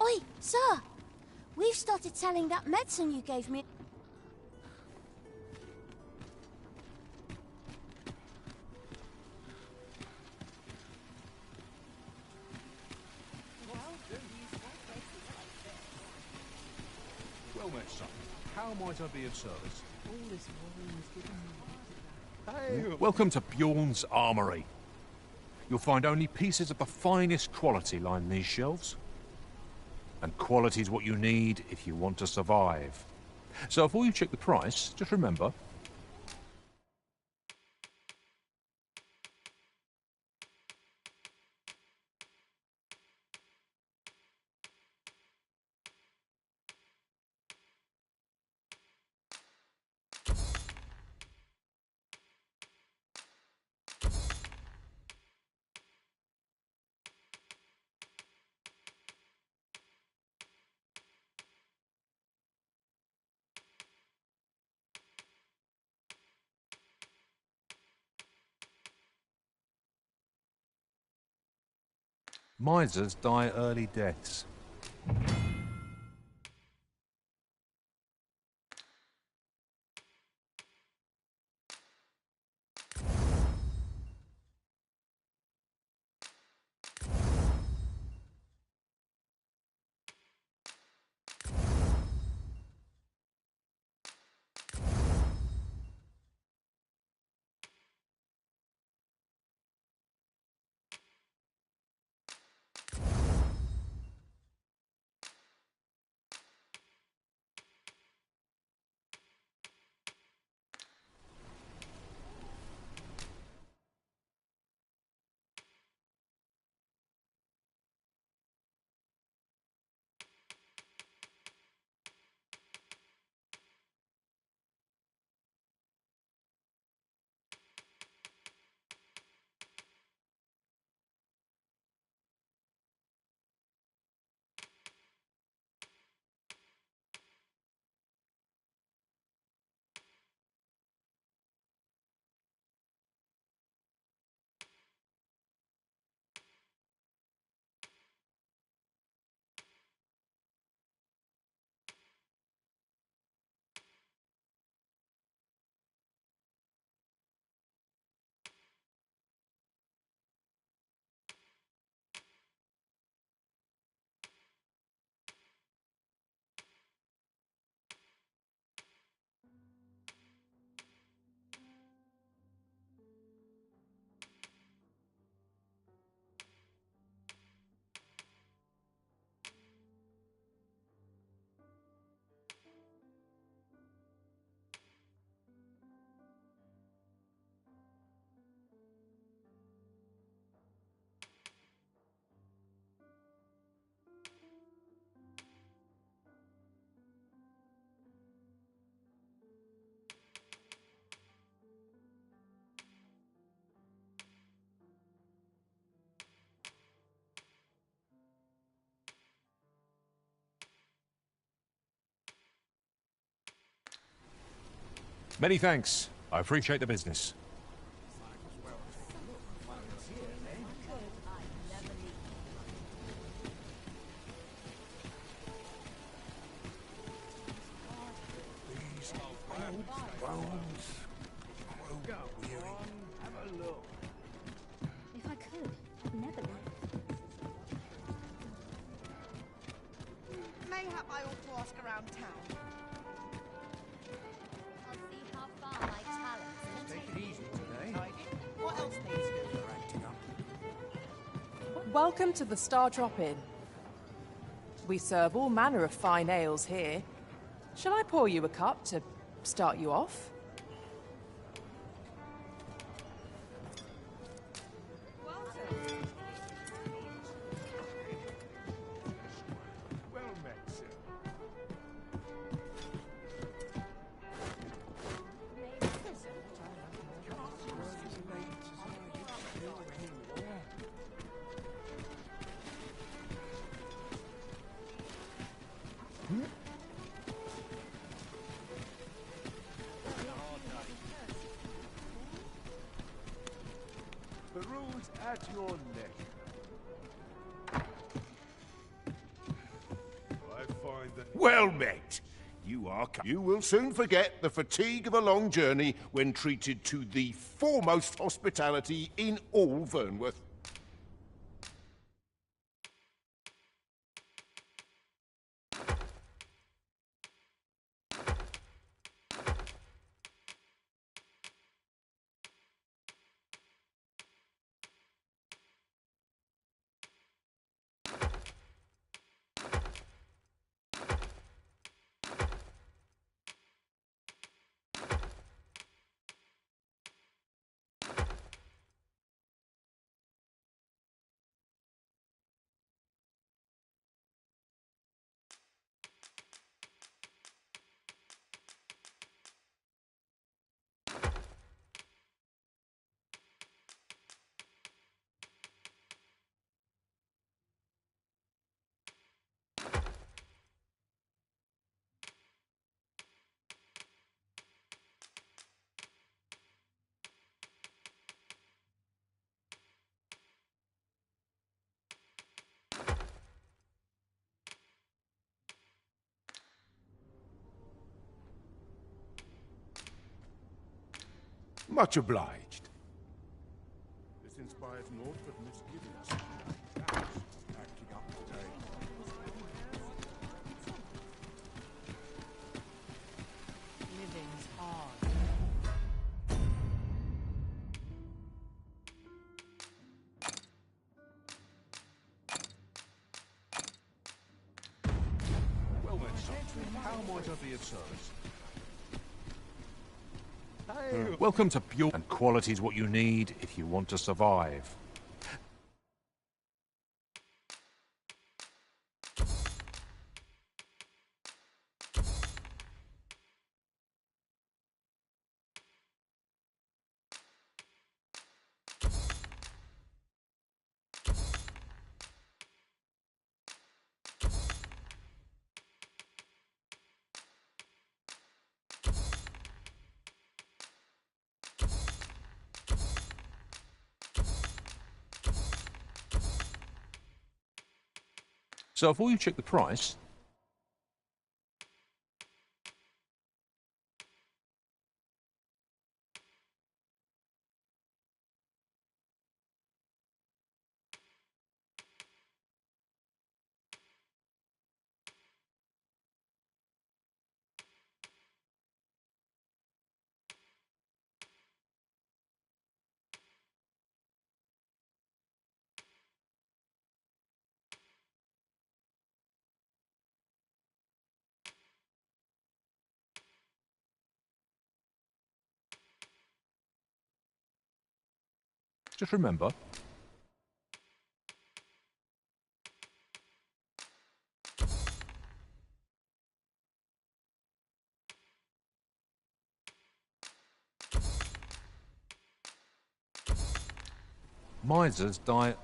V: Oi, sir! We've started selling that medicine you gave me.
C: Well met, son. How might I be of service?
U: Welcome to Bjorn's Armory. You'll find only pieces of the finest quality line these shelves. And quality's what you need if you want to survive. So before you check the price, just remember, misers die early deaths. Many thanks. I appreciate the business.
F: If I could,
P: Mayhap I ought to ask around town.
F: I'll see how far my talents will take
B: Take it easy today.
P: What else needs doing for acting up?
E: Welcome to the Star Drop Inn. We serve all manner of fine ales here. Shall I pour you a cup to start you off?
T: Well met, sir. The road's at your neck. I find that... Well met! You will soon forget the fatigue of a long journey when treated to the foremost hospitality in all Vernworth. Much obliged. This inspires naught but misgivings. Acting up today.
P: Living's hard.
U: Well met, son. How might I be of service? Welcome to Bjorn. And quality's what you need if you want to survive. So before you check the price, just remember, misers die.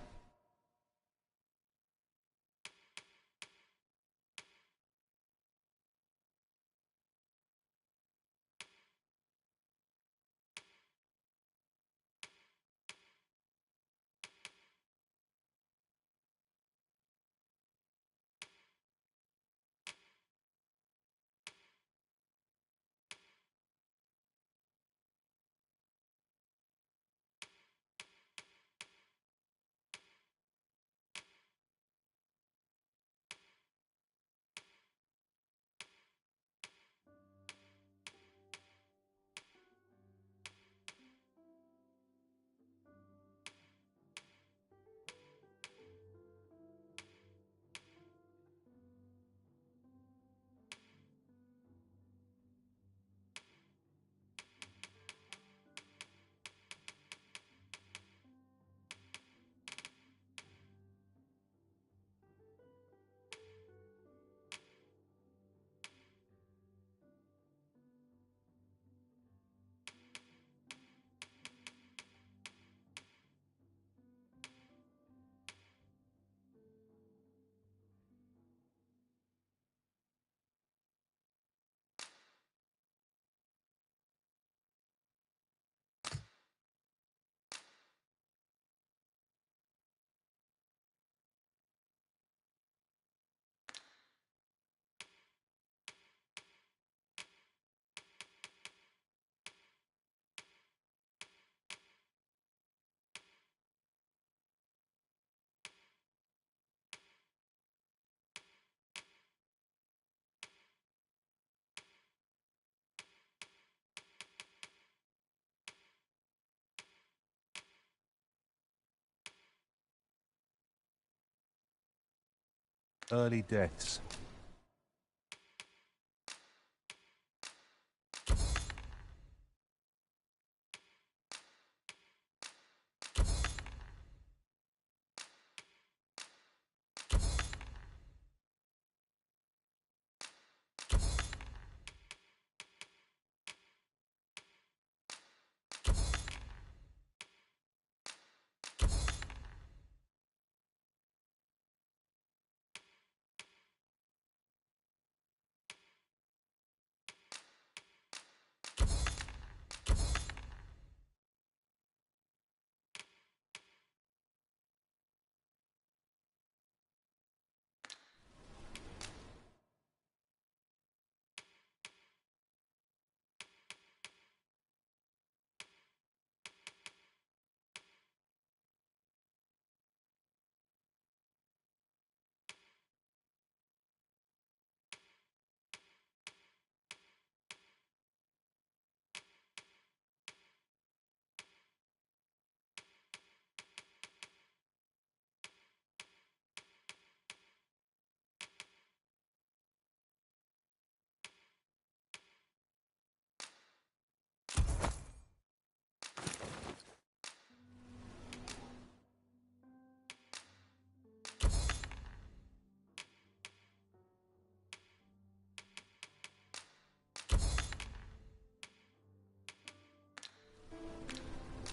U: early deaths.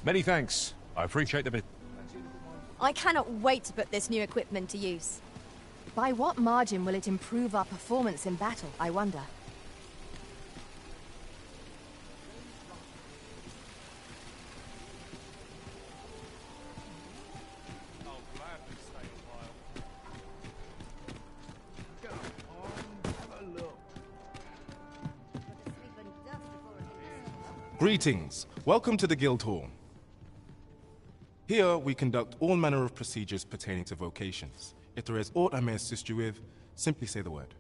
U: Many thanks. I appreciate the bit.
M: I cannot wait to put this new equipment to use.
J: By what margin will it improve our performance in battle, I wonder?
O: Greetings. Welcome to the Guild Hall. Here, we conduct all manner of procedures pertaining to vocations. If there is aught I may assist you with, simply say the word.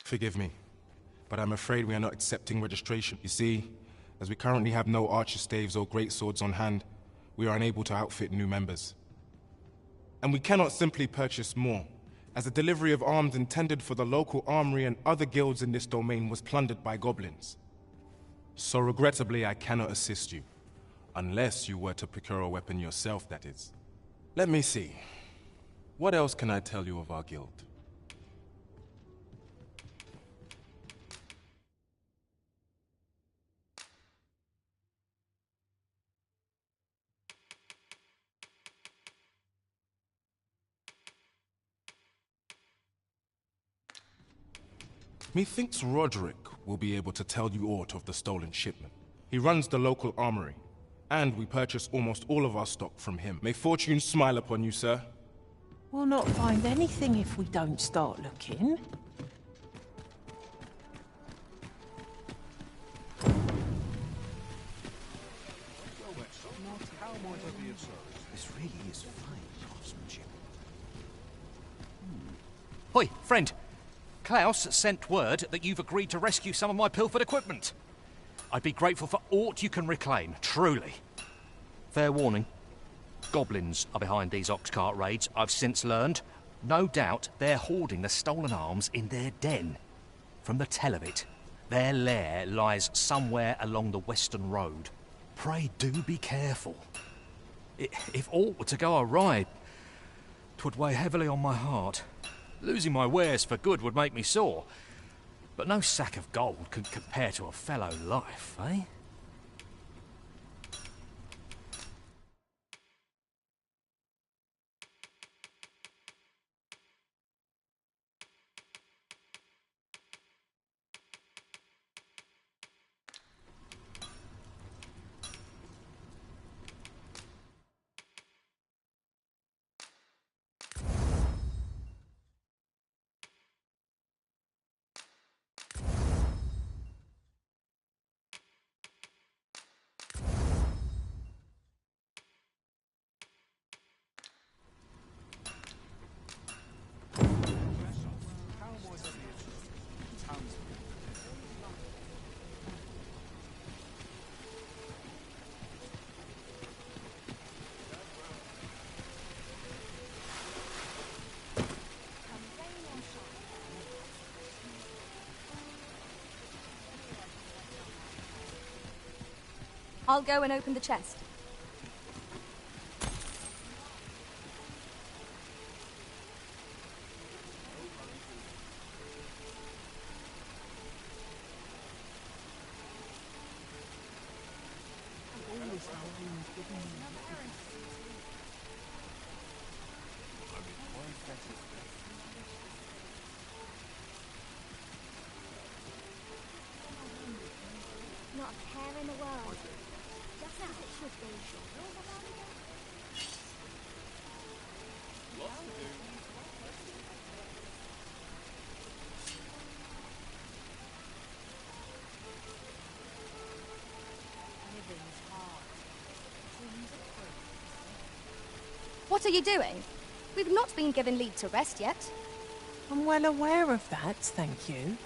O: Forgive me, but I'm afraid we are not accepting registration. You see, as we currently have no archer staves or great swords on hand, we are unable to outfit new members. And we cannot simply purchase more. as the delivery of arms intended for the local armory and other guilds in this domain was plundered by goblins. So regrettably, I cannot assist you. Unless you were to procure a weapon yourself, that is. Let me see. What else can I tell you of our guild? Methinks Roderick will be able to tell you aught of the stolen shipment. He runs the local armory, and we purchase almost all of our stock from him. May fortune smile upon you, sir.
P: We'll not find anything if we don't start looking.
U: This really is fine craftsmanship.
K: Hoi, friend. Klaus sent word that you've agreed to rescue some of my pilfered equipment. I'd be grateful for aught you can reclaim, truly. Fair warning. Goblins are behind these ox cart raids, I've since learned. No doubt they're hoarding the stolen arms in their den. From the tell of it, their lair lies somewhere along the Western Road. Pray do be careful. If aught were to go awry, 'twould weigh heavily on my heart. Losing my wares for good would make me sore. But no sack of gold could compare to a fellow life, eh?
M: I'll go and open the chest.
F: Not a care in the world. Just as it should be.
M: What are you doing? We've not been given leave to rest yet.
P: I'm well aware of that, thank you.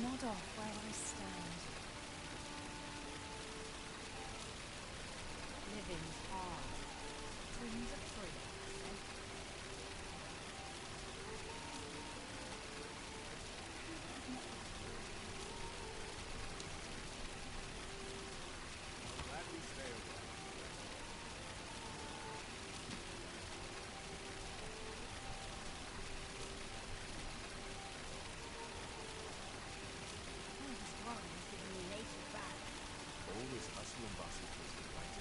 E: Nod off where I stand.
P: Living's hard. Twins of three, I said.
A: Glad we stay away.
P: This dwelling is giving me nature back.
T: All this hustle and bustle feels like right.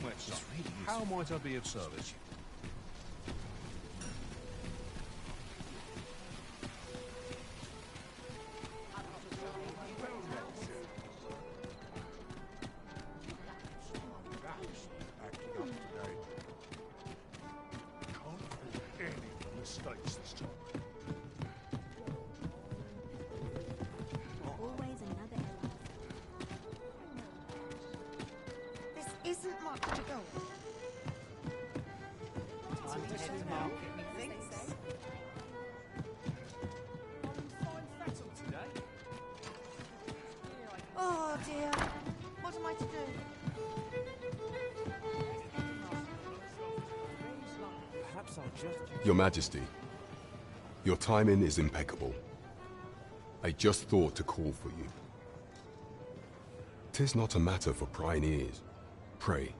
U: met, son. How might I be of service?
T: Mistakes this time.
V: Always another error.
H: This isn't much to go on.
P: Time to head to market, methinks.
H: Oh dear. What am I to do?
G: Perhaps I'll just...
N: Your Majesty, your timing is impeccable. I just thought to call for you. 'Tis not a matter for prying ears. Pray,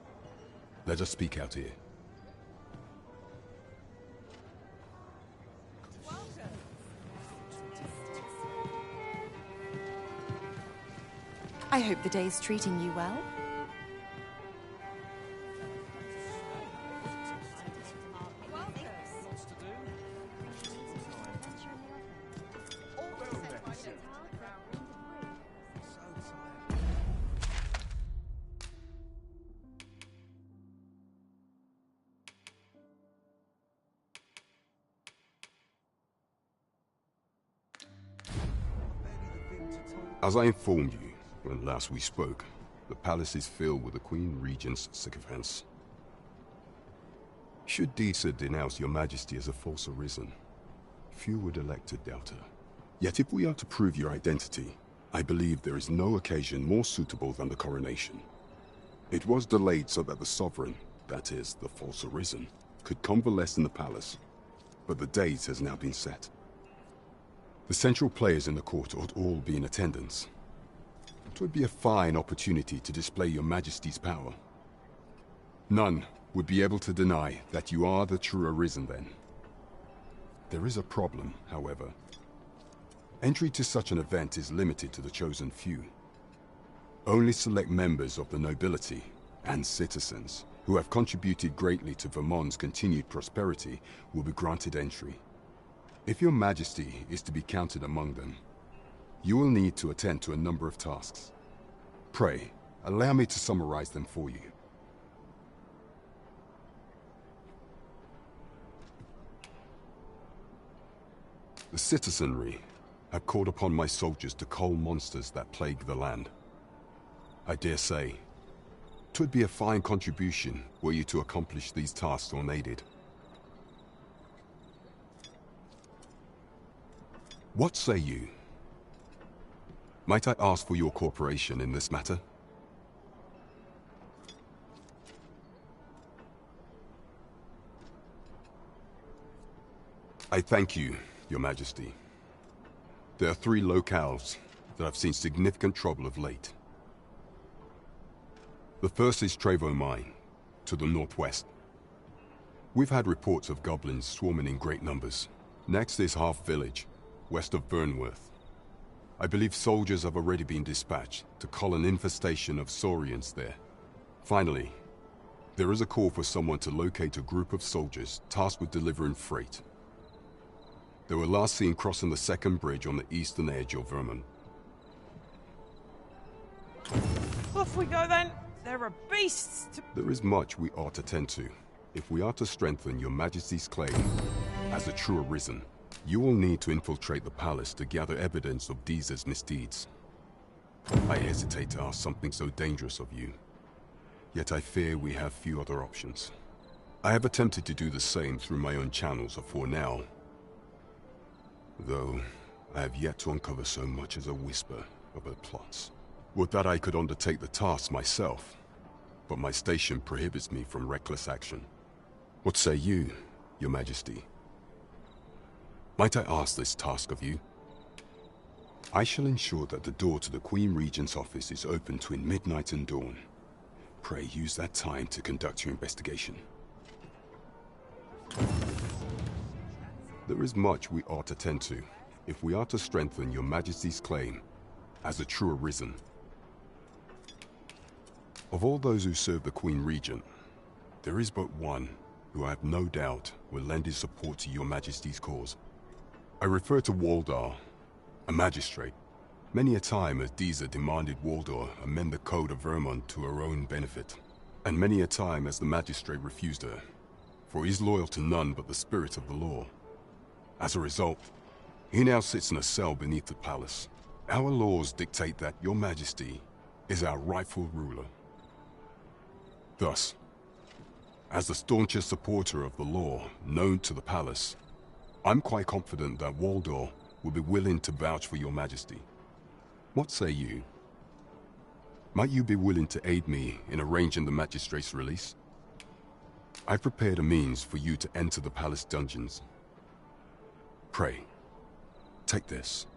N: let us speak out here.
S: I hope the day's treating you well.
N: As I informed you when last we spoke, the palace is filled with the Queen Regent's sycophants. Should Deesa denounce your Majesty as a false arisen, few would elect to doubt her. Yet if we are to prove your identity, I believe there is no occasion more suitable than the coronation. It was delayed so that the sovereign, that is, the false arisen, could convalesce in the palace, but the date has now been set. The central players in the court ought all be in attendance. It would be a fine opportunity to display your Majesty's power. None would be able to deny that you are the true arisen then. There is a problem, however. Entry to such an event is limited to the chosen few. Only select members of the nobility and citizens who have contributed greatly to Vermont's continued prosperity will be granted entry. If your Majesty is to be counted among them, you will need to attend to a number of tasks. Pray, allow me to summarize them for you. The citizenry have called upon my soldiers to cull monsters that plague the land. I dare say, 'twould be a fine contribution were you to accomplish these tasks unaided. What say you? Might I ask for your cooperation in this matter? I thank you, Your Majesty. There are 3 locales that have seen significant trouble of late. The first is Trevo Mine, to the northwest. We've had reports of goblins swarming in great numbers. Next is Half Village, west of Burnworth. I believe soldiers have already been dispatched to cull an infestation of saurians there. Finally, there is a call for someone to locate a group of soldiers tasked with delivering freight. They were last seen crossing the second bridge on the eastern edge of Vermont.
P: Off we go then. There are beasts to...
N: There is much we ought to tend to if we are to strengthen your Majesty's claim as a true arisen. You will need to infiltrate the palace to gather evidence of Deesa's misdeeds. I hesitate to ask something so dangerous of you, yet I fear we have few other options. I have attempted to do the same through my own channels afore now, though I have yet to uncover so much as a whisper of her plots. Would that I could undertake the task myself, but my station prohibits me from reckless action. What say you, Your Majesty? Might I ask this task of you? I shall ensure that the door to the Queen Regent's office is open between midnight and dawn. Pray use that time to conduct your investigation. There is much we ought to tend to if we are to strengthen your Majesty's claim as a true arisen. Of all those who serve the Queen Regent, There is but one who I have no doubt will lend his support to your Majesty's cause. I refer to Waldar, a magistrate. Many a time has Deezer demanded Waldar amend the Code of Vermont to her own benefit, and many a time has the magistrate refused her, for he is loyal to none but the spirit of the law. As a result, he now sits in a cell beneath the palace. Our laws dictate that your Majesty is our rightful ruler. Thus, as the staunchest supporter of the law known to the palace, I'm quite confident that Waldor will be willing to vouch for your Majesty. What say you? Might you be willing to aid me in arranging the magistrate's release? I've prepared a means for you to enter the palace dungeons. Pray, take this.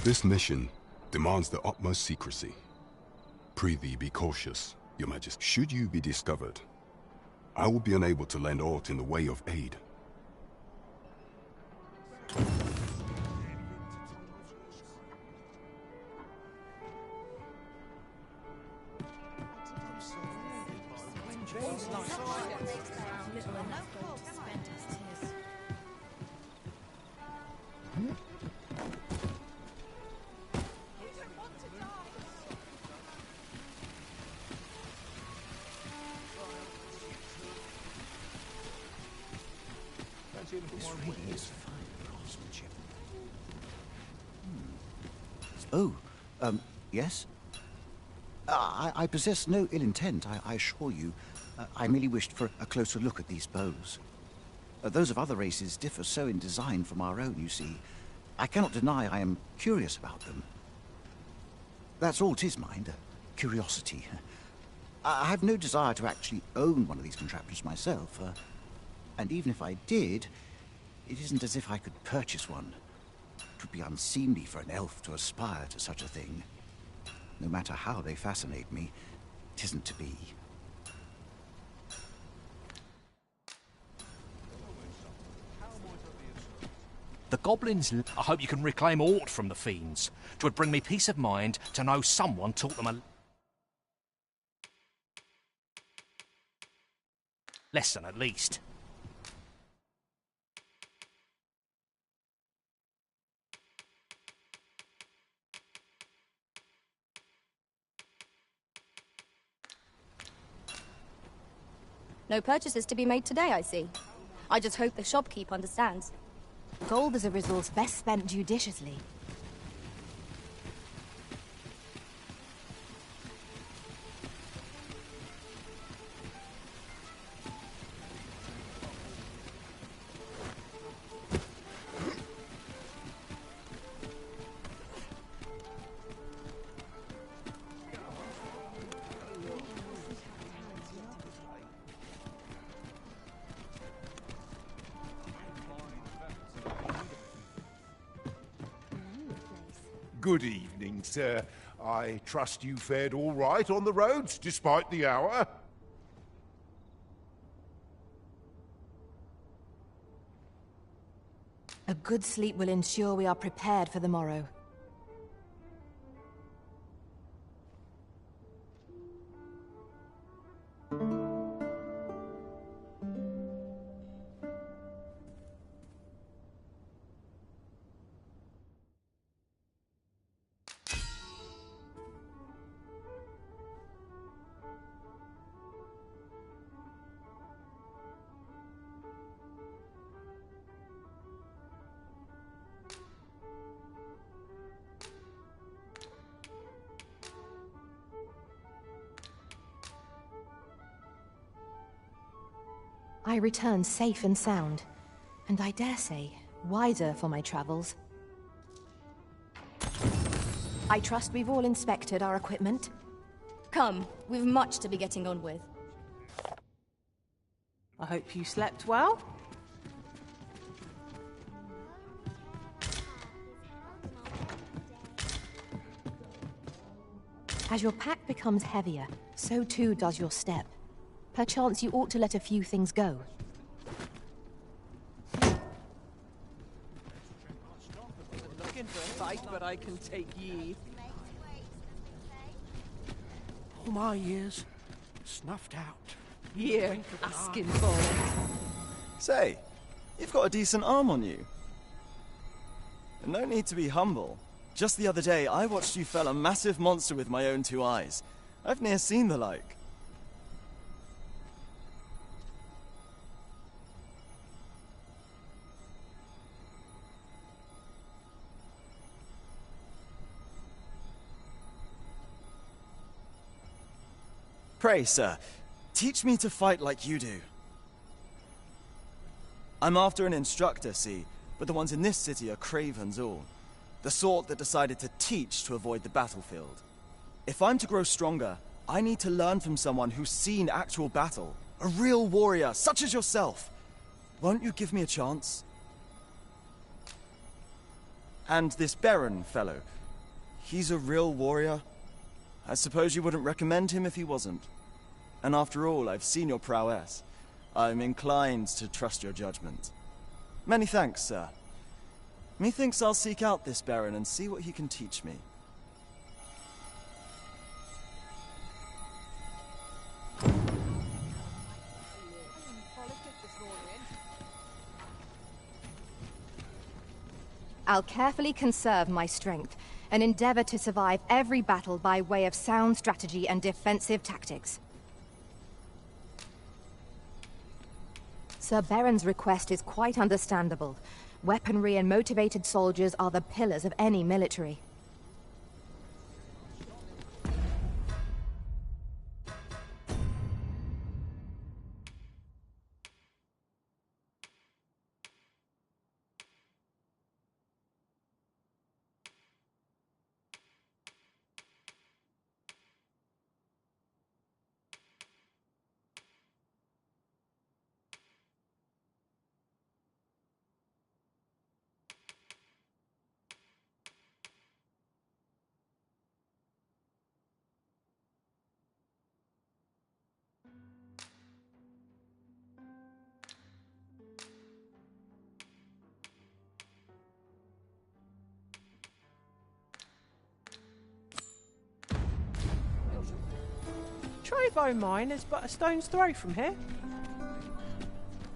N: This mission demands the utmost secrecy. Prithee, be cautious, your Majesty. Should you be discovered, I will be unable to lend aught in the way of aid.
D: This really is fine craftsmanship. Oh, yes? I possess no ill intent, I assure you. I merely wished for a closer look at these bows. Those of other races differ so in design from our own, you see. I cannot deny I am curious about them. That's all 'tis, mind, curiosity. I have no desire to actually own one of these contraptions myself. And even if I did, it isn't as if I could purchase one. It would be unseemly for an elf to aspire to such a thing. No matter how they fascinate me, it isn't to be.
K: The goblins... I hope you can reclaim aught from the fiends. 'Twould bring me peace of mind to know someone taught them a lesson, at least.
M: No purchases to be made today, I see. I just hope the shopkeep understands.
J: Gold is a resource best spent judiciously.
T: Good evening, sir. I trust you fared all right on the roads, despite the hour?
J: A good sleep will ensure we are prepared for the morrow. I return safe and sound, and I dare say, wiser for my travels. I trust we've all inspected our equipment.
M: Come, we've much to be getting on with.
P: I hope you slept well.
J: As your pack becomes heavier, so too does your step. Perchance you ought to let a few things go.
P: Looking for a fight, but I can take ye.
C: All my years snuffed out.
E: You're asking for it.
L: Say, you've got a decent arm on you. And no need to be humble. Just the other day, I watched you fell a massive monster with my own 2 eyes. I've ne'er seen the like. Pray, sir, teach me to fight like you do. I'm after an instructor, see, but the ones in this city are cravens all. The sort that decided to teach to avoid the battlefield. If I'm to grow stronger, I need to learn from someone who's seen actual battle. A real warrior, such as yourself. Won't you give me a chance? And this Baron fellow, he's a real warrior? I suppose you wouldn't recommend him if he wasn't. And after all, I've seen your prowess. I'm inclined to trust your judgment. Many thanks, sir. Methinks I'll seek out this Baron and see what he can teach me.
J: I'll carefully conserve my strength and endeavor to survive every battle by way of sound strategy and defensive tactics. Sir Baron's request is quite understandable. Weaponry and motivated soldiers are the pillars of any military.
P: Trevo Mine is but a stone's throw from here.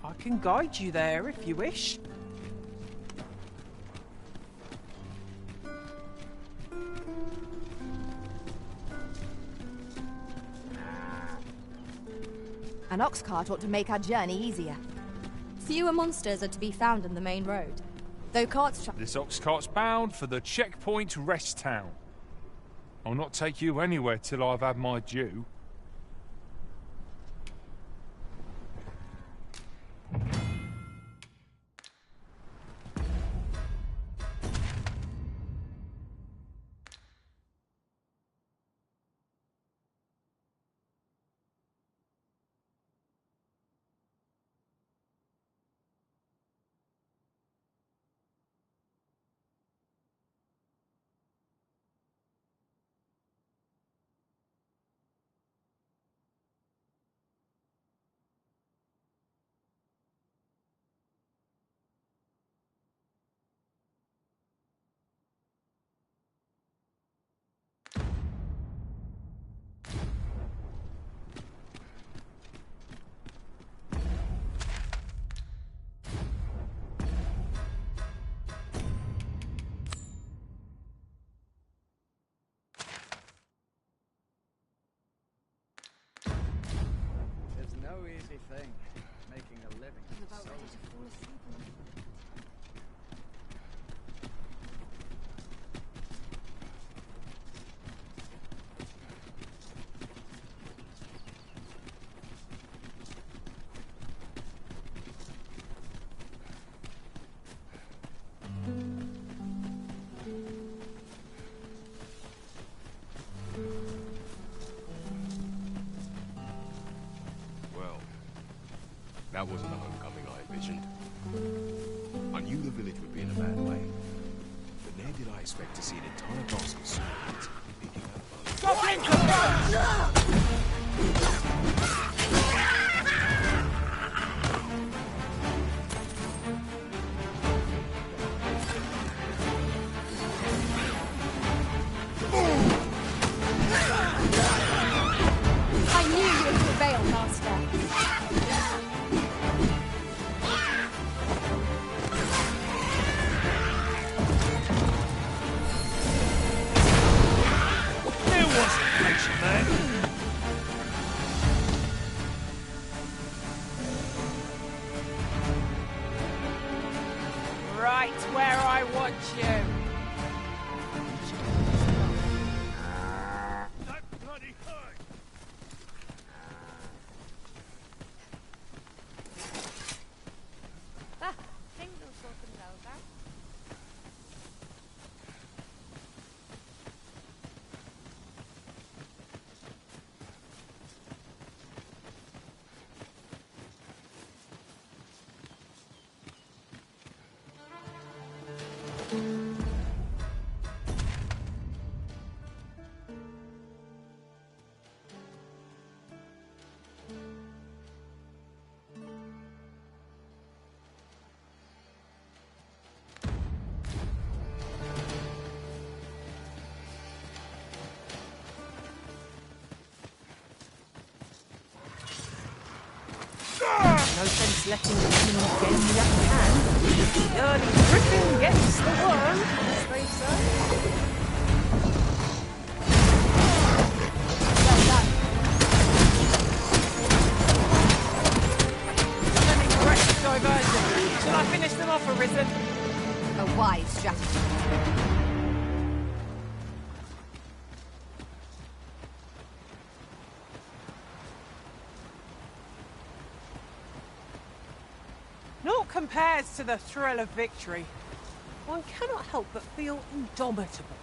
P: I can guide you there if you wish.
J: An ox cart ought to make our journey easier.
M: Fewer monsters are to be found in the main road, though carts
Q: This ox cart's bound for the checkpoint rest town. I'll not take you anywhere till I've had my due.
B: It's no easy thing, making a living.
N: Well, that wasn't the homecoming I envisioned. I knew the village would be in a bad way, but never did I expect to see an entire basket of swords picking up bows.
M: I knew you would prevail, Master.
P: Right where I want you. No sense letting the demon gain the upper hand. The early griffin gets the worm, as they say. Well done. Sending the rest of diversion. Shall I finish them off, Arisen?
J: A wise strategy.
P: Naught compares to the thrill of victory. One cannot help but feel indomitable.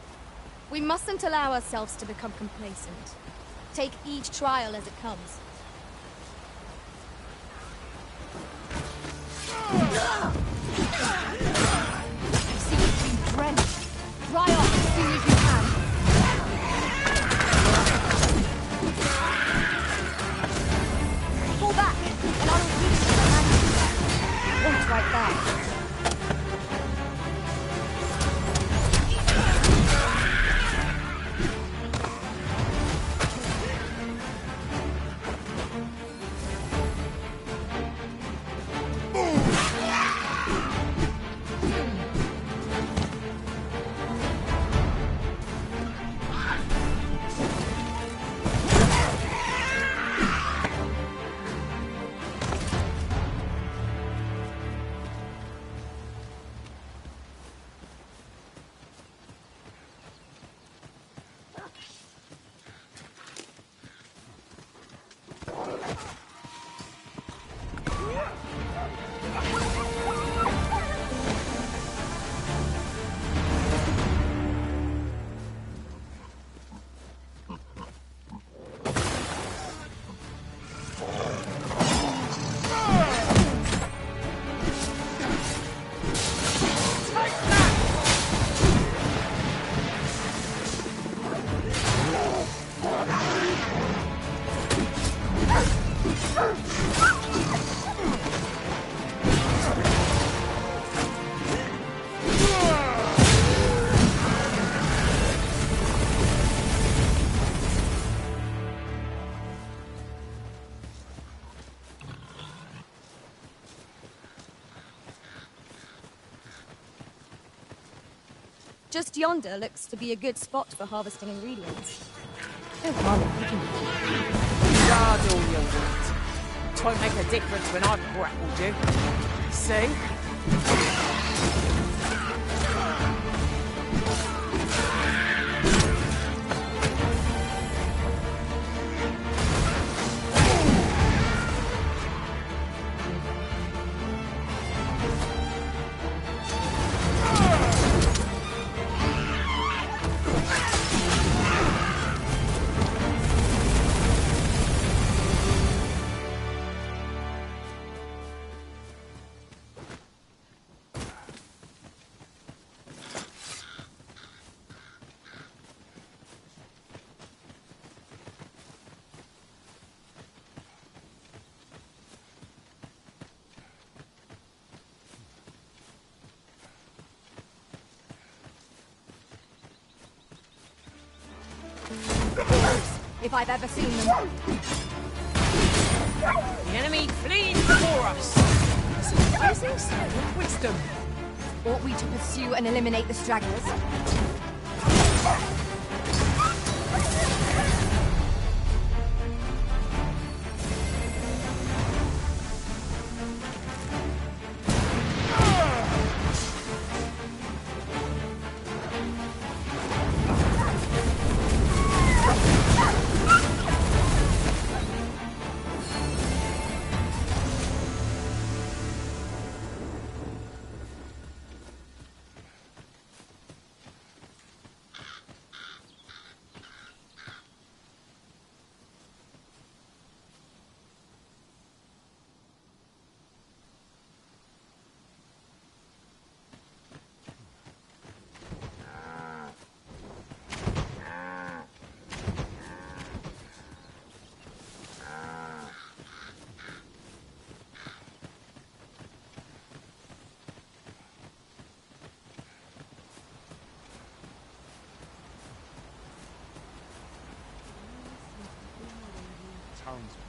M: We mustn't allow ourselves to become complacent. Take each trial as it comes.
J: I see you've been drenched. Dry off as soon as you can. Pull back, and I'll repeat it with my hand. Point right there.
M: Just yonder looks to be a good spot for harvesting ingredients.
P: Guard all you want. It won't make a difference when I've grappled you. See?
J: If I've ever seen them.
P: The enemy flees before us. Surprises? Wisdom.
J: Ought we to pursue and eliminate the stragglers?
Q: townsmen.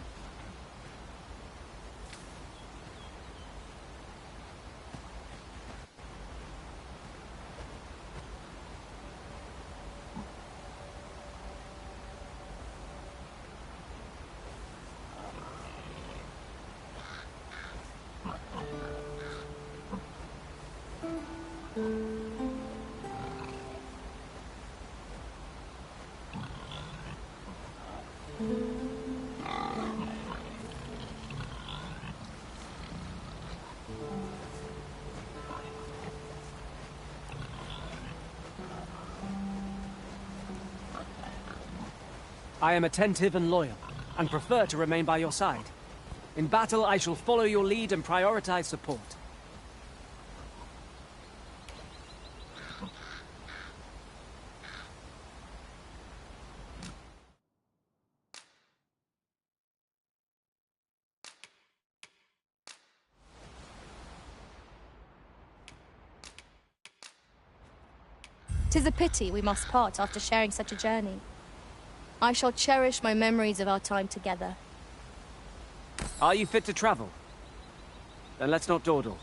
G: I am attentive and loyal, and prefer to remain by your side. In battle, I shall follow your lead and prioritize support.
M: "'Tis a pity we must part after sharing such a journey. I shall cherish my memories of our time together.
G: Are you fit to travel? Then let's not dawdle.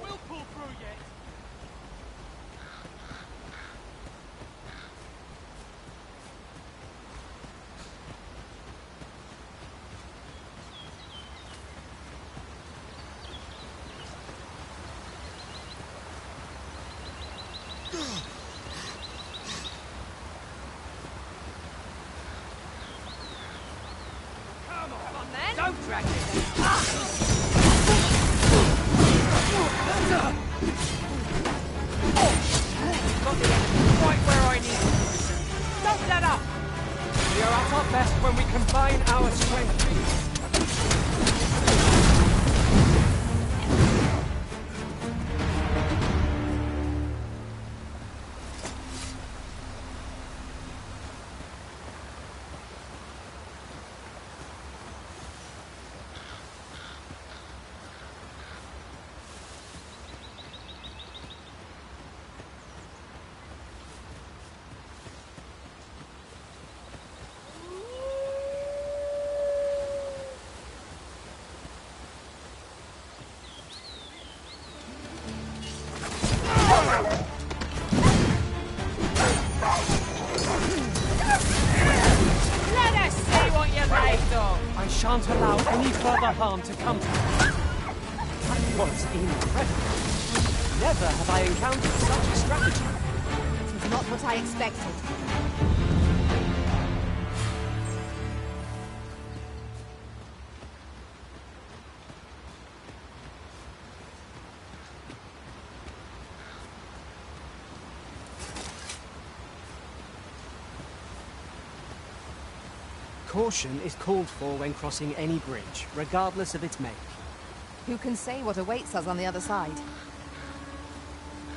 B: We'll pull through yet.
P: Don't drag me Got the enemy right where I need you. Don't let up!
G: We are at our best when we combine our strength.
P: Let us see what you're made of!
G: I shan't allow any further harm to come to me. That was incredible. Never have I encountered such a strategy.
J: It is not what I expected.
G: Caution is called for when crossing any bridge, regardless of its make.
J: Who can say what awaits us on the other side?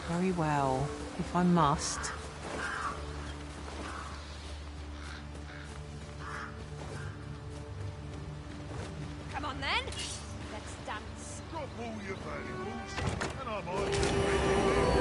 P: Very well, if I must.
F: Come on then. Let's dance.
T: Drop all your valuables, and I might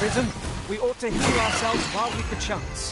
G: Prism, we ought to heal ourselves while we've the chance.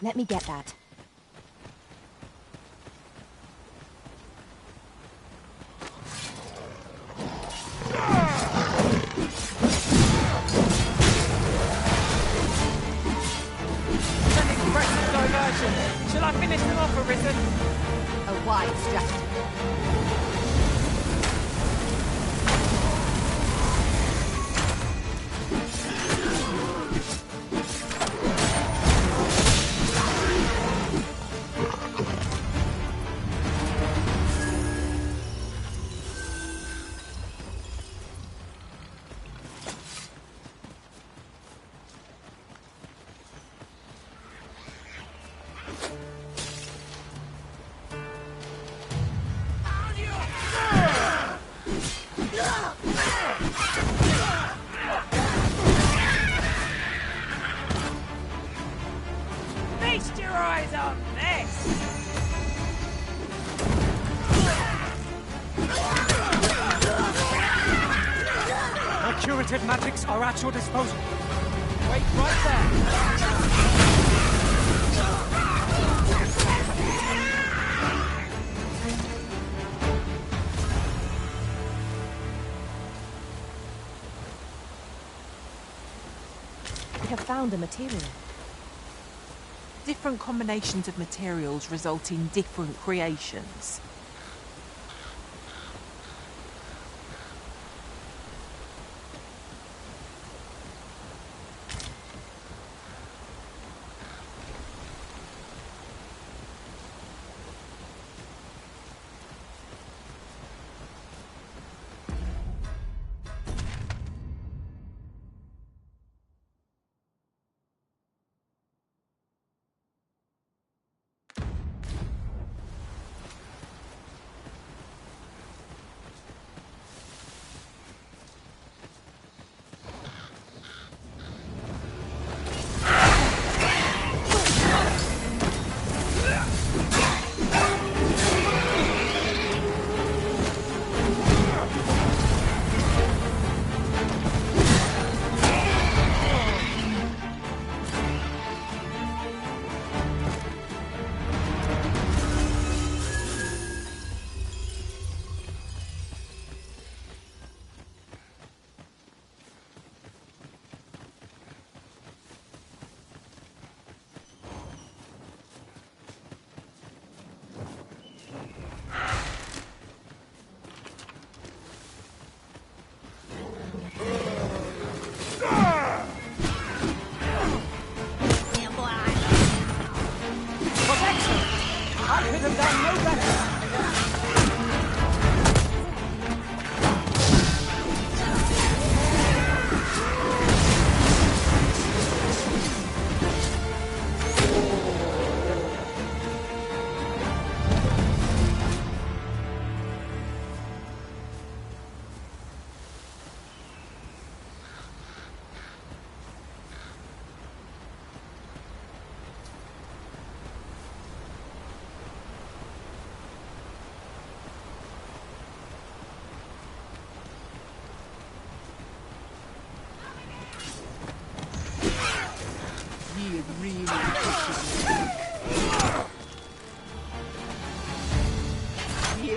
J: Let me get that.
P: An impressive diversion. Shall I finish them off, Arisen?
J: A wise strategy.
P: Feast your eyes on this!
G: My curative magics are at your disposal.
P: Wait right there!
J: We have found a material.
S: Different combinations of materials result in different creations.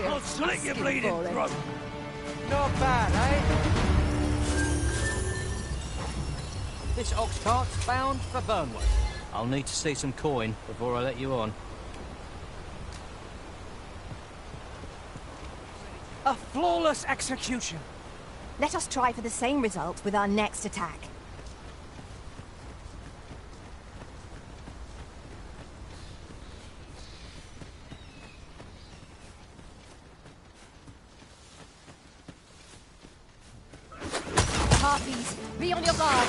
C: I'll slit your bleeding throat.
P: Not bad, eh?
K: This ox cart's bound for Burnwood. I'll need to see some coin before I let you on.
G: A flawless execution.
J: Let us try for the same result with our next attack. Harpies, be on your guard!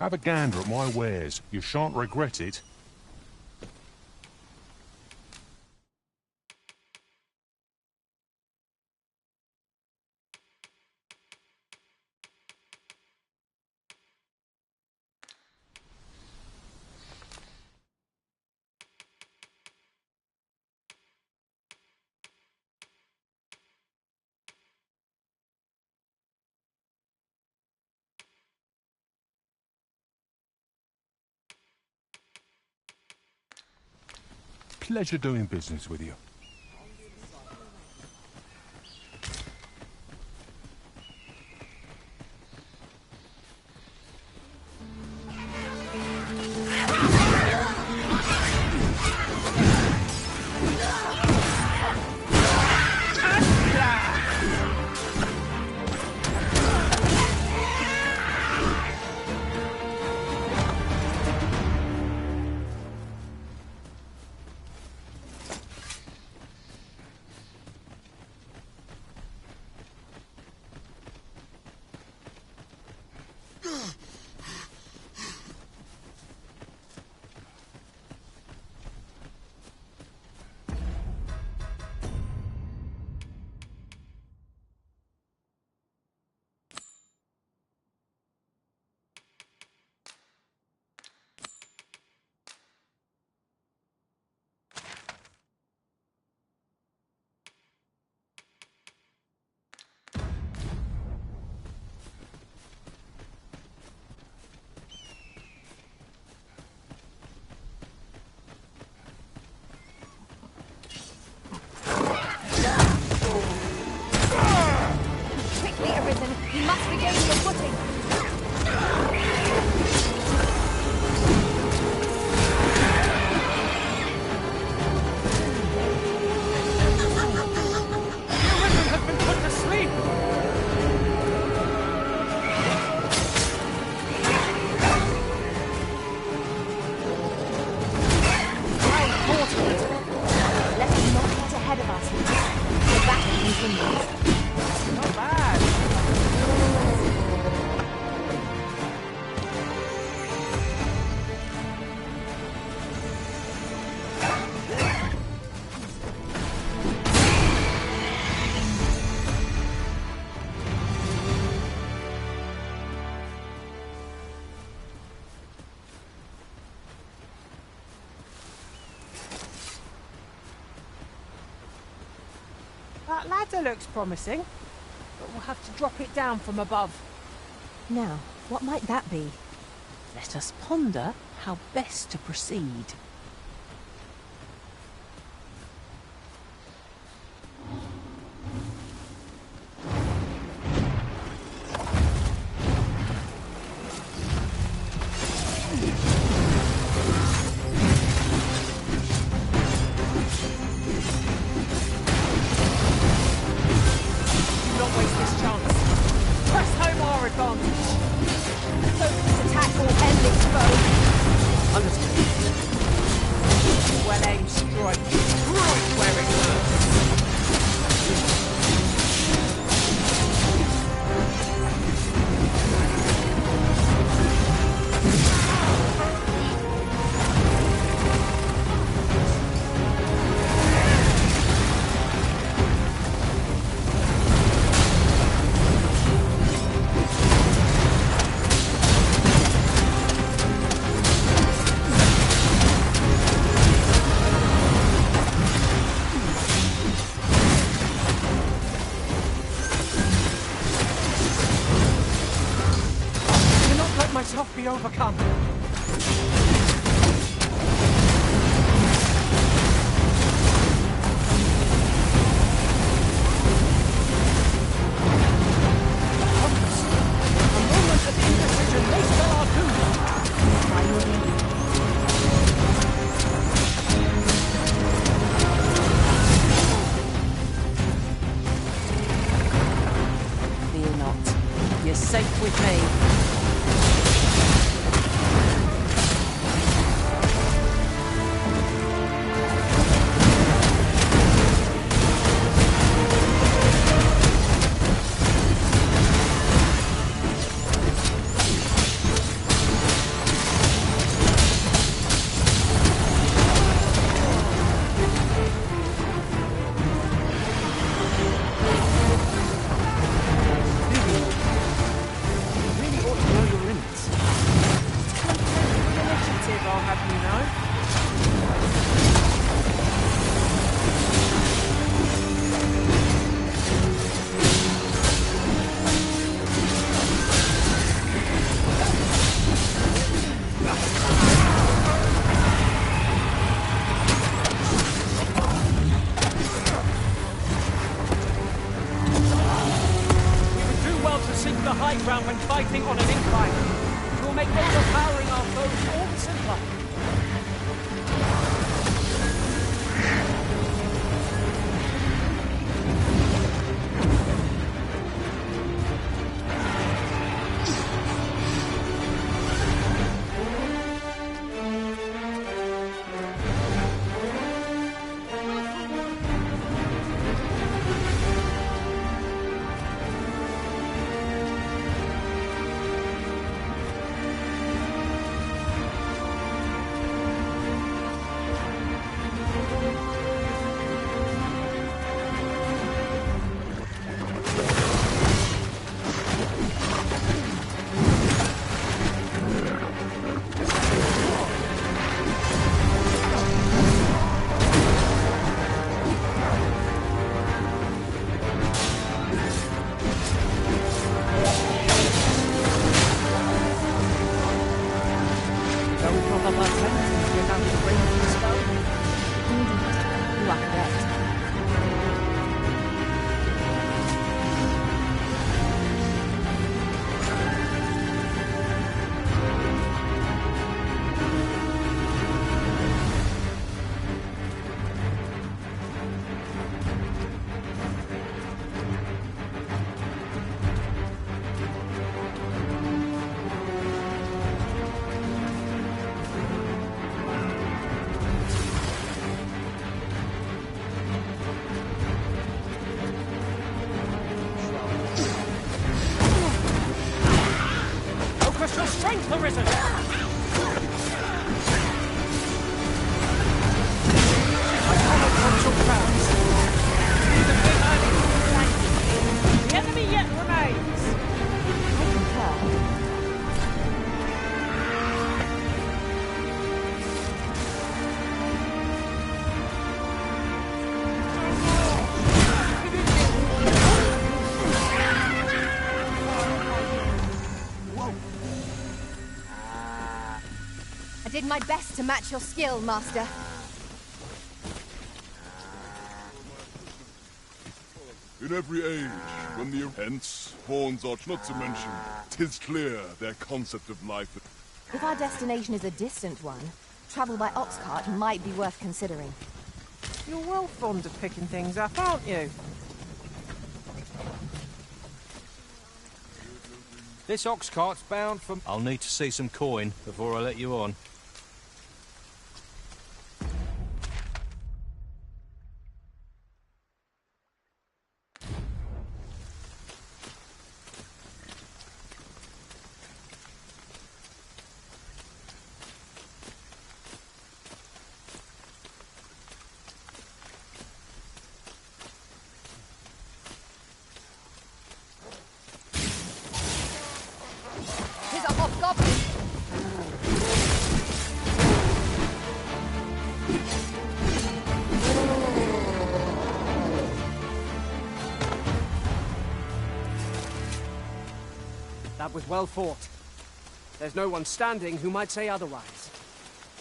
U: Have a gander at my wares. You shan't regret it. Pleasure doing business with you.
P: That ladder looks promising, but we'll have to drop it down from above.
J: Now, what might that be?
P: Let us ponder how best to proceed.
G: Be overcome.
P: Fear not. You're safe with me.
G: make overpowering our foes all the simpler.
J: I did my best to match your skill, Master.
I: In every age, when the hence, fawns are not to mention, 'tis clear their concept of life.
J: If our destination is a distant one, travel by ox cart might be worth considering.
P: You're well fond of picking things up, aren't you?
K: This ox cart's bound for... I'll need to see some coin before I let you on.
G: That was well fought. There's no one standing who might say otherwise.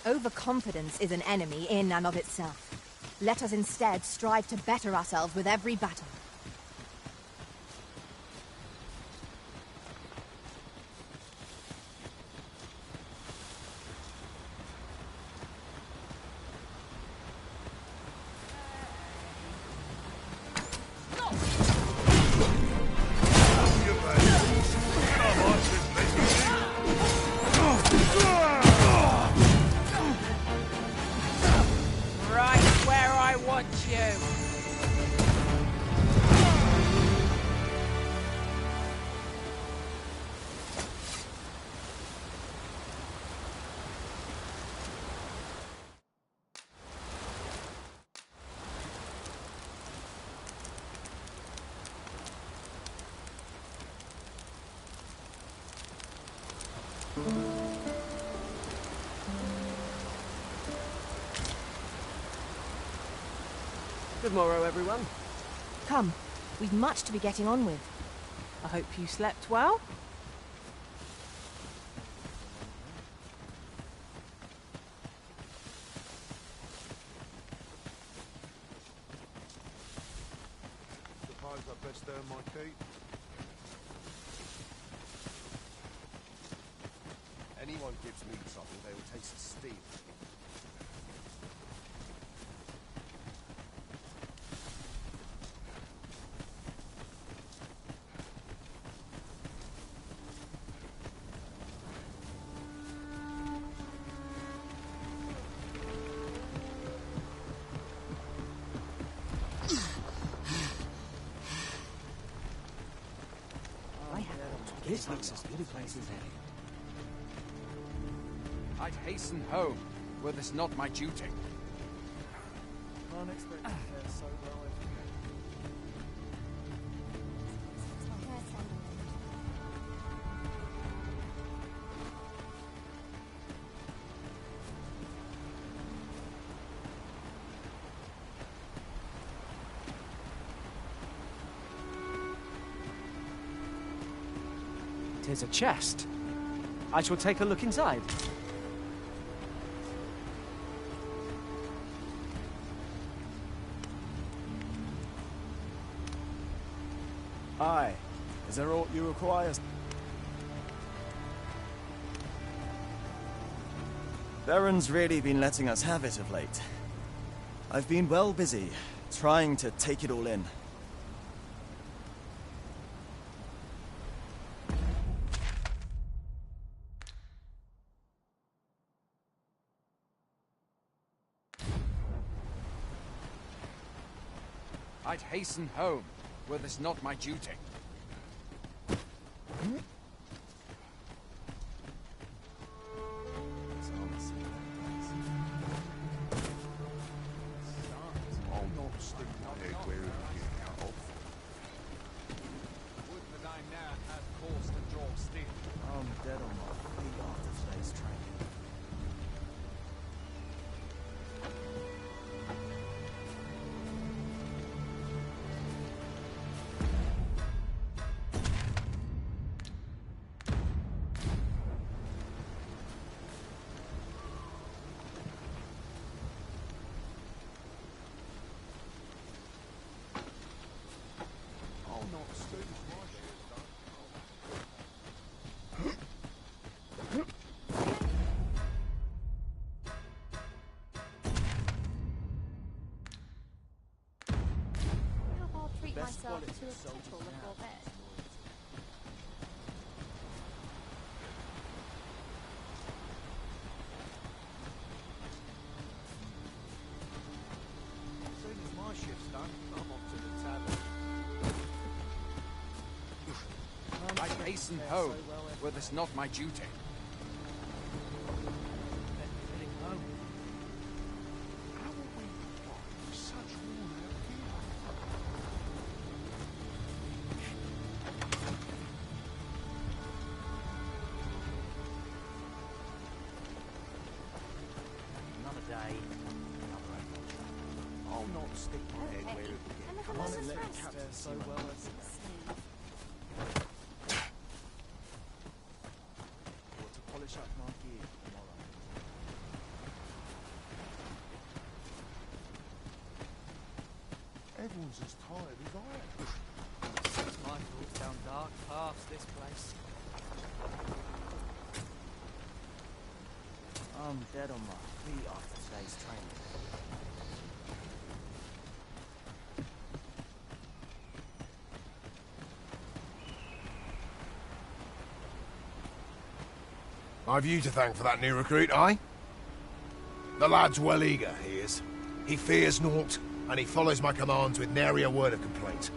J: Overconfidence is an enemy in and of itself. Let us instead strive to better ourselves with every battle.
G: Good morrow, everyone.
J: Come, we've much to be getting on with.
P: I hope you slept well.
T: Suppose I'd best earn my keep.
O: anyone gives me trouble, they will taste the steel.
B: This looks as good a place as any. I'd hasten home, were this not my duty.
L: Unexpected care so well.
G: Tis a chest. I shall take a look inside.
L: Aye. Is there aught you require? Baron's really been letting us have it of late. I've been well busy, trying to take it all in.
B: I'd hasten home, were this not my duty.
T: I'll not stick my head where it will get cut off.
B: Would that I now had cause to draw steel.
L: I'm dead on my feet after today's training.
T: I'll not stick my head.
M: How about treat
L: Best
M: myself
L: quality
M: to a
L: soldiers
M: kettle
L: now.
M: before bed?
C: As soon as my shift's done, I'm off to the tavern.
B: I'd hasten home, were this not my duty.
C: Heading home.
T: How will we find such worn out gear?
G: Another day, another adventure.
T: I'll not stick my head where it will get cut off.
L: Let it cut there so well. Or to polish up my gear tomorrow.
T: Everyone's as tired as I am.
G: Sets my thoughts down dark paths, this place.
L: I'm dead on my feet after today's training.
R: I've you to thank for that new recruit, aye? The lad's well eager, he is. He fears naught, and he follows my commands with nary a word of complaint.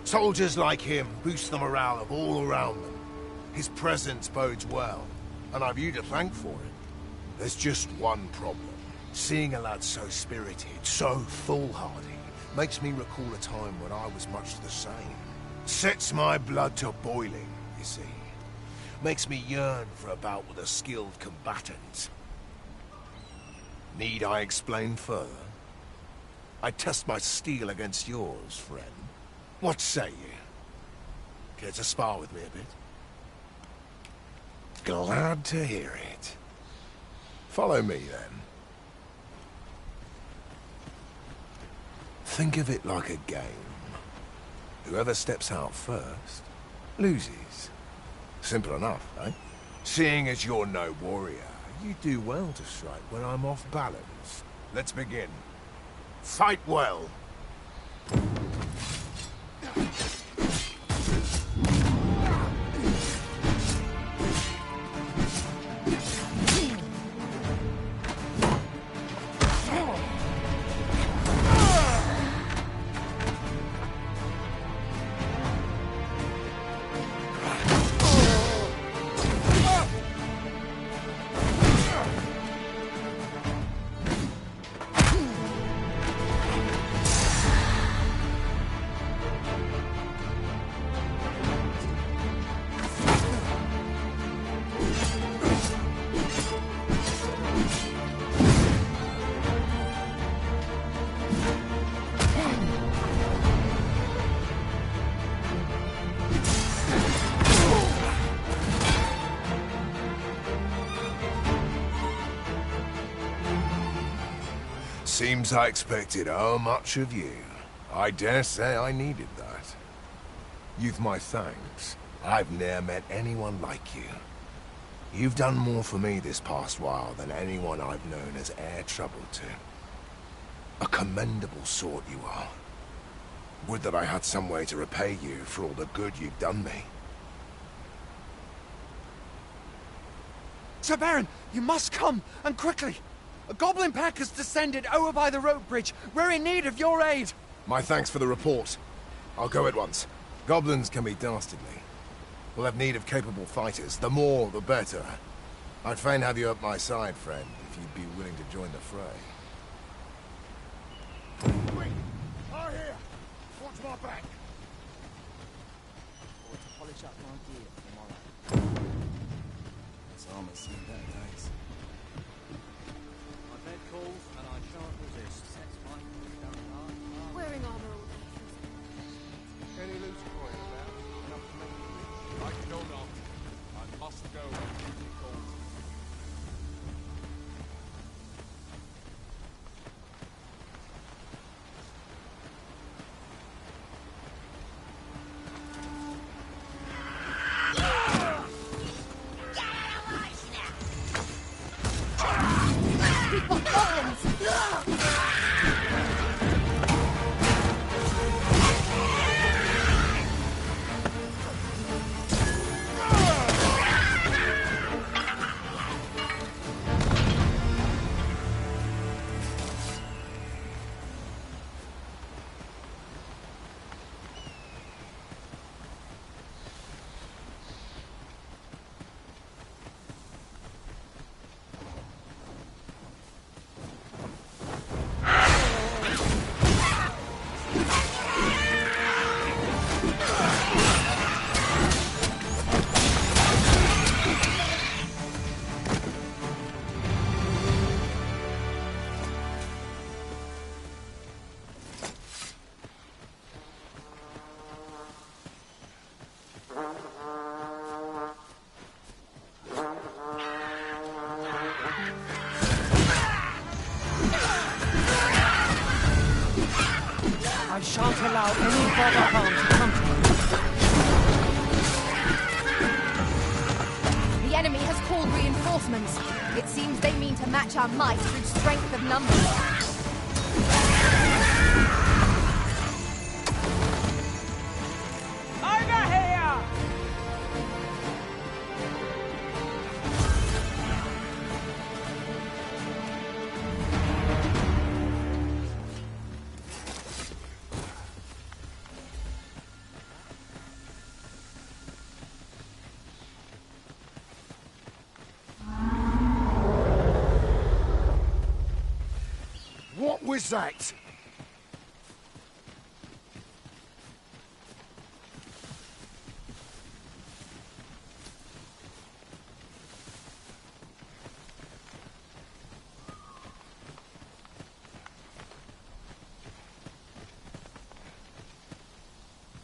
R: Soldiers like him boost the morale of all around them. His presence bodes well, and I've you to thank for it. There's just one problem. Seeing a lad so spirited, so foolhardy, makes me recall a time when I was much the same. Sets my blood to boiling, you see. Makes me yearn for a bout with a skilled combatant. Need I explain further? I test my steel against yours, friend. What say you? Care to spar with me a bit? Glad to hear it. Follow me, then. Think of it like a game. Whoever steps out first, loses. Simple enough, eh? Seeing as you're no warrior, you do well to strike when I'm off balance. Let's begin. Fight well. Seems I expected how much of you. I dare say I needed that. You've my thanks. I've ne'er met anyone like you. You've done more for me this past while than anyone I've known has e'er troubled to. A commendable sort you are. Would that I had some way to repay you for all the good you've done me.
B: Sir Baron, you must come, and quickly! A goblin pack has descended over by the rope bridge. We're in need of your aid.
R: My thanks for the report. I'll go at once. Goblins can be dastardly. We'll have need of capable fighters. The more, the better. I'd fain have you at my side, friend, if you'd be willing to join the fray.
T: Quick! Are here! Watch my back!
L: Or to polish up my gear for tomorrow. This armor's seen better days.
K: My bed calls, and I shan't resist. Sets my foot down hard.
F: Wearing armor all day.
T: Any loose coin about? Enough to make you rich? I know not. I must go. Duty calls.
F: We've got goblins!
G: I shan't allow any further harm to come to you.
J: The enemy has called reinforcements. It seems they mean to match our might through strength of numbers.
P: Over here!
R: What was that?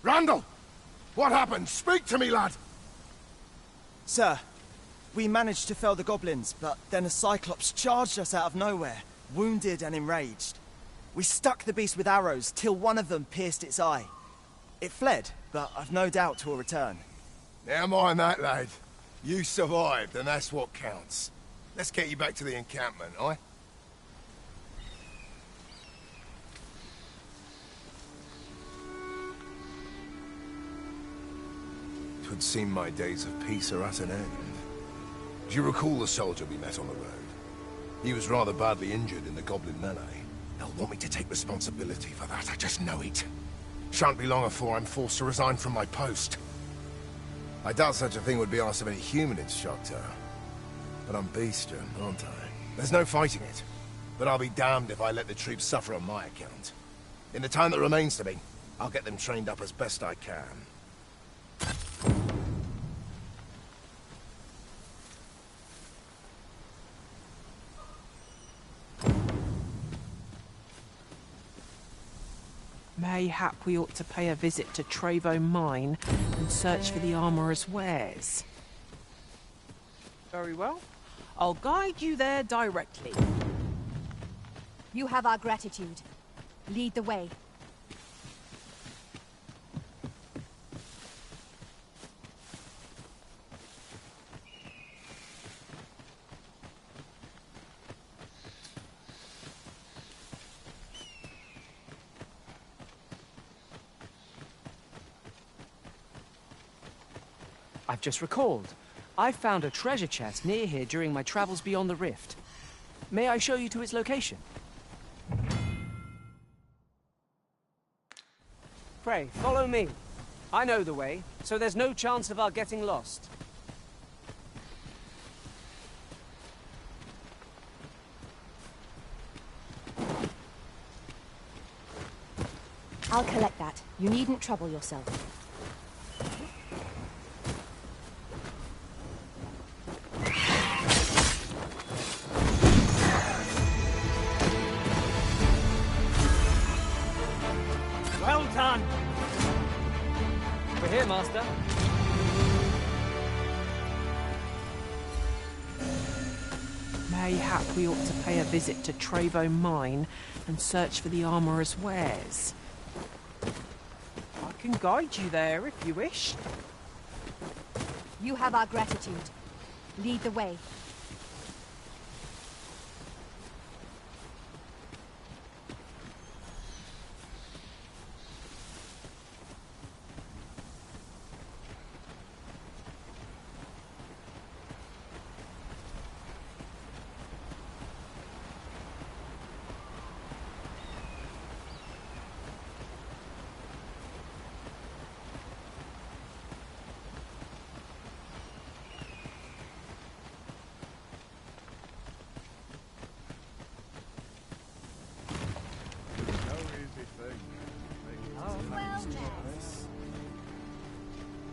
R: Randall! What happened? Speak to me, lad!
L: Sir, we managed to fell the goblins, but then a cyclops charged us out of nowhere, wounded and enraged. We stuck the beast with arrows till one of them pierced its eye. It fled, but I've no doubt 'twill return.
R: Never mind that, lad. You survived, and that's what counts. Let's get you back to the encampment, aye? Twould seem my days of peace are at an end. Do you recall the soldier we met on the road? He was rather badly injured in the goblin melee. They'll want me to take responsibility for that, I just know it. Shan't be long before I'm forced to resign from my post. I doubt such a thing would be asked of any human in Shocktown. But I'm bestial, aren't I? There's no fighting it. But I'll be damned if I let the troops suffer on my account. In the time that remains to me, I'll get them trained up as best I can.
P: Mayhap we ought to pay a visit to Trevo Mine and search for the armourer's wares. Very well. I'll guide you there directly.
J: You have our gratitude. Lead the way.
G: I've just recalled. I found a treasure chest near here during my travels beyond the rift. May I show you to its location? Pray, follow me. I know the way, so there's no chance of our getting lost.
J: I'll collect that. You needn't trouble yourself.
G: Well done! We're here, Master.
P: Mayhap we ought to pay a visit to Trevo Mine and search for the armourer's wares. I can guide you there if you wish.
J: You have our gratitude. Lead the way.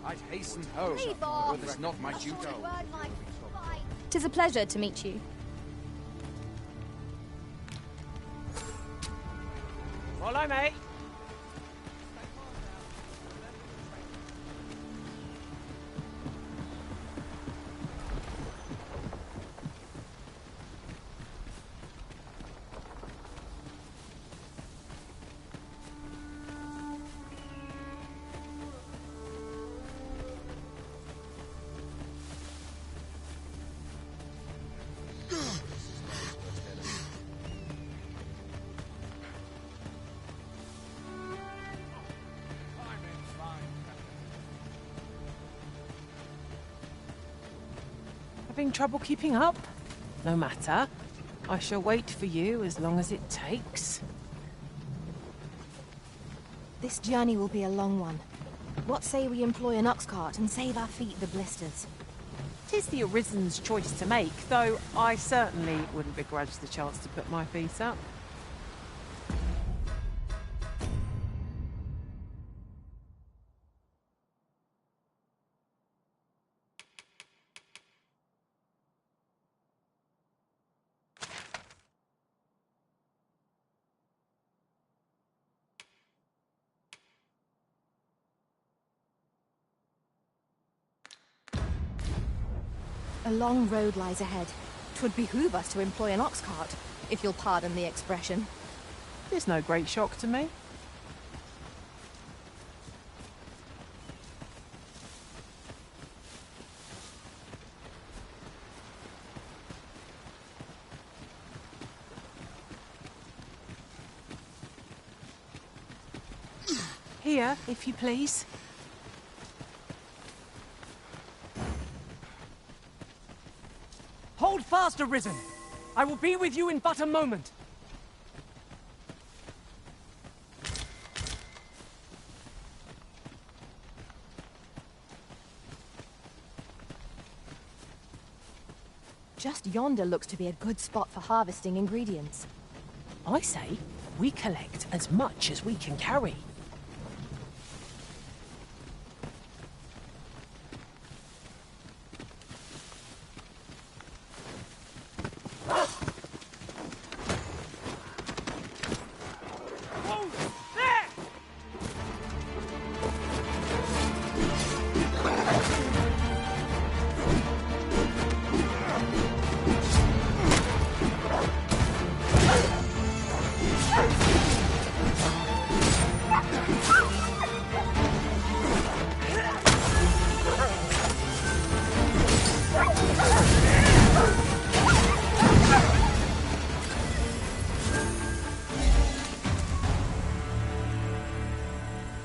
B: I'd hasten home, were this not my duty.
M: 'Tis a pleasure to meet you.
G: Follow me.
P: Having trouble keeping up? No matter. I shall wait for you as long as it takes.
J: This journey will be a long one. What say we employ an ox cart and save our feet the blisters?
P: 'Tis the Arisen's choice to make, though I certainly wouldn't begrudge the chance to put my feet up.
J: A long road lies ahead. 'Twould behoove us to employ an ox cart, if you'll pardon the expression.
P: It's no great shock to me. Here, if you please.
G: Hold fast, Arisen! I will be with you in but a moment.
J: Just yonder looks to be a good spot for harvesting ingredients.
P: I say, we collect as much as we can carry.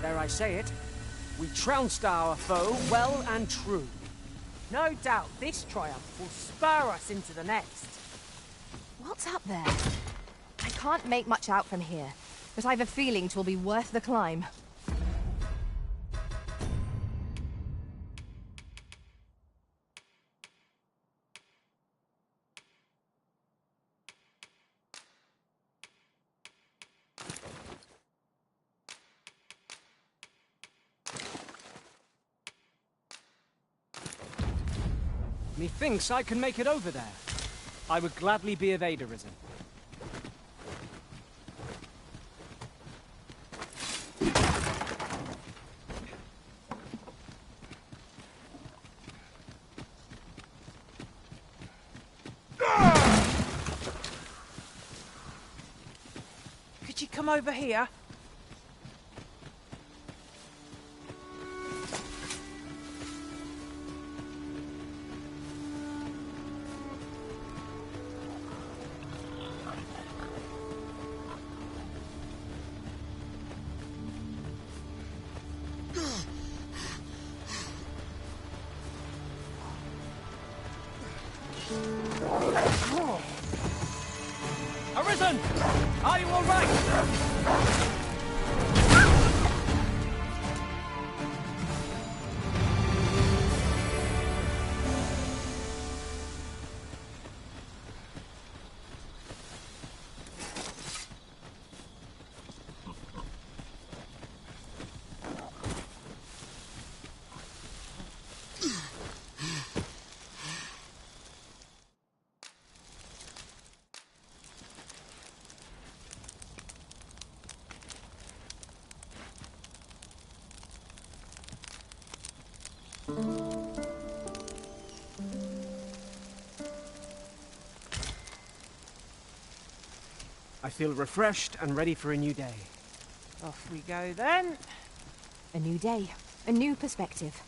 G: Dare I say it, we trounced our foe well and true.
P: No doubt this triumph will spur us into the next.
J: What's up there? I can't make much out from here, but I've a feeling 'twill be worth the climb.
G: Methinks I can make it over there. I would gladly be of aid, Arisen.
P: Could you come over here?
G: Arisen! Are you all right? I feel refreshed and ready for a new day.
P: Off we go then.
J: A new day, a new perspective.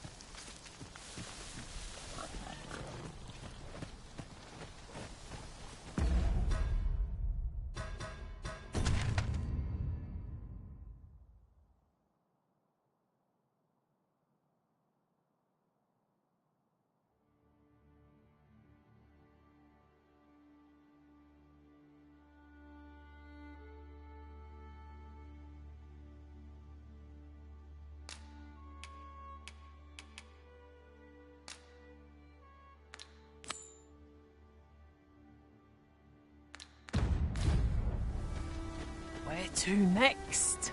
P: Where to next?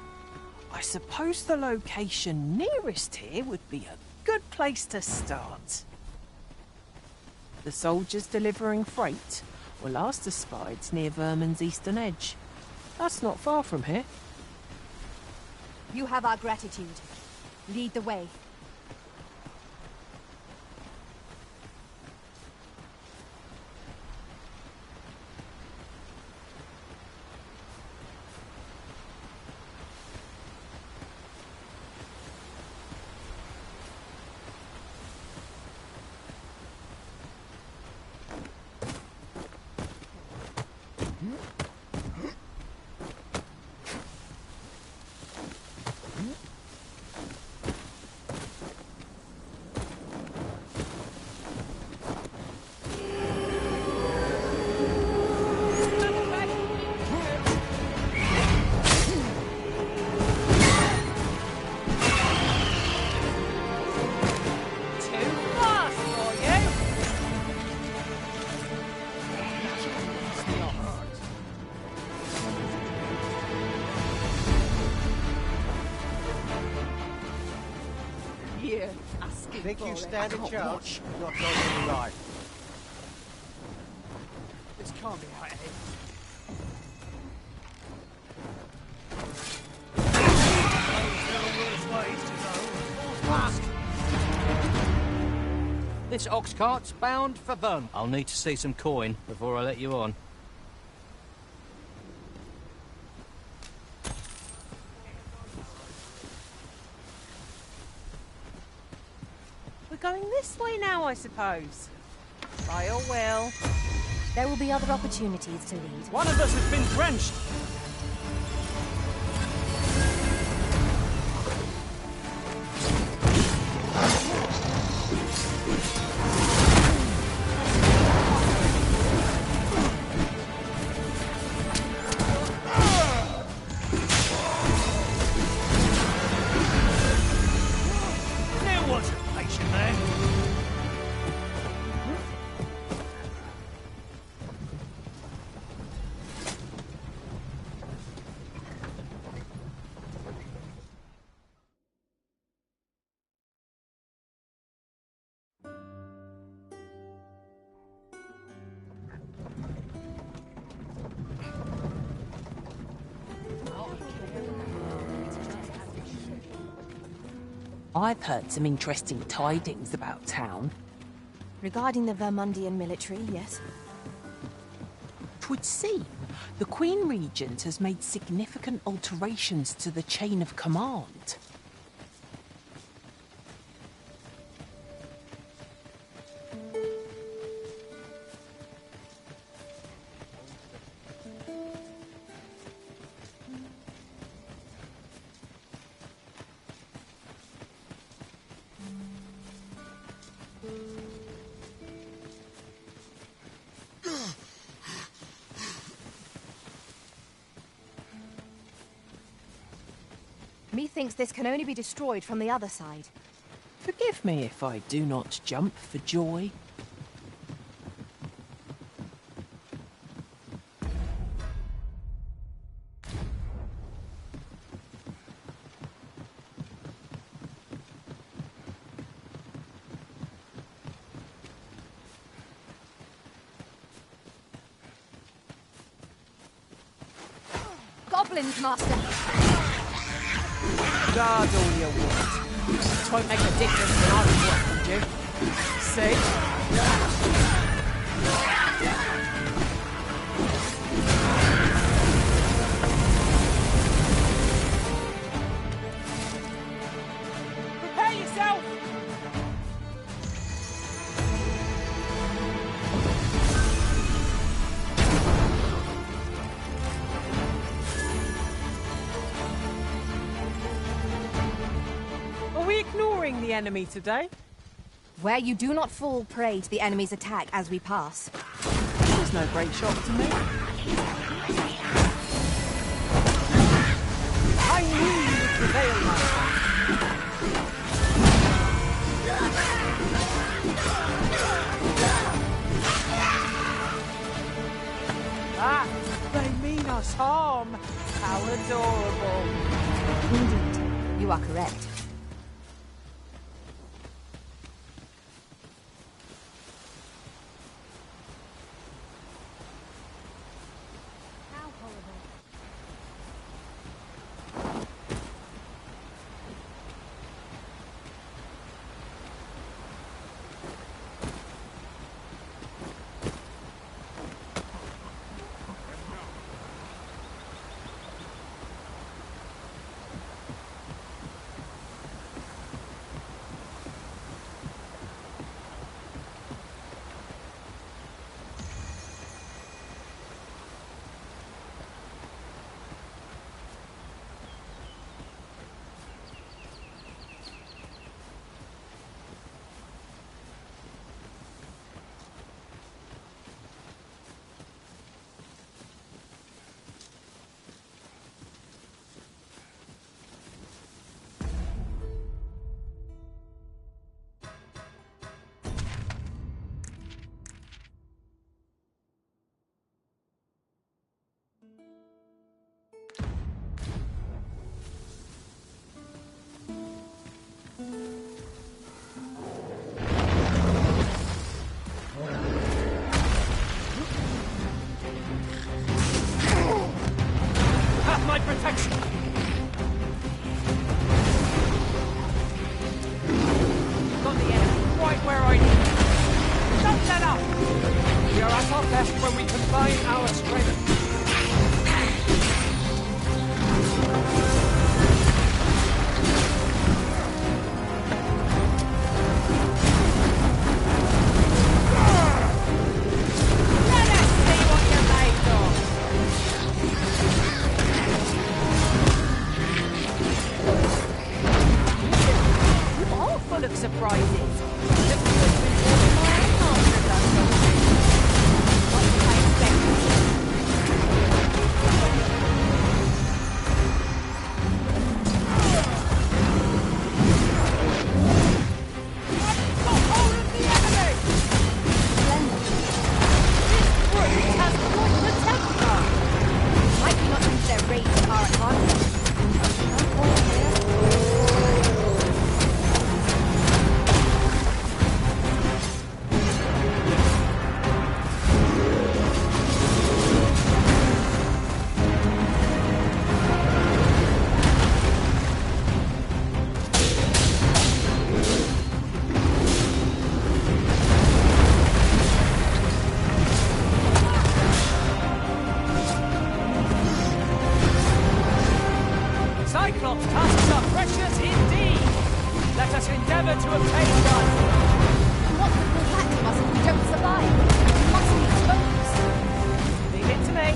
P: I suppose the location nearest here would be a good place to start. The soldiers delivering freight were last espied near Vermin's eastern edge. That's not far from here.
J: You have our gratitude. Lead the way.
A: think you
E: for
A: stand
E: it.
A: a chance? Not on your life.
P: This can't be how it is.
K: This ox cart's bound for Verm. I'll need to see some coin before I let you on.
P: We're going this way now, I suppose. By your will.
J: There will be other opportunities to lead.
K: One of us has been drenched.
C: There was a patient there.
P: I've heard some interesting tidings about town.
J: Regarding the Vermundian military, yes.
P: 'Twould seem the Queen Regent has made significant alterations to the chain of command.
J: Methinks this can only be destroyed from the other side.
P: Forgive me if I do not jump for joy.
J: Goblins, Master!
P: Guard all your words. It won't make a difference when I've welcomed you. See? Prepare yourself! Are we ignoring the enemy today?
J: Where you do not fall prey to the enemy's attack as we pass.
P: There's no great shock to me. I knew you would prevail, Master. Ah, they mean us harm. How adorable.
J: Indeed, you are correct.
F: How horrible.
G: far best when we combine our strength.
P: Full of surprises. Look forward to informing my own master of something. What did I expect? Got hold of the enemy!
J: This group has quite the temper. Might we not use their rage to our advantage?
G: Cyclops' tusks are precious indeed. Let us endeavour to obtain one.
J: What will happen to us if we don't survive? We must be exposed.
P: Leave it to me.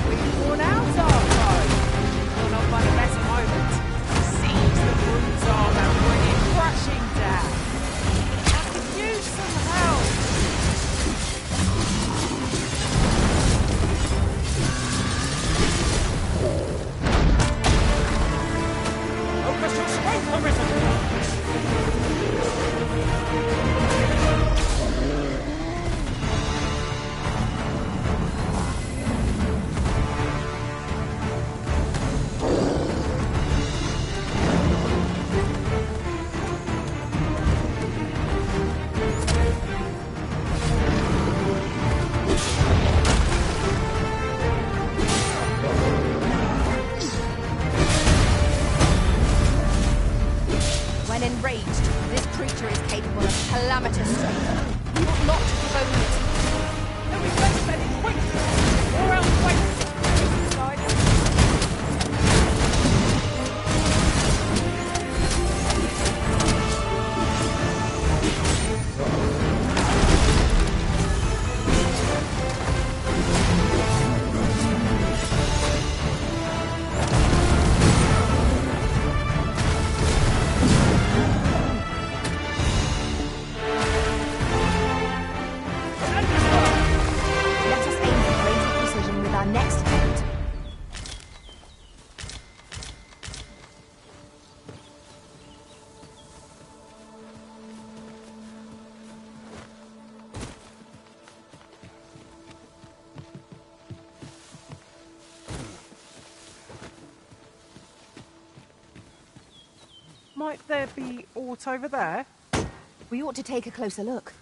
P: We've worn out our foe. Will not find a better moment. Seize the brute's arm and bring it crashing down. I could use some help.
G: Focus your strength, Arisen!
J: When enraged, this creature is capable of calamitous strength. We ought not to provoke it.
P: Then we best spend it quickly, or else wait. Besides,
J: Let us aim for greater precision with our next attempt.
P: might there be aught over there?
J: We ought to take a closer look.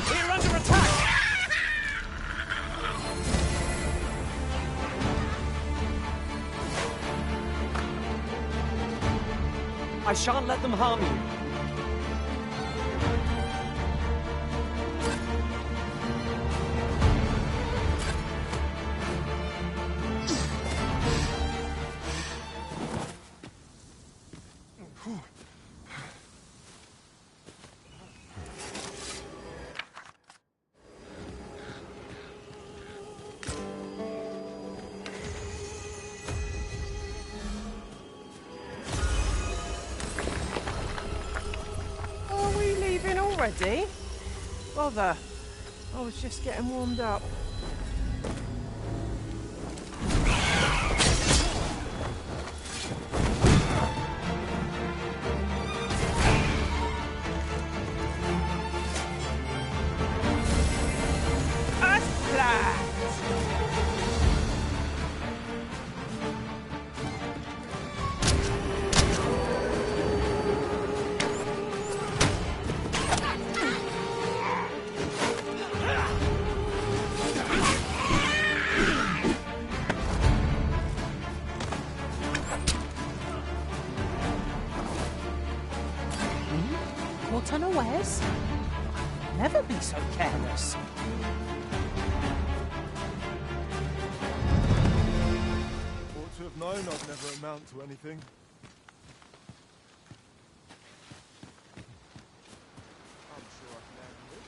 G: We're under attack! I shan't let them harm you.
P: Already? Bother. I was just getting warmed up. Caught unawares? Never be so careless.
R: Ought to have known I'd never amount to anything. I'm sure I can handle it.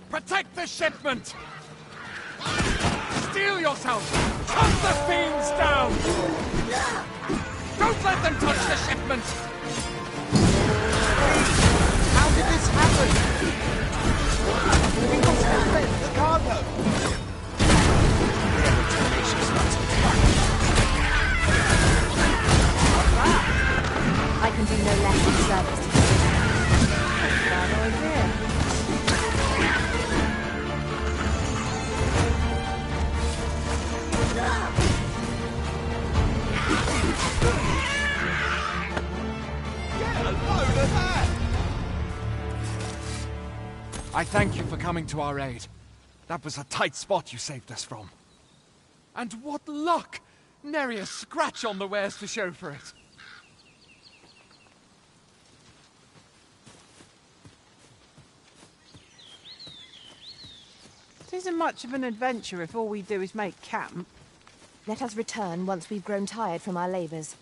B: Protect the shipment! Steel yourself! Hunt the fiends down! Don't let them touch the shipment!
A: How did this happen? We lost the cargo!
J: I can do no less than service to you. Bad idea.
B: I thank you for coming to our aid. That was a tight spot you saved us from. And what luck! Nary a scratch on the wares to show for it.
P: It isn't much of an adventure if all we do is make camp.
J: Let us return once we've grown tired from our labours.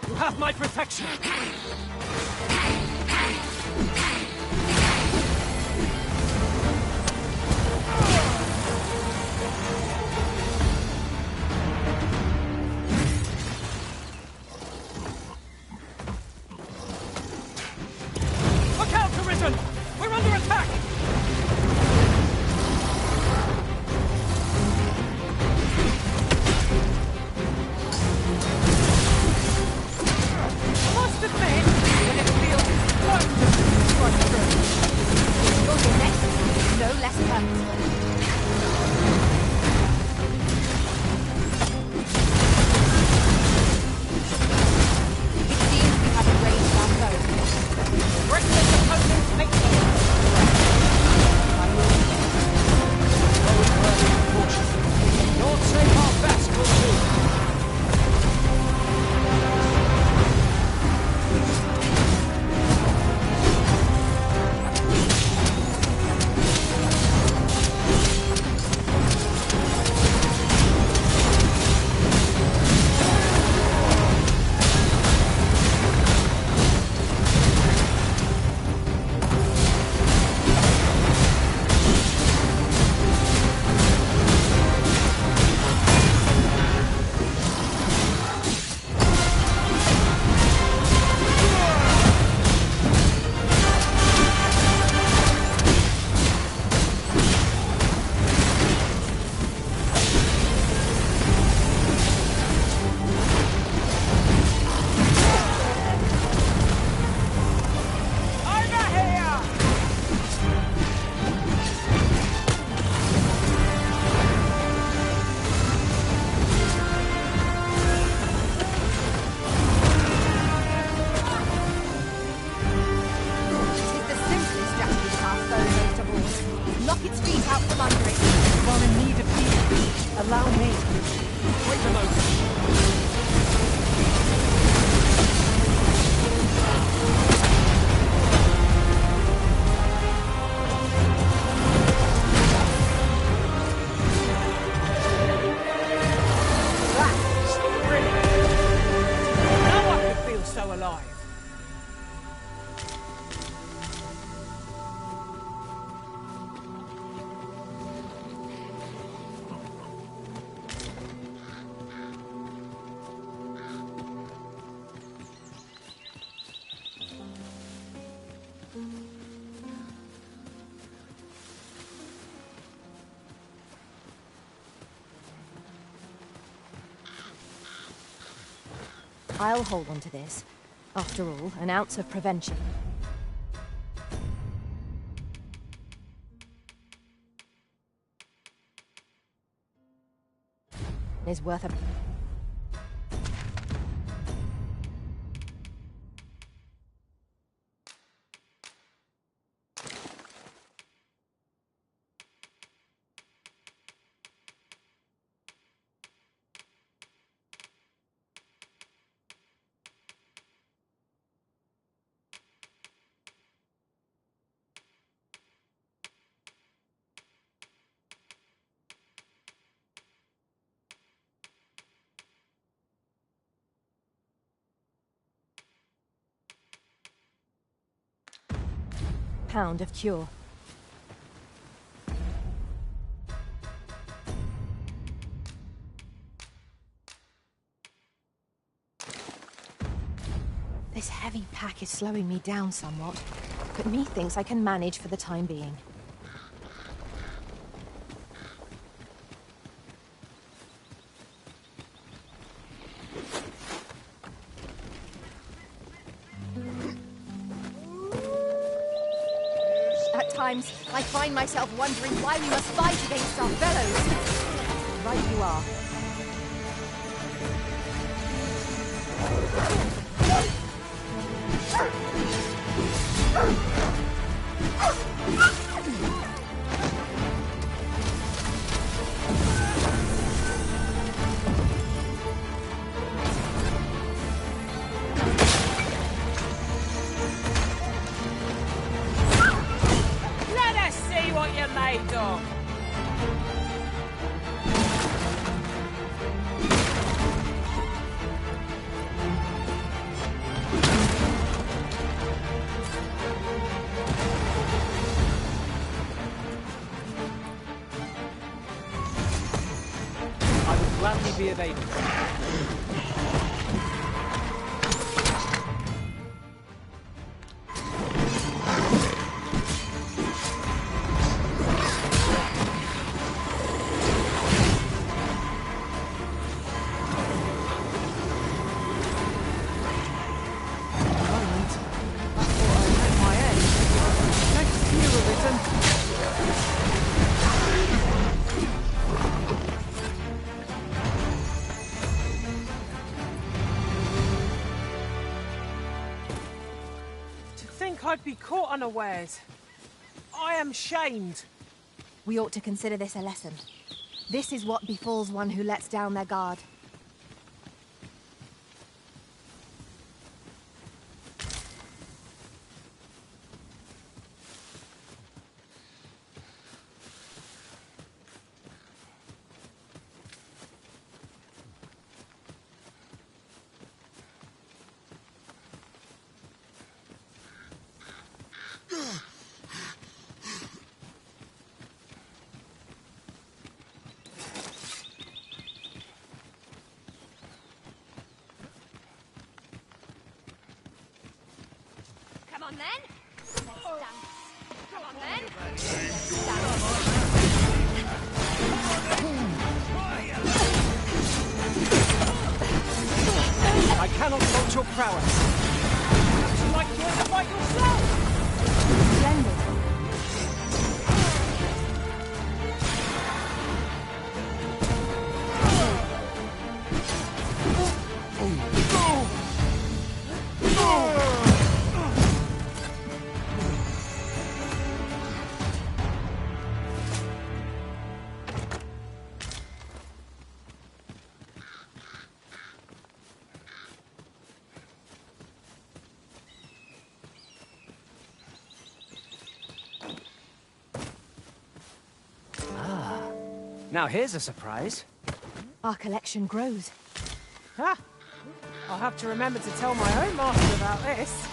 G: You have my protection! Look out, Arisen! We're under attack!
P: Must admit, when it feels wonderful to strike through.
J: You're your next, no less purposeful. It seems we have arranged our foe.
P: Reckless opponents make
B: Lord save our best will do.
J: knock its feet out from under it.
G: You are in need of healing. Allow me. Wait a moment.
P: That's thrilling. No one could feel so alive.
J: I'll hold on to this. After all, an ounce of prevention is worth a... pound of cure. This heavy pack is slowing me down somewhat, but methinks I can manage for the time being. At times, I find myself wondering why we must fight against our fellows. Right you are.
P: Let us see what you're made of.
G: I would gladly be of aid.
P: I'd be caught unawares. I am shamed.
J: We ought to consider this a lesson. This is what befalls one who lets down their guard.
F: Come on then. Come on then.
G: I cannot fault your prowess.
P: Would you like to join the fight yourself?
J: Splendid.
G: Now here's a surprise.
J: Our collection grows.
P: Ha! I'll have to remember to tell my own master about this.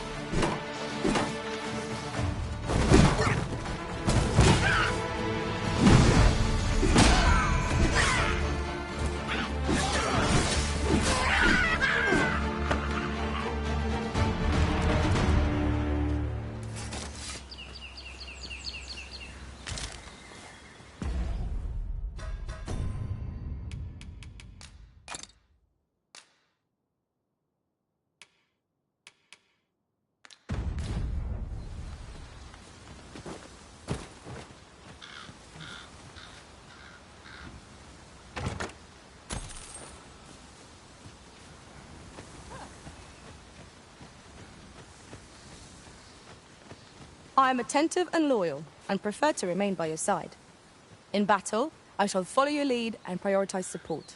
M: I am attentive and loyal, and prefer to remain by your side. In battle, I shall follow your lead and prioritize support.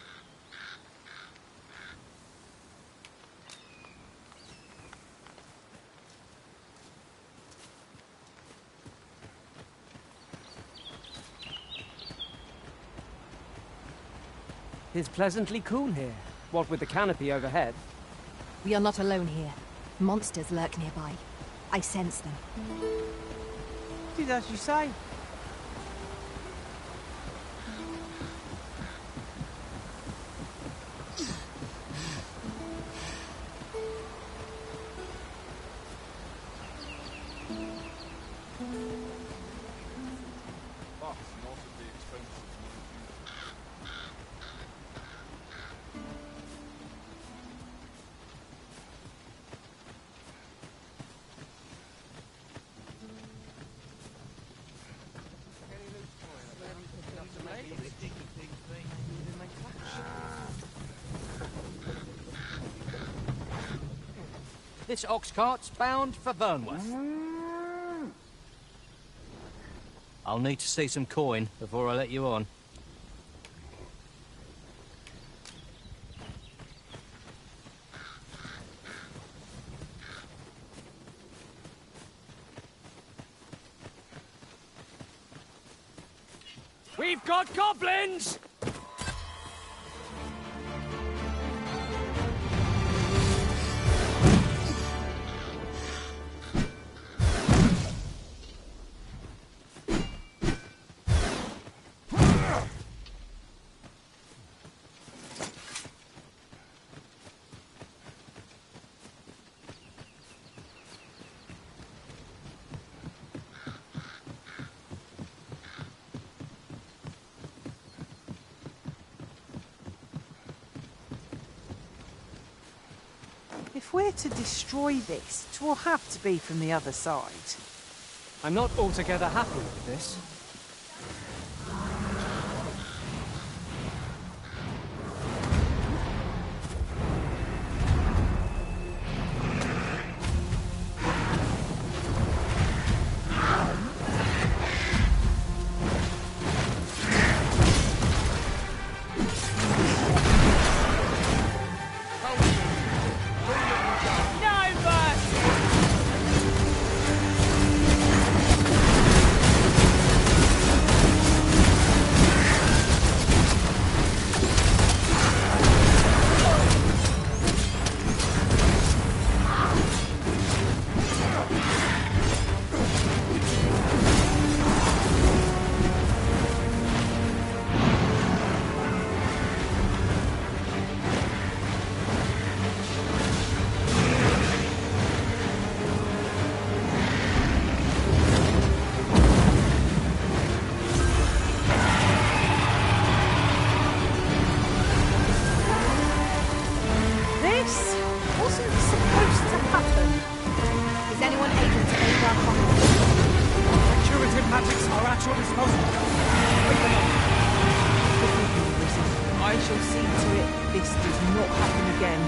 G: It's pleasantly cool here, what with the canopy overhead.
J: We are not alone here. Monsters lurk nearby. I sense them.
P: Did as you say.
K: This ox cart's bound for Vernworth. I'll need to see some coin before I let you on.
G: We've got goblins!
P: If we're to destroy this, it will have to be from the other side.
G: I'm not altogether happy with this.
P: I shall see to it this does not happen again.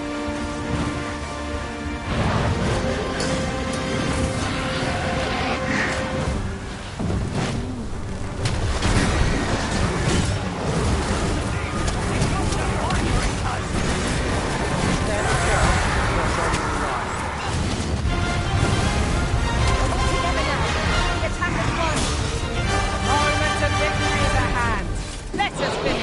P: Let us finish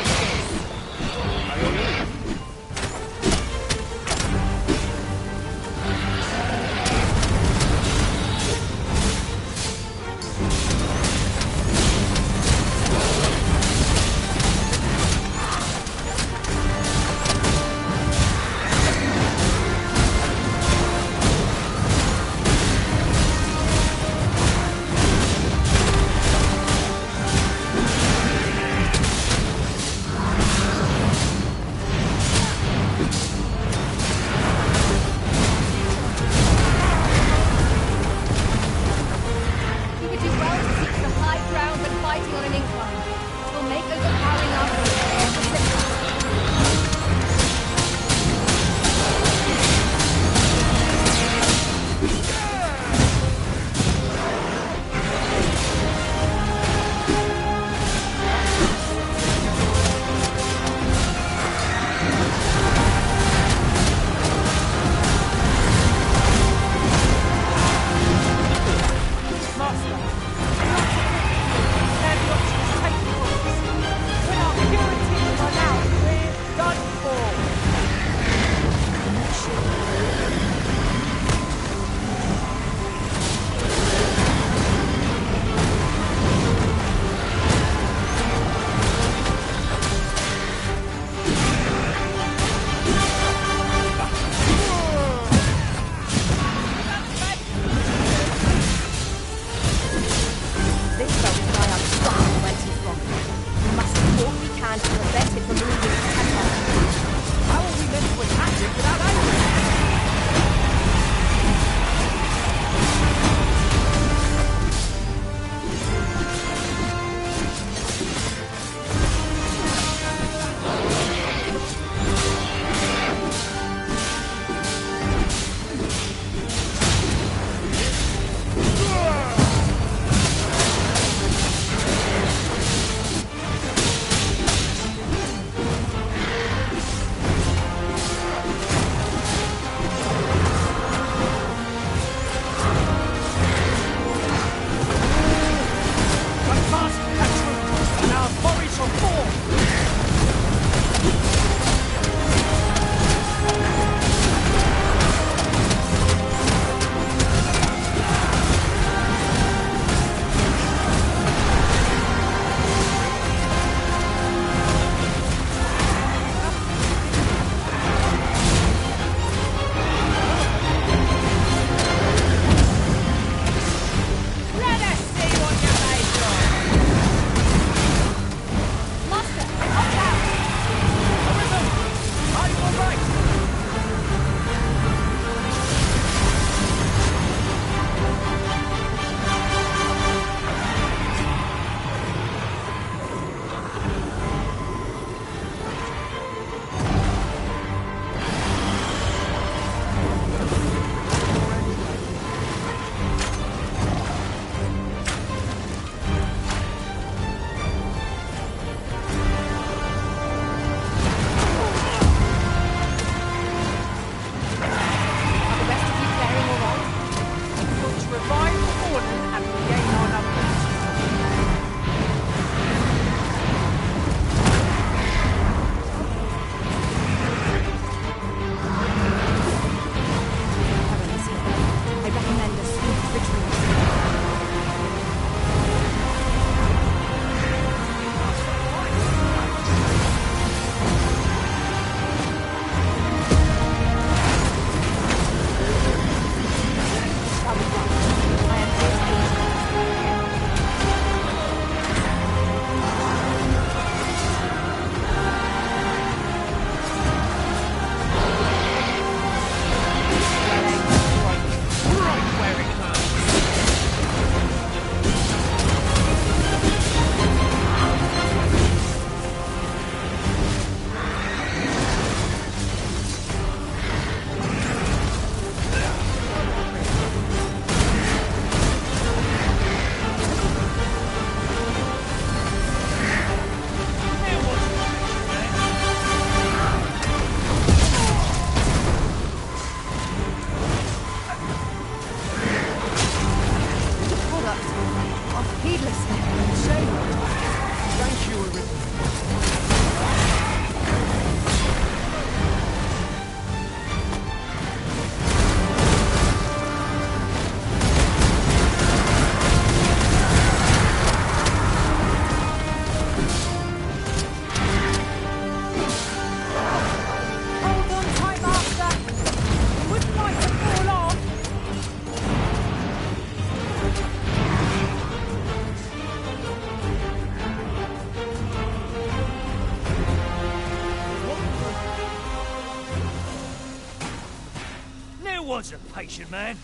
C: was a patient man.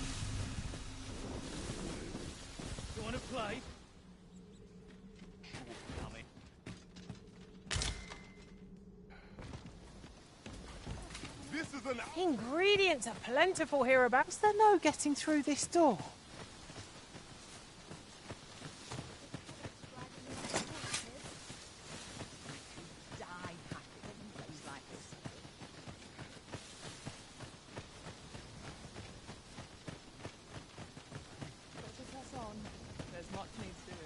C: You want to play?
I: This is an...
P: Ingredients are plentiful hereabouts. Is there no getting through this door?
E: There's much needs doing.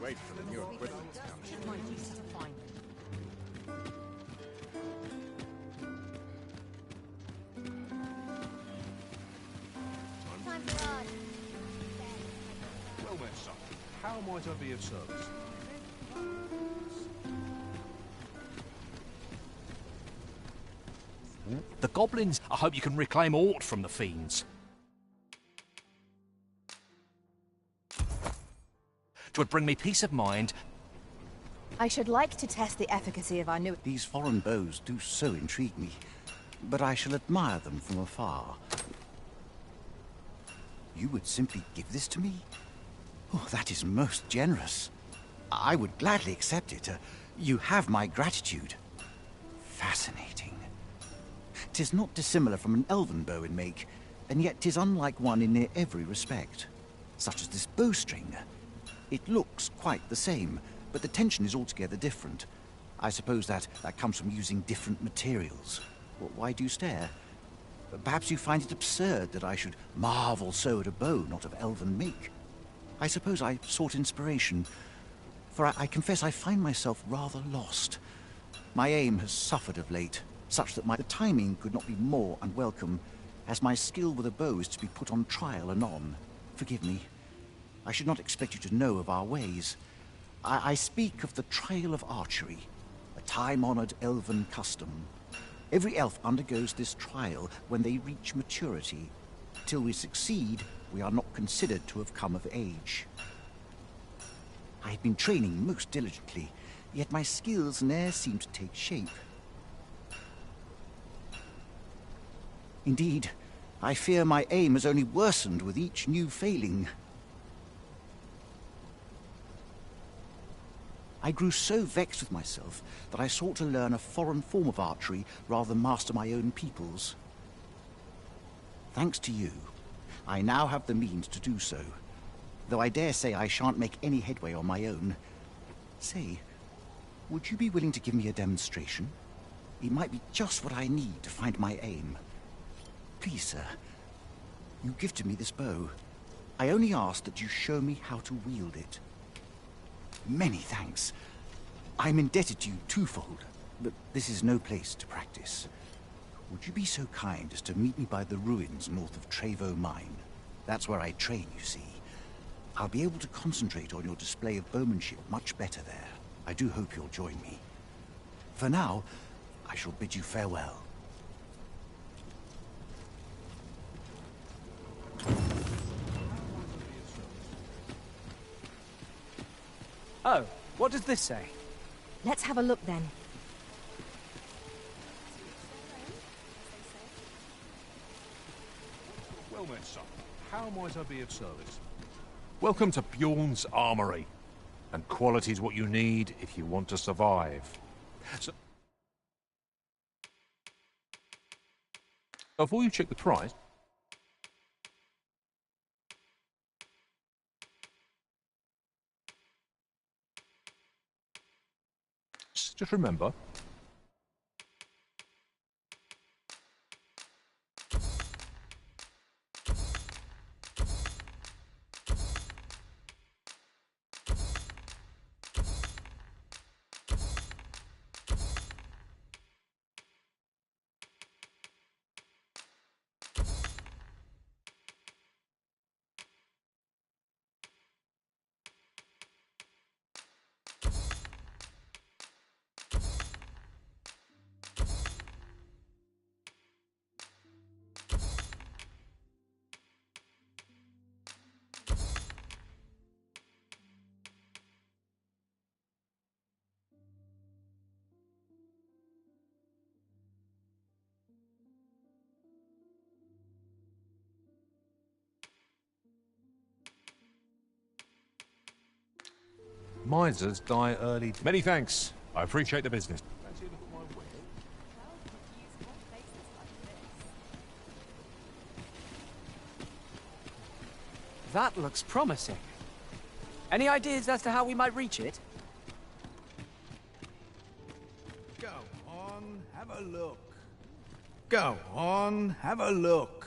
O: Wait for the new equipment.
F: Time for us.
C: Well met, son. How might I be of service?
K: The goblins. I hope you can reclaim aught from the fiends. Twould bring me peace of mind.
J: I should like to test the efficacy of our new...
D: These foreign bows do so intrigue me, but I shall admire them from afar. You would simply give this to me? Oh, that is most generous. I would gladly accept it. You have my gratitude. Fascinating. 'Tis not dissimilar from an elven bow in make, and yet 'tis unlike one in near every respect. Such as this bowstring. It looks quite the same, but the tension is altogether different. I suppose that comes from using different materials. Why do you stare? Perhaps you find it absurd that I should marvel so at a bow not of elven make. I suppose I sought inspiration, for I confess I find myself rather lost. My aim has suffered of late, such that the timing could not be more unwelcome, as my skill with a bow is to be put on trial anon. Forgive me. I should not expect you to know of our ways. I speak of the trial of archery, a time-honored elven custom. Every elf undergoes this trial when they reach maturity. Till we succeed, we are not considered to have come of age. I have been training most diligently, yet my skills ne'er seem to take shape. Indeed, I fear my aim has only worsened with each new failing. I grew so vexed with myself that I sought to learn a foreign form of archery rather than master my own people's. Thanks to you, I now have the means to do so, though I dare say I shan't make any headway on my own. Say, would you be willing to give me a demonstration? It might be just what I need to find my aim. Please, sir, you gifted me this bow. I only ask that you show me how to wield it. Many thanks. I'm indebted to you twofold, but this is no place to practice. Would you be so kind as to meet me by the ruins north of Trevo Mine? That's where I train, you see. I'll be able to concentrate on your display of bowmanship much better there. I do hope you'll join me. For now, I shall bid you farewell.
G: Oh, what does this say?
J: Let's have a look then.
C: Well met, son. How might I be of service?
U: Welcome to Bjorn's Armory. And quality's what you need if you want to survive. So, before you check the price, just remember, Misers die early. Many thanks. I appreciate the business.
G: That looks promising. Any ideas as to how we might reach it?
C: Go on, have a look. Go on, have a look.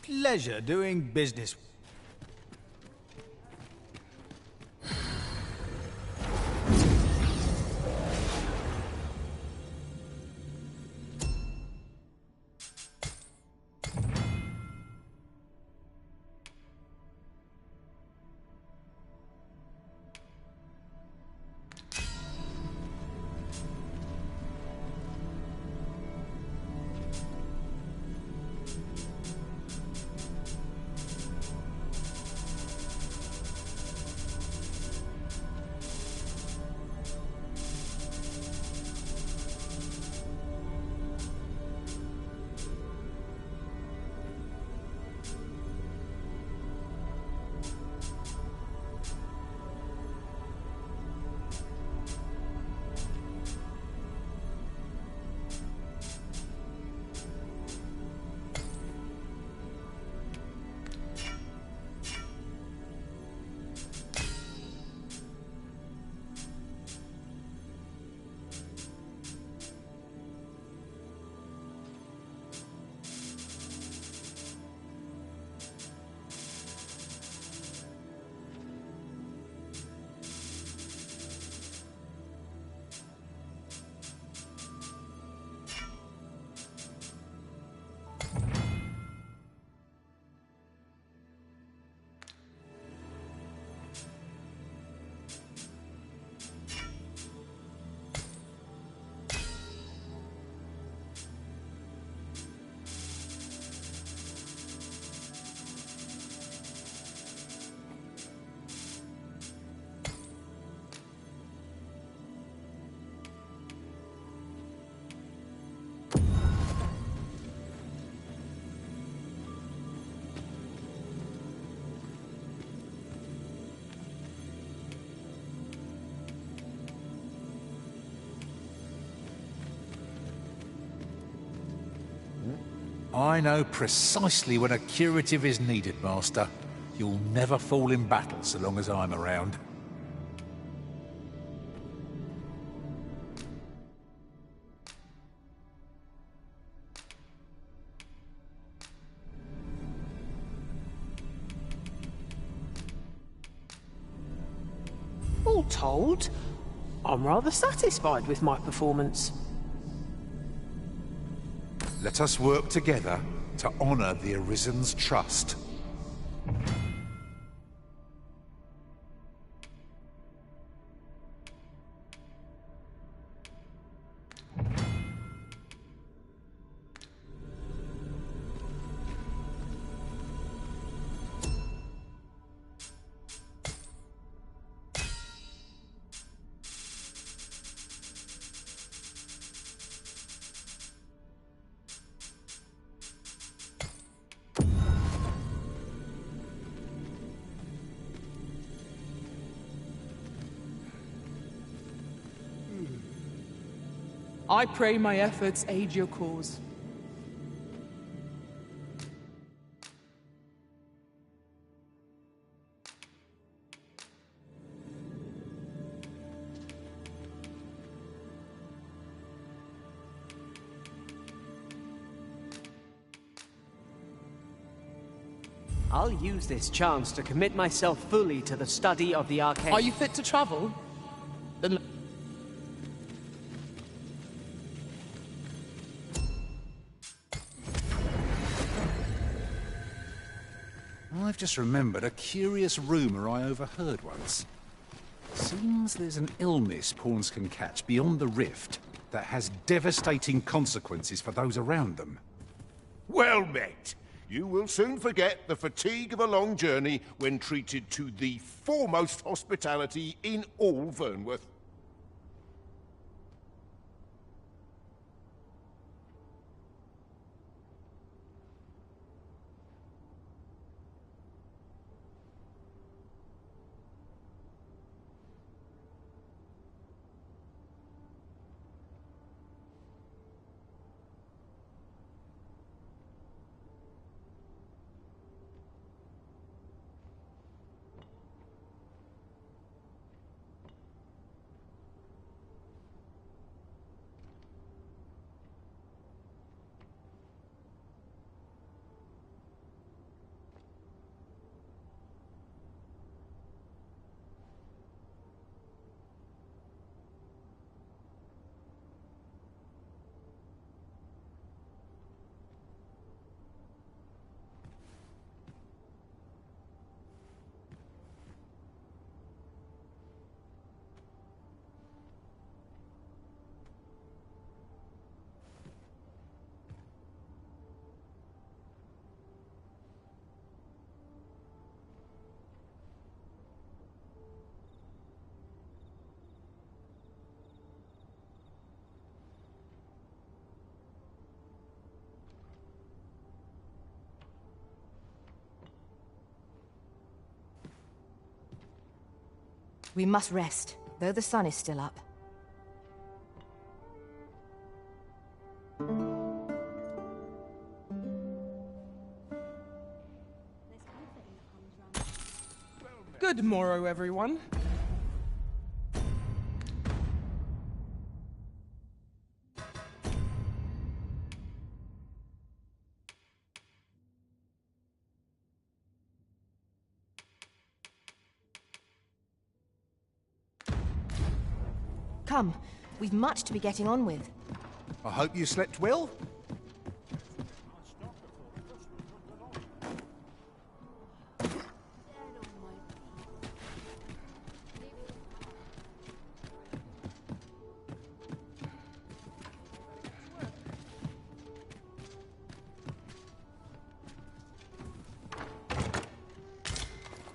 C: Pleasure doing business.
H: I know precisely when a curative is needed, Master. You'll never fall in battle so long as I'm around.
V: All told, I'm rather satisfied with my performance.
H: Let us work together to honor the Arisen's trust.
V: I pray my efforts aid your cause.
G: I'll use this chance to commit myself fully to the study of the arcane.
V: Are you fit to travel? Then
H: I've just remembered a curious rumour I overheard once. Seems there's an illness pawns can catch beyond the rift that has devastating consequences for those around them.
O: Well met. You will soon forget the fatigue of a long journey when treated to the foremost hospitality in all Vernworth.
J: We must rest, though the sun is still up.
V: Good morrow, everyone.
J: Come, we've much to be getting on with.
R: I hope you slept well.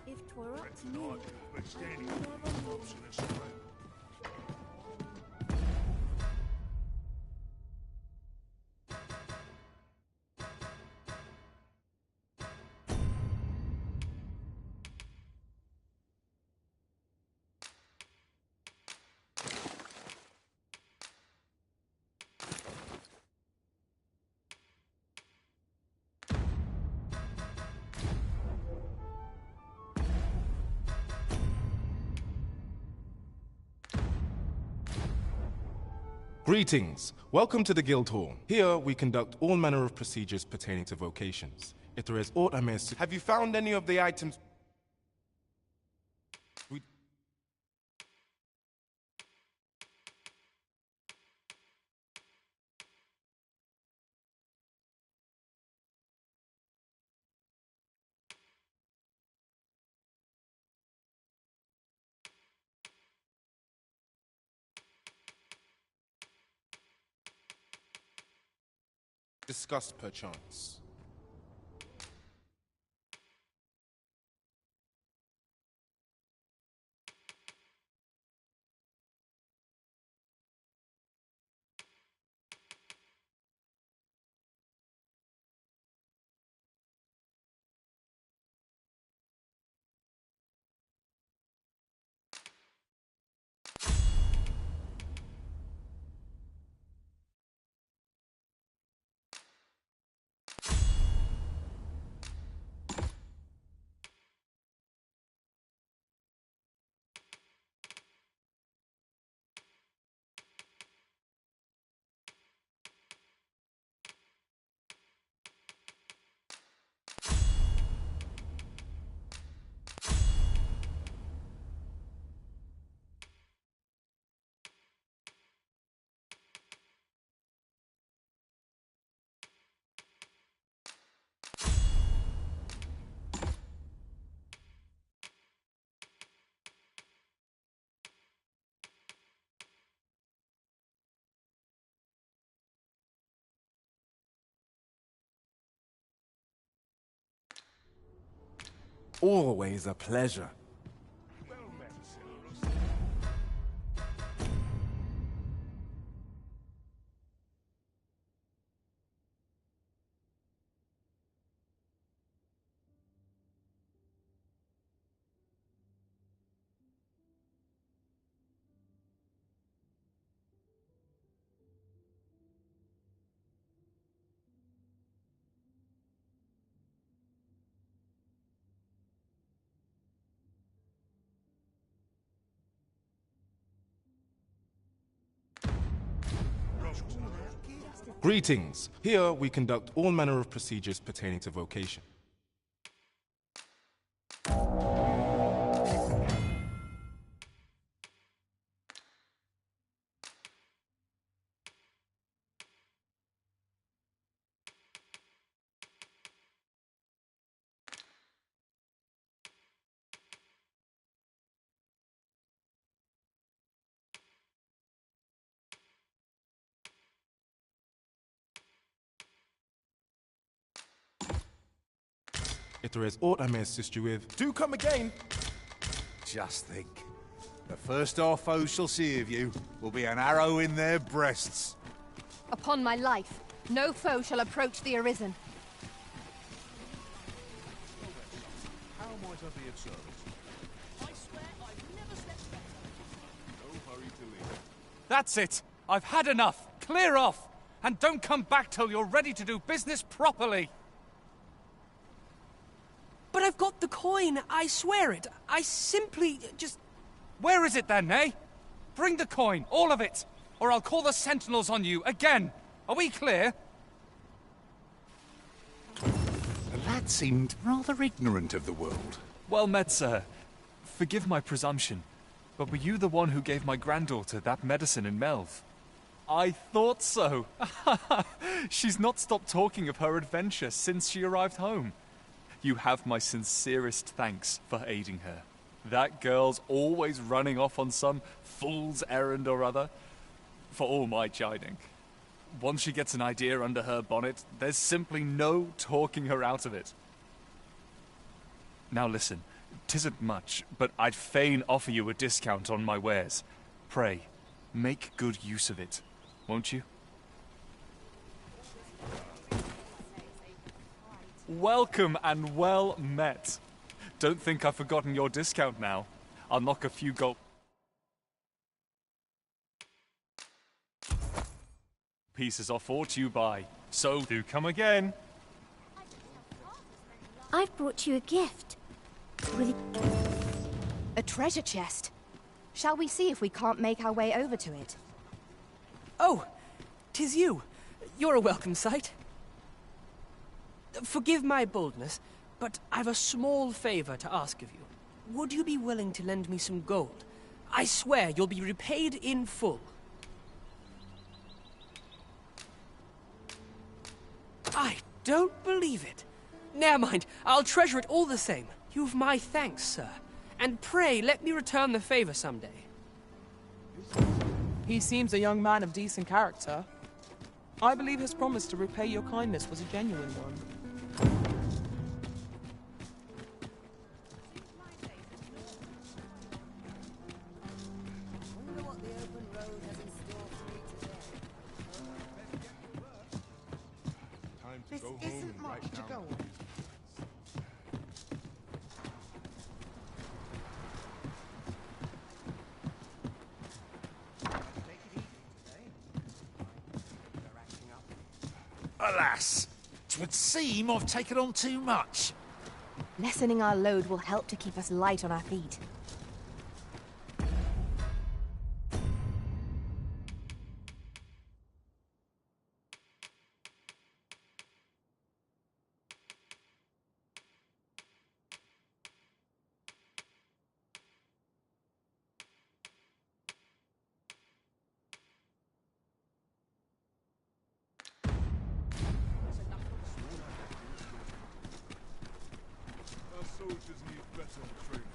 F: If 'twere up to me,
N: Greetings. Welcome to the Guild Hall. Here we conduct all manner of procedures pertaining to vocations. If there is aught I may assist... Have you found any of the items... We... discussed perchance.
Q: Always a pleasure.
N: Greetings. Here we conduct all manner of procedures pertaining to vocation. If there is aught I may assist you with,
R: Do come again! Just think. The first our foes shall see of you will be an arrow in their breasts.
J: Upon my life, no foe shall approach the Arisen.
T: How might I be of service? I swear I've never slept better. No hurry to leave.
K: That's it! I've had enough! Clear off! And don't come back till you're ready to do business properly!
S: But I've got the coin, I swear it. I simply just...
K: Where is it then, eh? Bring the coin, all of it, or I'll call the sentinels on you again. Are we clear?
H: The lad seemed rather ignorant of the world.
W: Well met, sir. Forgive my presumption, but were you the one who gave my granddaughter that medicine in Melve? I thought so. She's not stopped talking of her adventure since she arrived home. You have my sincerest thanks for aiding her. That girl's always running off on some fool's errand or other, for all my chiding. Once she gets an idea under her bonnet, there's simply no talking her out of it. Now listen, 'tisn't much, but I'd fain offer you a discount on my wares. Pray, make good use of it, won't you? Welcome and well met. Don't think I've forgotten your discount now. I'll knock a few gold pieces off aught you buy. So do come again.
F: I've brought you a gift.
J: A treasure chest. Shall we see if we can't make our way over to it?
S: Oh, 'tis you. You're a welcome sight. Forgive my boldness, but I've a small favor to ask of you. Would you be willing to lend me some gold? I swear you'll be repaid in full. I don't believe it. Never mind, I'll treasure it all the same. You've my thanks, sir. And pray let me return the favor someday.
V: He seems a young man of decent character. I believe his promise to repay your kindness was a genuine one.
A: This isn't much to go on.
C: Alas, 'twould seem I've taken on too much.
J: Lessening our load will help to keep us light on our feet.
I: Our soldiers need better training.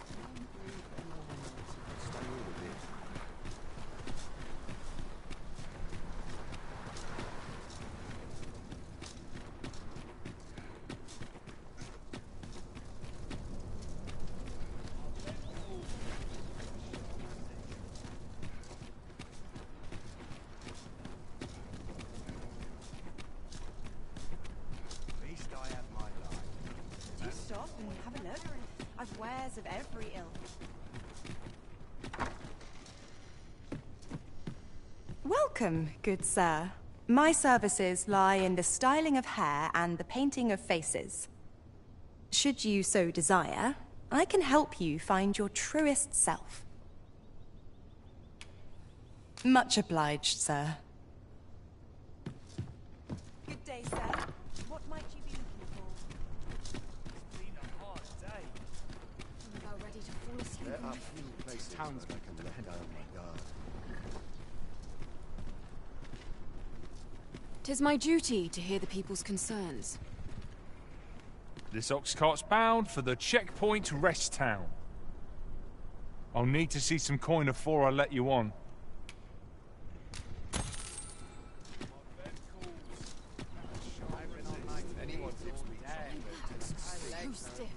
B: wares of every ilk. Welcome, good sir. My services lie in the styling of hair and the painting of faces. Should you so desire, I can help you find your truest self. Much obliged, sir. Good day, sir. What might you be looking for?
W: It's been a hard day.
J: I'm about ready to fall asleep.
L: There are few places townsmen can let down my guard.
Q: 'Tis my duty to hear the people's concerns.
W: This ox cart's bound for the checkpoint rest town. I'll need to see some coin before I let you on.
B: Too stiff.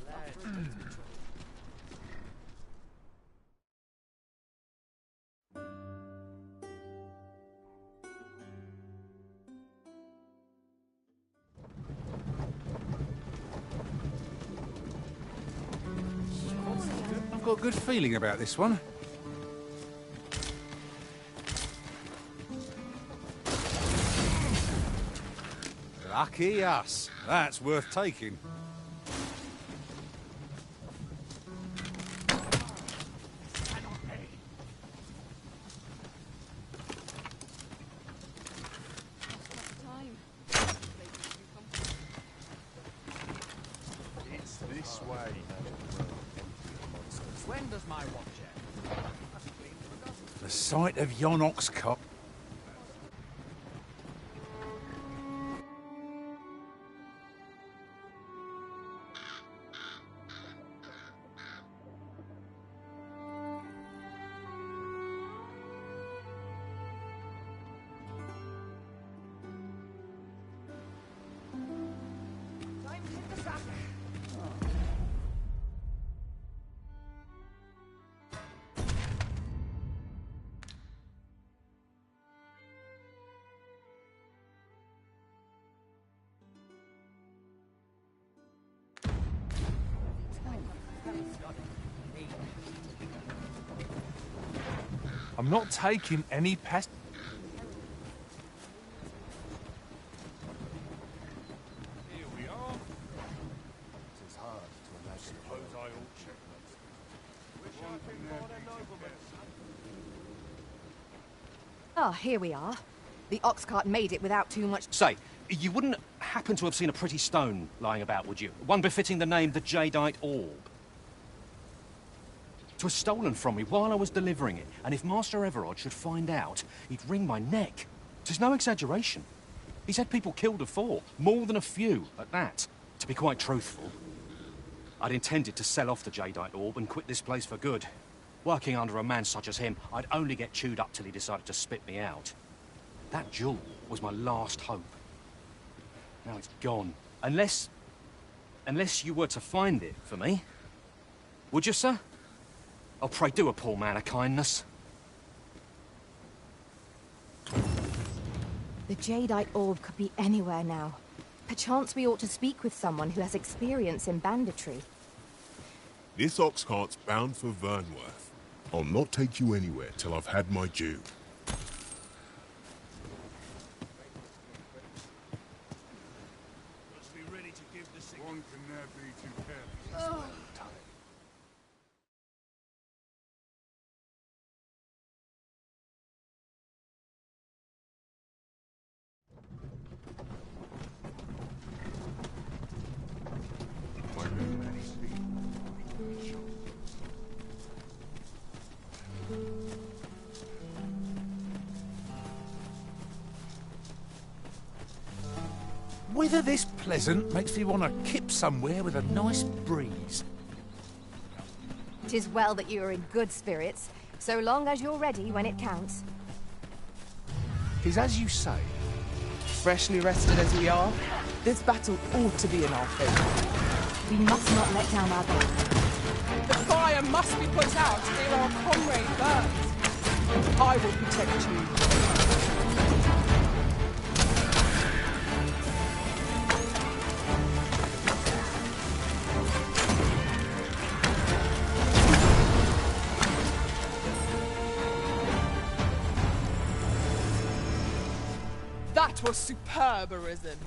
H: I've got a good feeling about this one. Lucky us. That's worth taking.
L: It's this way.
A: When does my watch end?
H: The sight of yon ox cart.
A: Time to hit the sack.
W: I'm not taking any pest.
U: Here we are.
L: It is hard to imagine.
U: Suppose I ought check that. Wish I could find a nobleman.
J: Ah, here we are. The ox cart made it without too much...
K: Say, you wouldn't happen to have seen a pretty stone lying about, would you? One befitting the name the Jadeite Orb. It was stolen from me while I was delivering it, and if Master Everard should find out, he'd wring my neck. There's no exaggeration. He's had people killed before, more than a few at that. To be quite truthful, I'd intended to sell off the Jadeite Orb and quit this place for good. Working under a man such as him, I'd only get chewed up till he decided to spit me out. That jewel was my last hope. Now it's gone. Unless you were to find it for me. Would you, sir? Oh, pray do a poor man a kindness.
J: The Jadeite Orb could be anywhere now. Perchance we ought to speak with someone who has experience in banditry.
I: This ox cart's bound for Vernworth. I'll not take you anywhere till I've had my due.
U: Must be ready to give the signal.
T: One can never be too careful.
H: Weather this pleasant makes me want to kip somewhere with a nice breeze.
J: 'Tis well that you are in good spirits, so long as you're ready when it counts.
H: 'Tis as you say.
V: Freshly rested as we are, this battle ought to be in our favor.
J: We must not let down our guard.
V: The fire must be put out ere our comrade burns. I will protect you. That was superb, Arisen.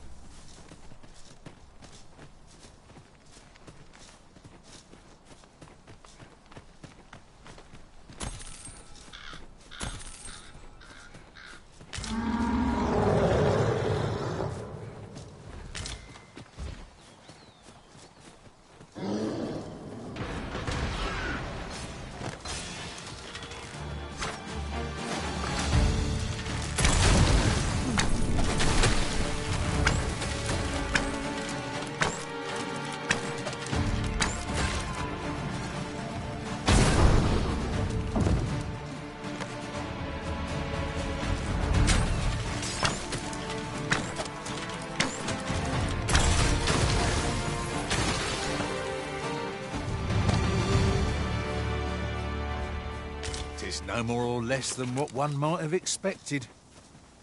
E: No more or less than what one might have expected.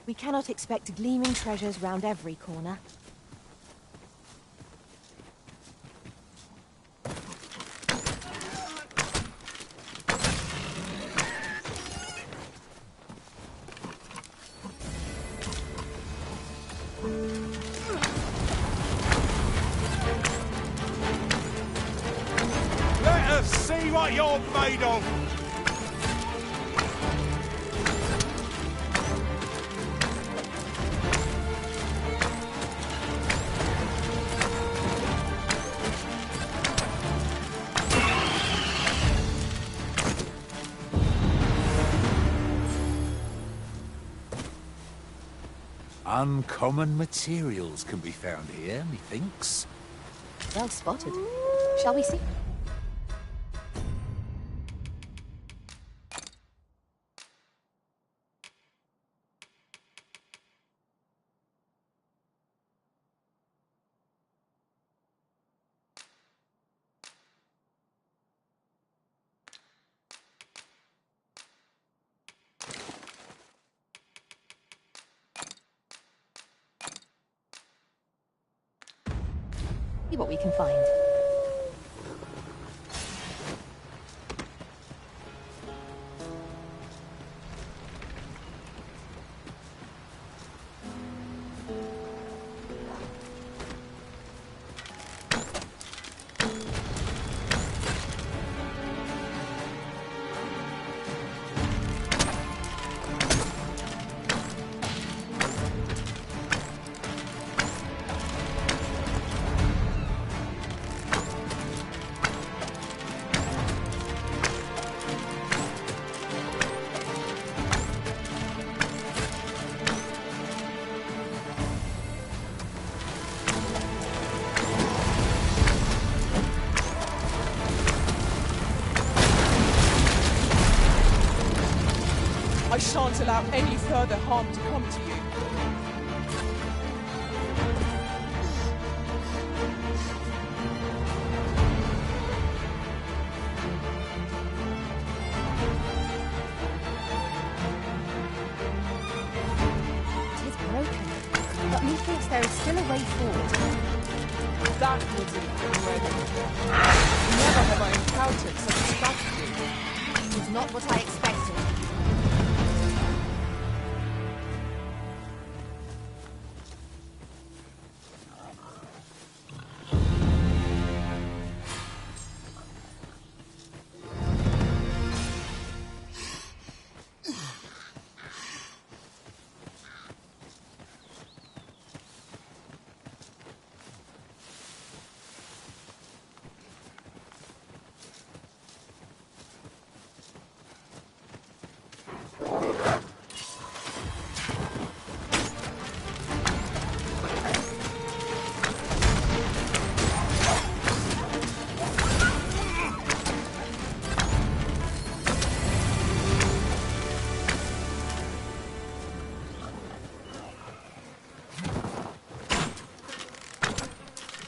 J: We cannot expect gleaming treasures round every corner.
R: Let us see what you're made of!
E: Uncommon materials can be found here, methinks.
J: Well spotted. Shall we see? See what we can find.
V: I shan't allow any further harm to come to you.
J: It is broken, but methinks there is still a way forward.
V: That was incredible. Never have I encountered such a strategy.
J: It was not what I expected.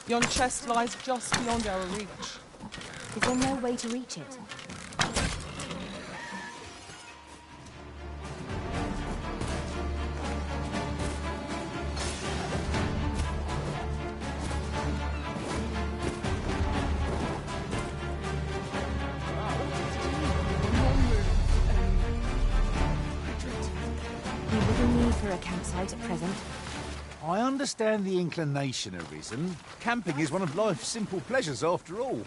V: Yon chest lies just beyond our reach.
J: Is there no way to reach it? We will need for a campsite at present.
H: I understand the inclination arisen. Camping is one of life's simple pleasures after all.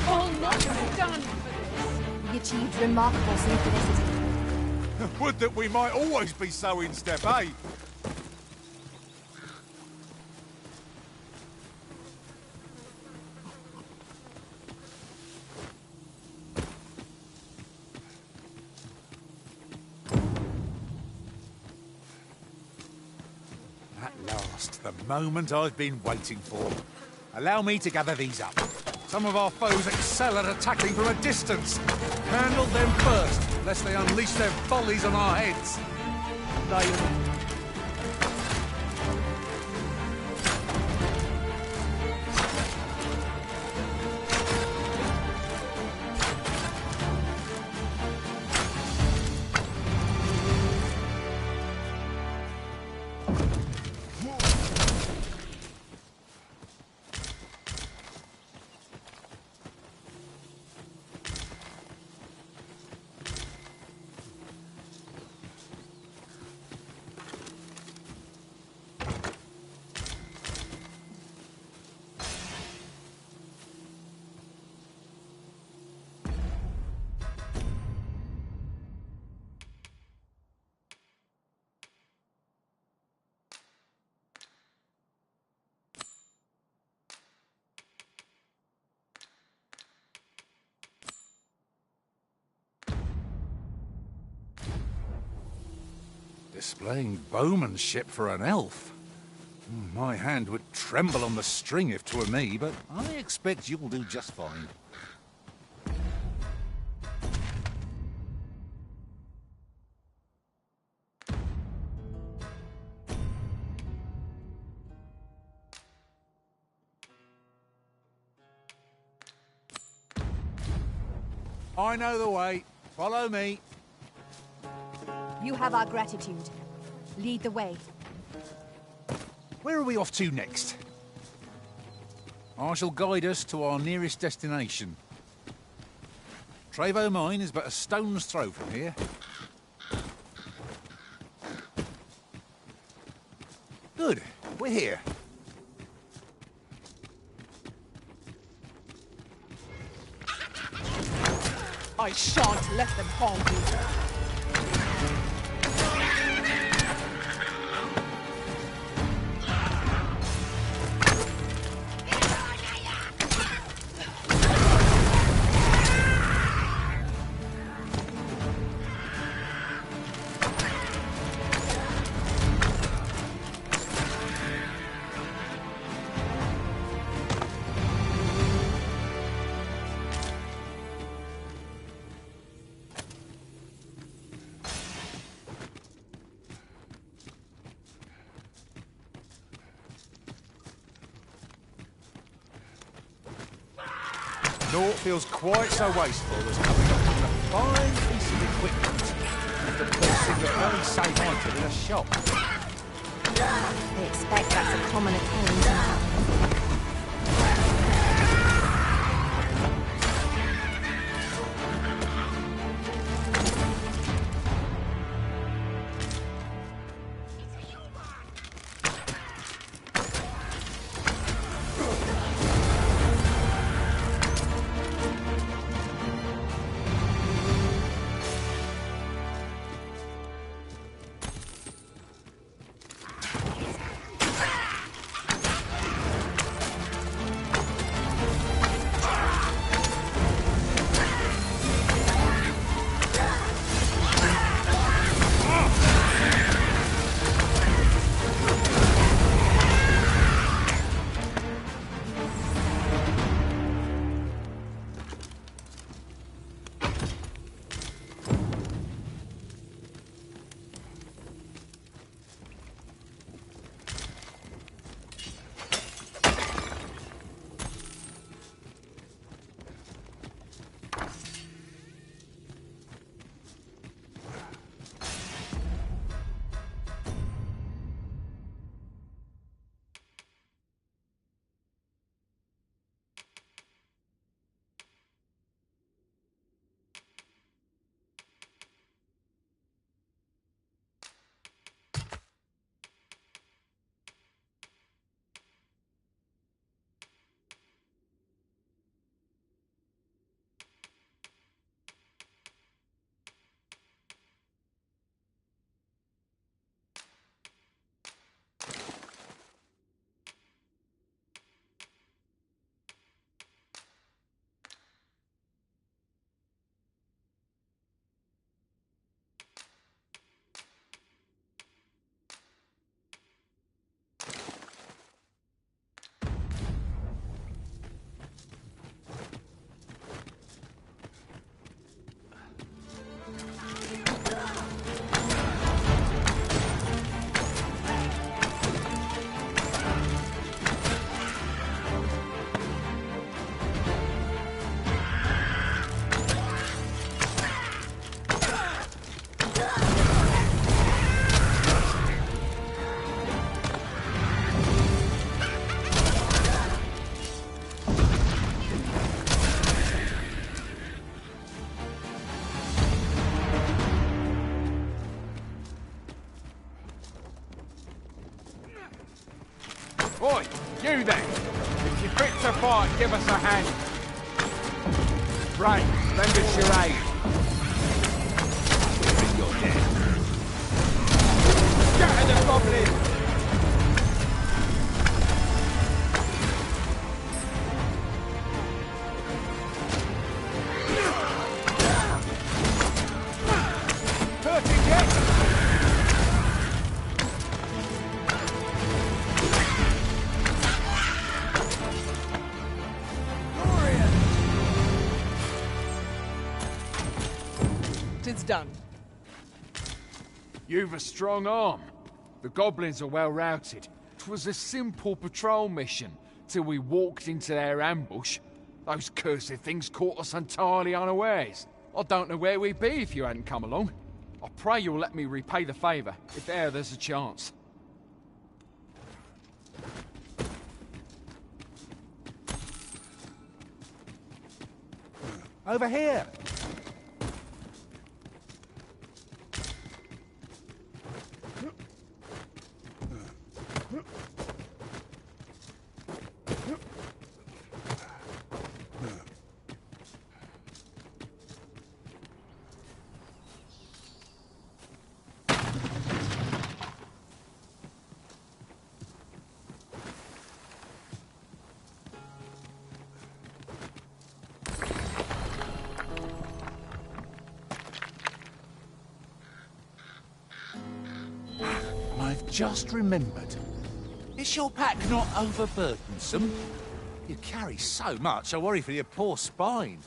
V: All not done for this.
J: We achieved remarkable synchronicity.
H: Would that we might always be so in step, eh? At last, the moment I've been waiting for. Allow me to gather these up. Some of our foes excel at attacking from a distance. Handle them first, lest they unleash their volleys on our heads. Displaying bowmanship for an elf. My hand would tremble on the string if 'twere me, but I expect you'll do just fine. I know the way. Follow me.
J: You have our gratitude. Lead the way.
H: Where are we off to next? I shall guide us to our nearest destination. Trevo Mine is but a stone's throw from here. Good. We're here.
V: I shan't let them harm you.
H: Naught feels quite so wasteful as coming up with a fine piece of equipment after purchasing the very same item in a shop.
J: They expect that's a common occurrence.
D: If you're fit to fight, give us a hand. Right, lend us your aid.
E: Bring your dead.
D: Scatter the goblins! Perfect hit!
S: It's done.
D: You've a strong arm. The goblins are well routed. 'Twas a simple patrol mission, till we walked into their ambush. Those cursed things caught us entirely unawares. I don't know where we'd be if you hadn't come along. I pray you'll let me repay the favour, if e'er there's a chance.
H: Over here! I've just remembered. Is your pack not overburdensome? You carry so much, I worry for your poor spine.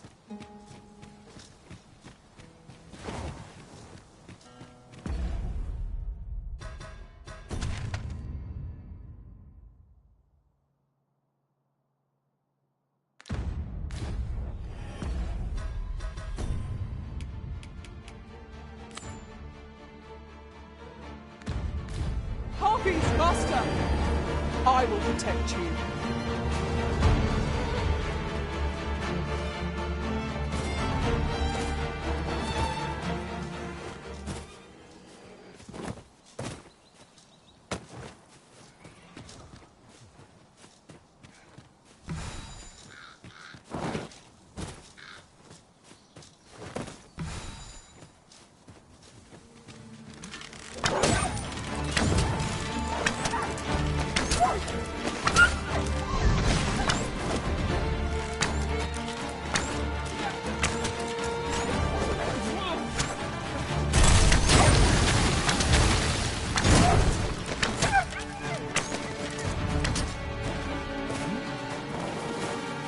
V: Harpies, Master! I will protect you.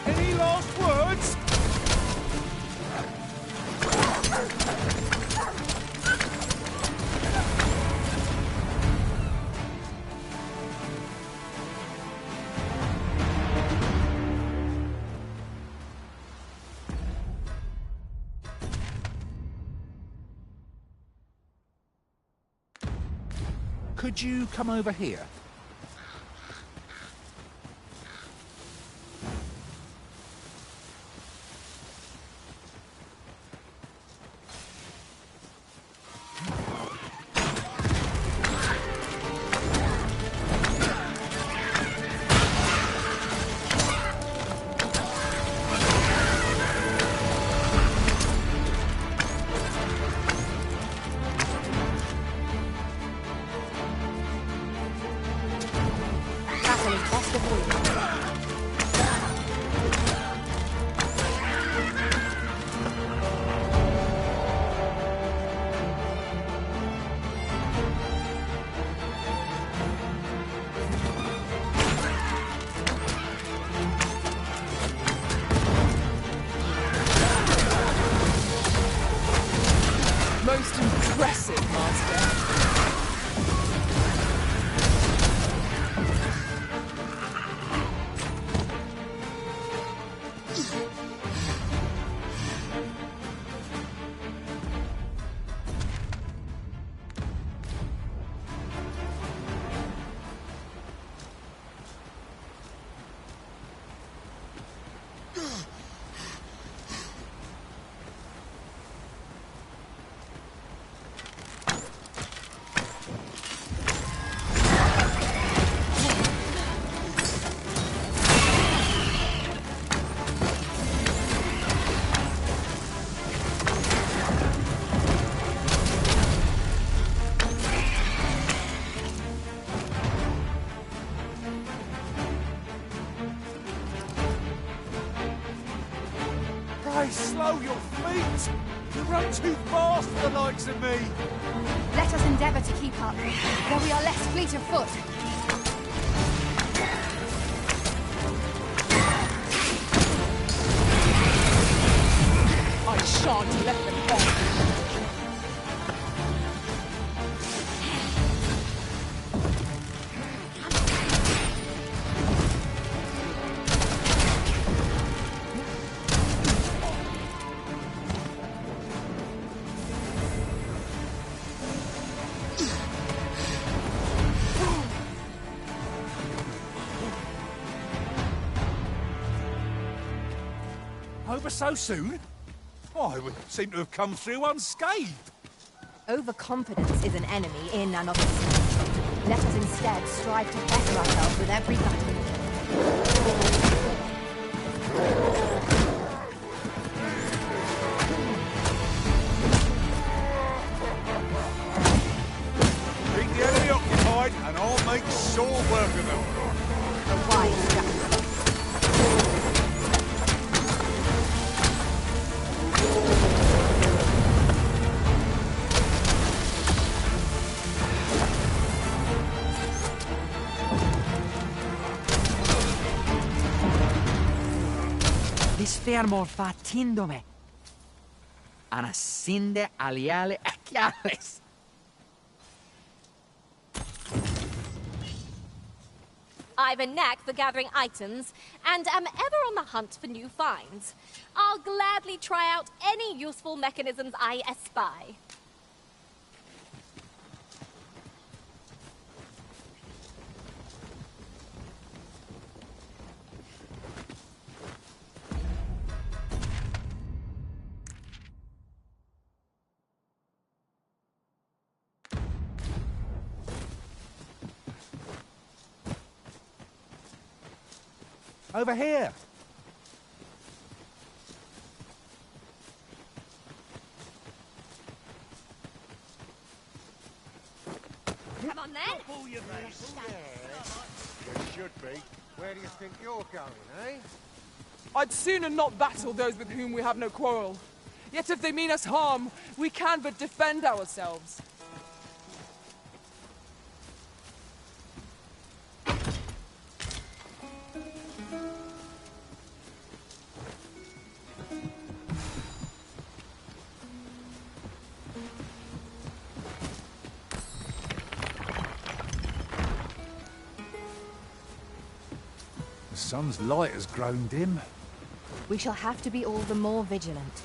D: Any last words?
H: Could you come over here? Hey, slow your feet! You run too fast for the likes of me!
J: Let us endeavour to keep up, though we are less fleet of foot.
V: I shan't let them off.
H: Over so soon? Oh, I would seem to have come through unscathed.
J: Overconfidence is an enemy in and of itself. Let us instead strive to better ourselves with every battle.
H: Keep the enemy occupied, and I'll make short work of them.
J: A wise strategy.
G: Fermo fatindomi. Anasinde aliale aciales.
M: I've a knack for gathering items, and am ever on the hunt for new finds. I'll gladly try out any useful mechanisms I espy.
H: Over here!
M: Come on then!
O: You should be. Where do you think you're going, eh?
V: I'd sooner not battle those with whom we have no quarrel. Yet if they mean us harm, we can but defend ourselves.
H: The sun's light has grown dim.
J: We shall have to be all the more vigilant.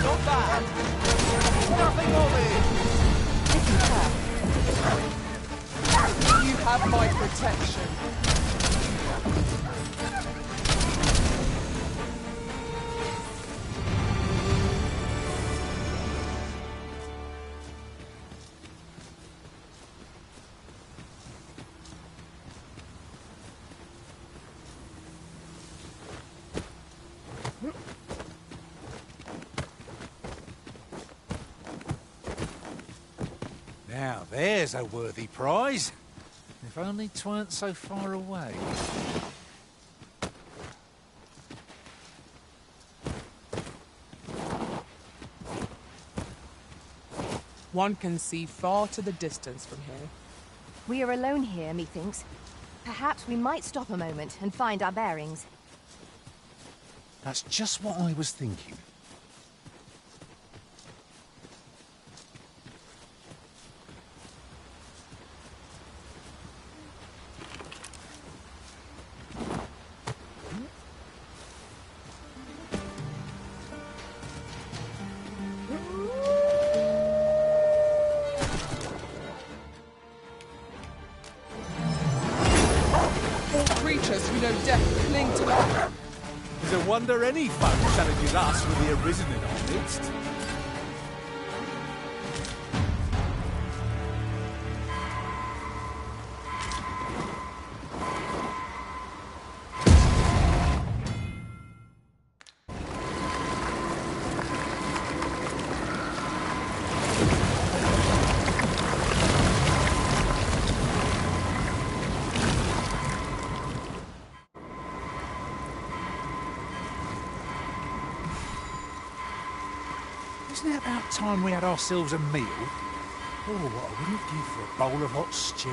H: Not bad! Nothing of it!
V: You have my protection.
H: Now there's a worthy prize. If only 'tweren't so far away.
V: One can see far to the distance from here.
J: We are alone here, methinks. Perhaps we might stop a moment and find our bearings.
H: That's just what I was thinking.
V: Creatures who know death cling to life.
H: It's a wonder any foe challenges us with the arisen in our midst. Isn't it about time we had ourselves a meal? Oh, what I wouldn't give for a bowl of hot stew.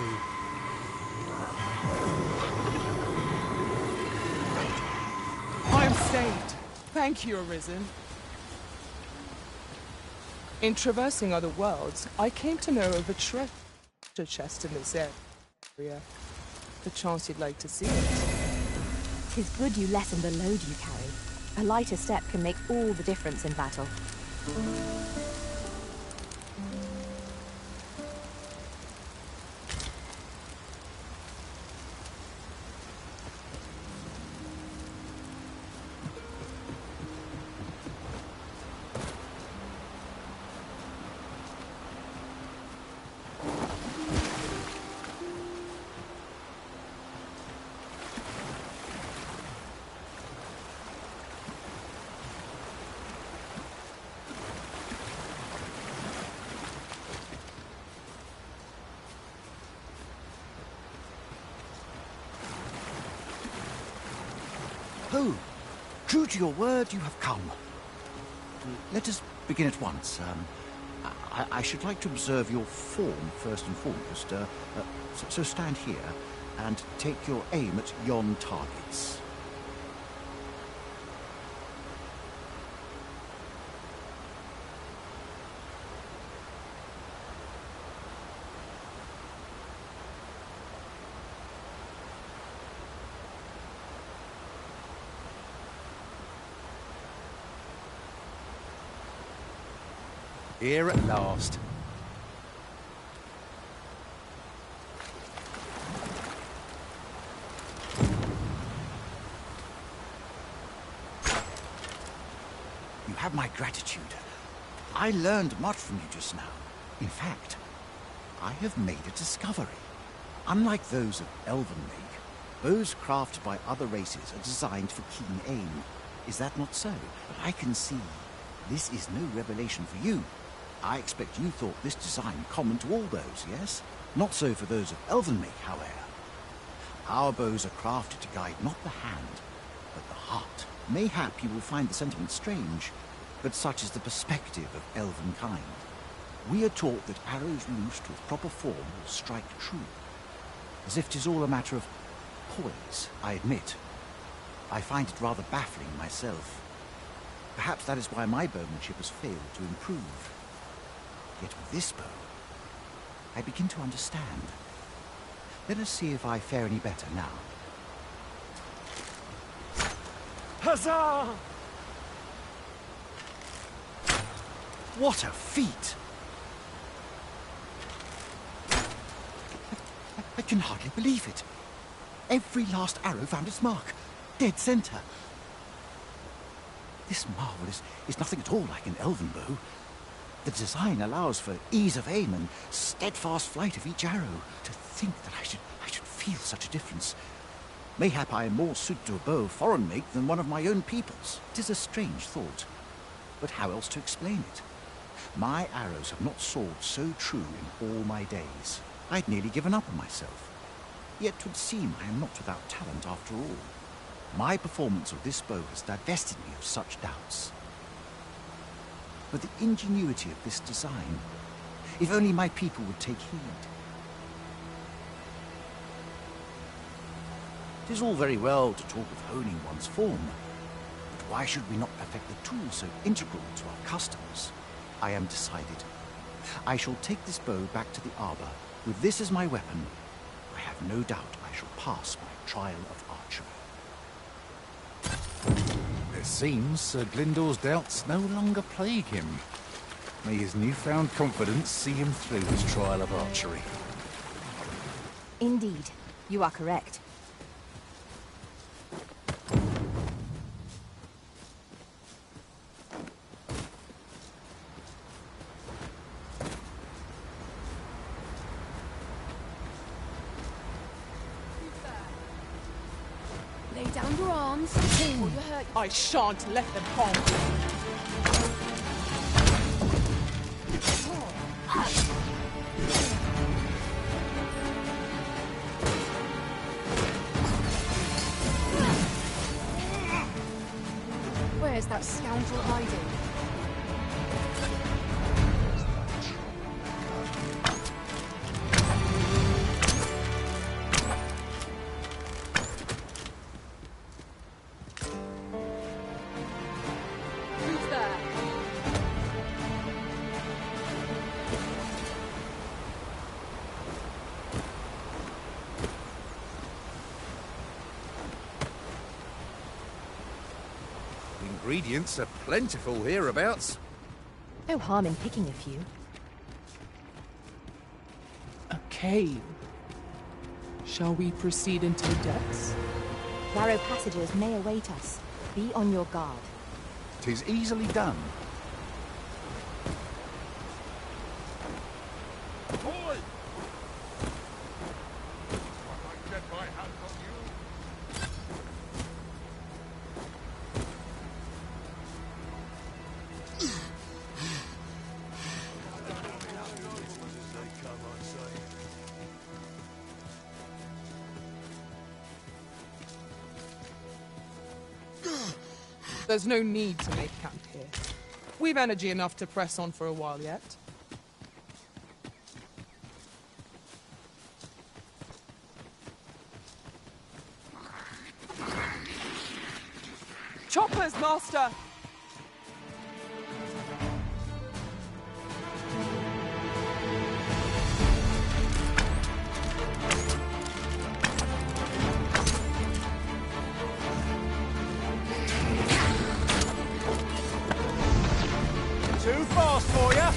V: I am saved. Thank you, Arisen. In traversing other worlds, I came to know of a treasure chest in this area. Perchance you'd like to see it.
J: 'Tis good you lessen the load you carry. A lighter step can make all the difference in battle.
F: Oh, true to your word, you have come. Let us begin at once. I should like to observe your form first and foremost. So stand here and take your aim at yon targets.
H: Here at last.
F: You have my gratitude. I learned much from you just now. In fact, I have made a discovery. Unlike those of Elven make, bows crafted by other races are designed for keen aim. Is that not so? But I can see this is no revelation for you. I expect you thought this design common to all bows, yes? Not so for those of Elven make, however. Our bows are crafted to guide not the hand, but the heart. Mayhap you will find the sentiment strange, but such is the perspective of Elven kind. We are taught that arrows loosed with proper form will strike true. As if 'tis all a matter of poise, I admit. I find it rather baffling myself. Perhaps that is why my bowmanship has failed to improve. Yet with this bow, I begin to understand. Let us see if I fare any better now.
V: Huzzah!
F: What a feat! I can hardly believe it. Every last arrow found its mark. Dead center. This marvel is nothing at all like an elven bow. The design allows for ease of aim and steadfast flight of each arrow. To think that I should feel such a difference. Mayhap I am more suited to a bow of foreign make than one of my own people's. 'Tis a strange thought, but how else to explain it? My arrows have not soared so true in all my days. I'd nearly given up on myself. Yet 'twould seem I am not without talent after all. My performance of this bow has divested me of such doubts. But the ingenuity of this design, if only my people would take heed. It is all very well to talk of honing one's form, but why should we not perfect the tool so integral to our customs? I am decided. I shall take this bow back to the arbor. With this as my weapon, I have no doubt I shall pass my trial of archery.
H: It seems Sir Glyndor's doubts no longer plague him. May his newfound confidence see him through his trial of archery.
J: Indeed, you are correct.
Q: Lay down your arms or you hurt.
V: I shan't let them harm you.
Q: Where's that scoundrel hiding?
H: Ingredients are plentiful hereabouts.
J: No harm in picking a few.
V: A cave. Shall we proceed into the depths?
J: Narrow passages may await us. Be on your guard.
H: 'Tis easily done.
T: Boy! I might get my hands on you.
V: There's no need to make camp here. We've energy enough to press on for a while yet. Choppers, master!
K: Too fast for you.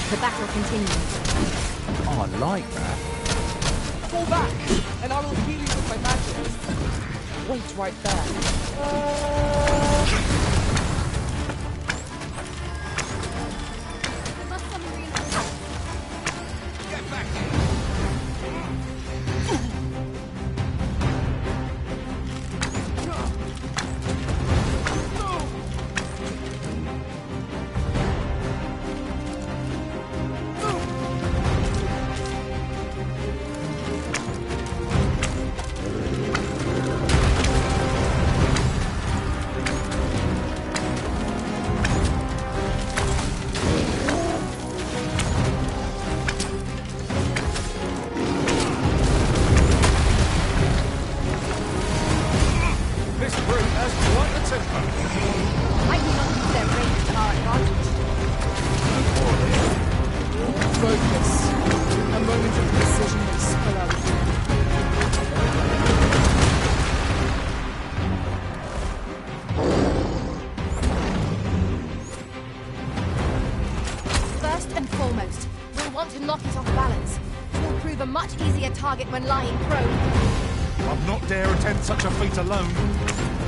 J: The battle continues.
H: I like that.
V: Fall back, and I will heal you with my magic. Wait right there.
J: Target when lying prone.
H: I'll not dare attempt such a feat alone.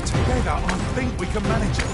H: Together, I think we can manage it.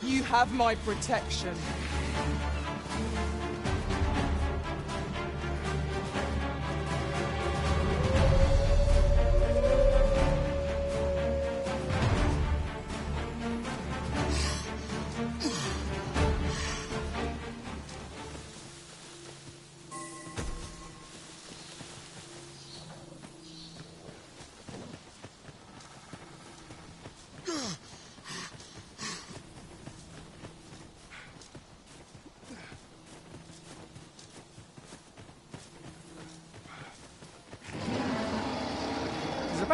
V: You have my protection.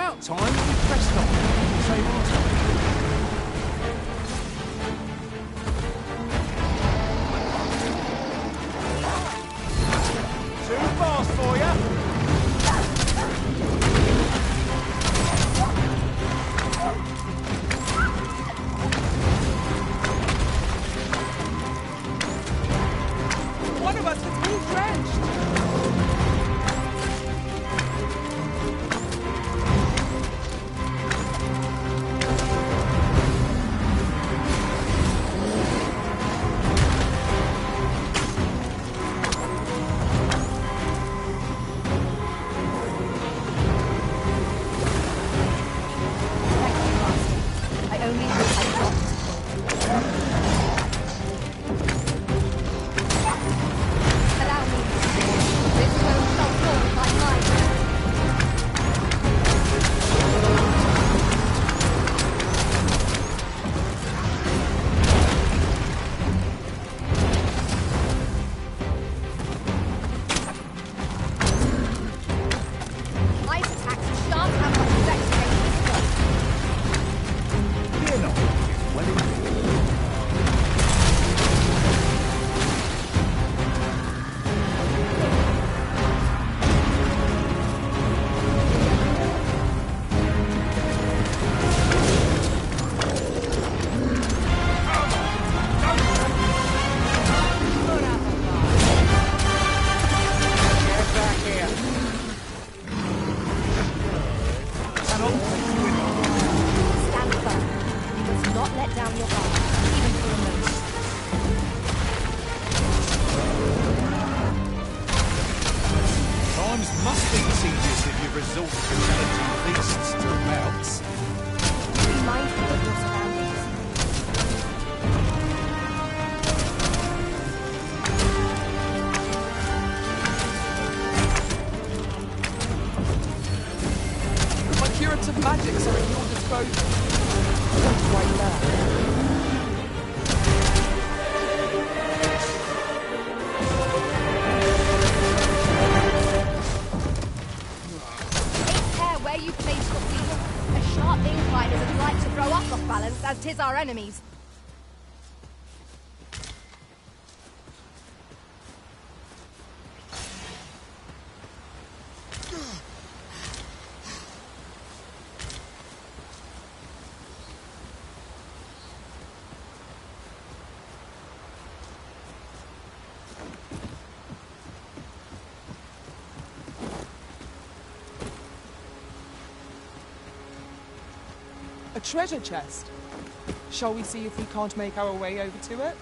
H: about time we pressed on. Say what?
D: Too fast for you.
V: One of us is all drenched.
J: I only hope I got Allow me. This world shall fall like mine. Ice attacks shan't have much effect against this place.
F: Fear not. Well in
J: Stand firm. You must not let down your guard, even for a moment.
H: Times must be tedious if you resort to challenging beasts to bouts.
J: Be mindful of your surroundings.
V: My curative magics are at your disposal. Not quite there.
J: Take care where you place your feet. A sharp incline isn't like to throw us off balance, as 'tis our enemies.
V: A treasure chest. Shall we see if we can't make our way over to it?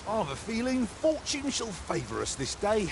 H: I have a feeling fortune shall favour us this day.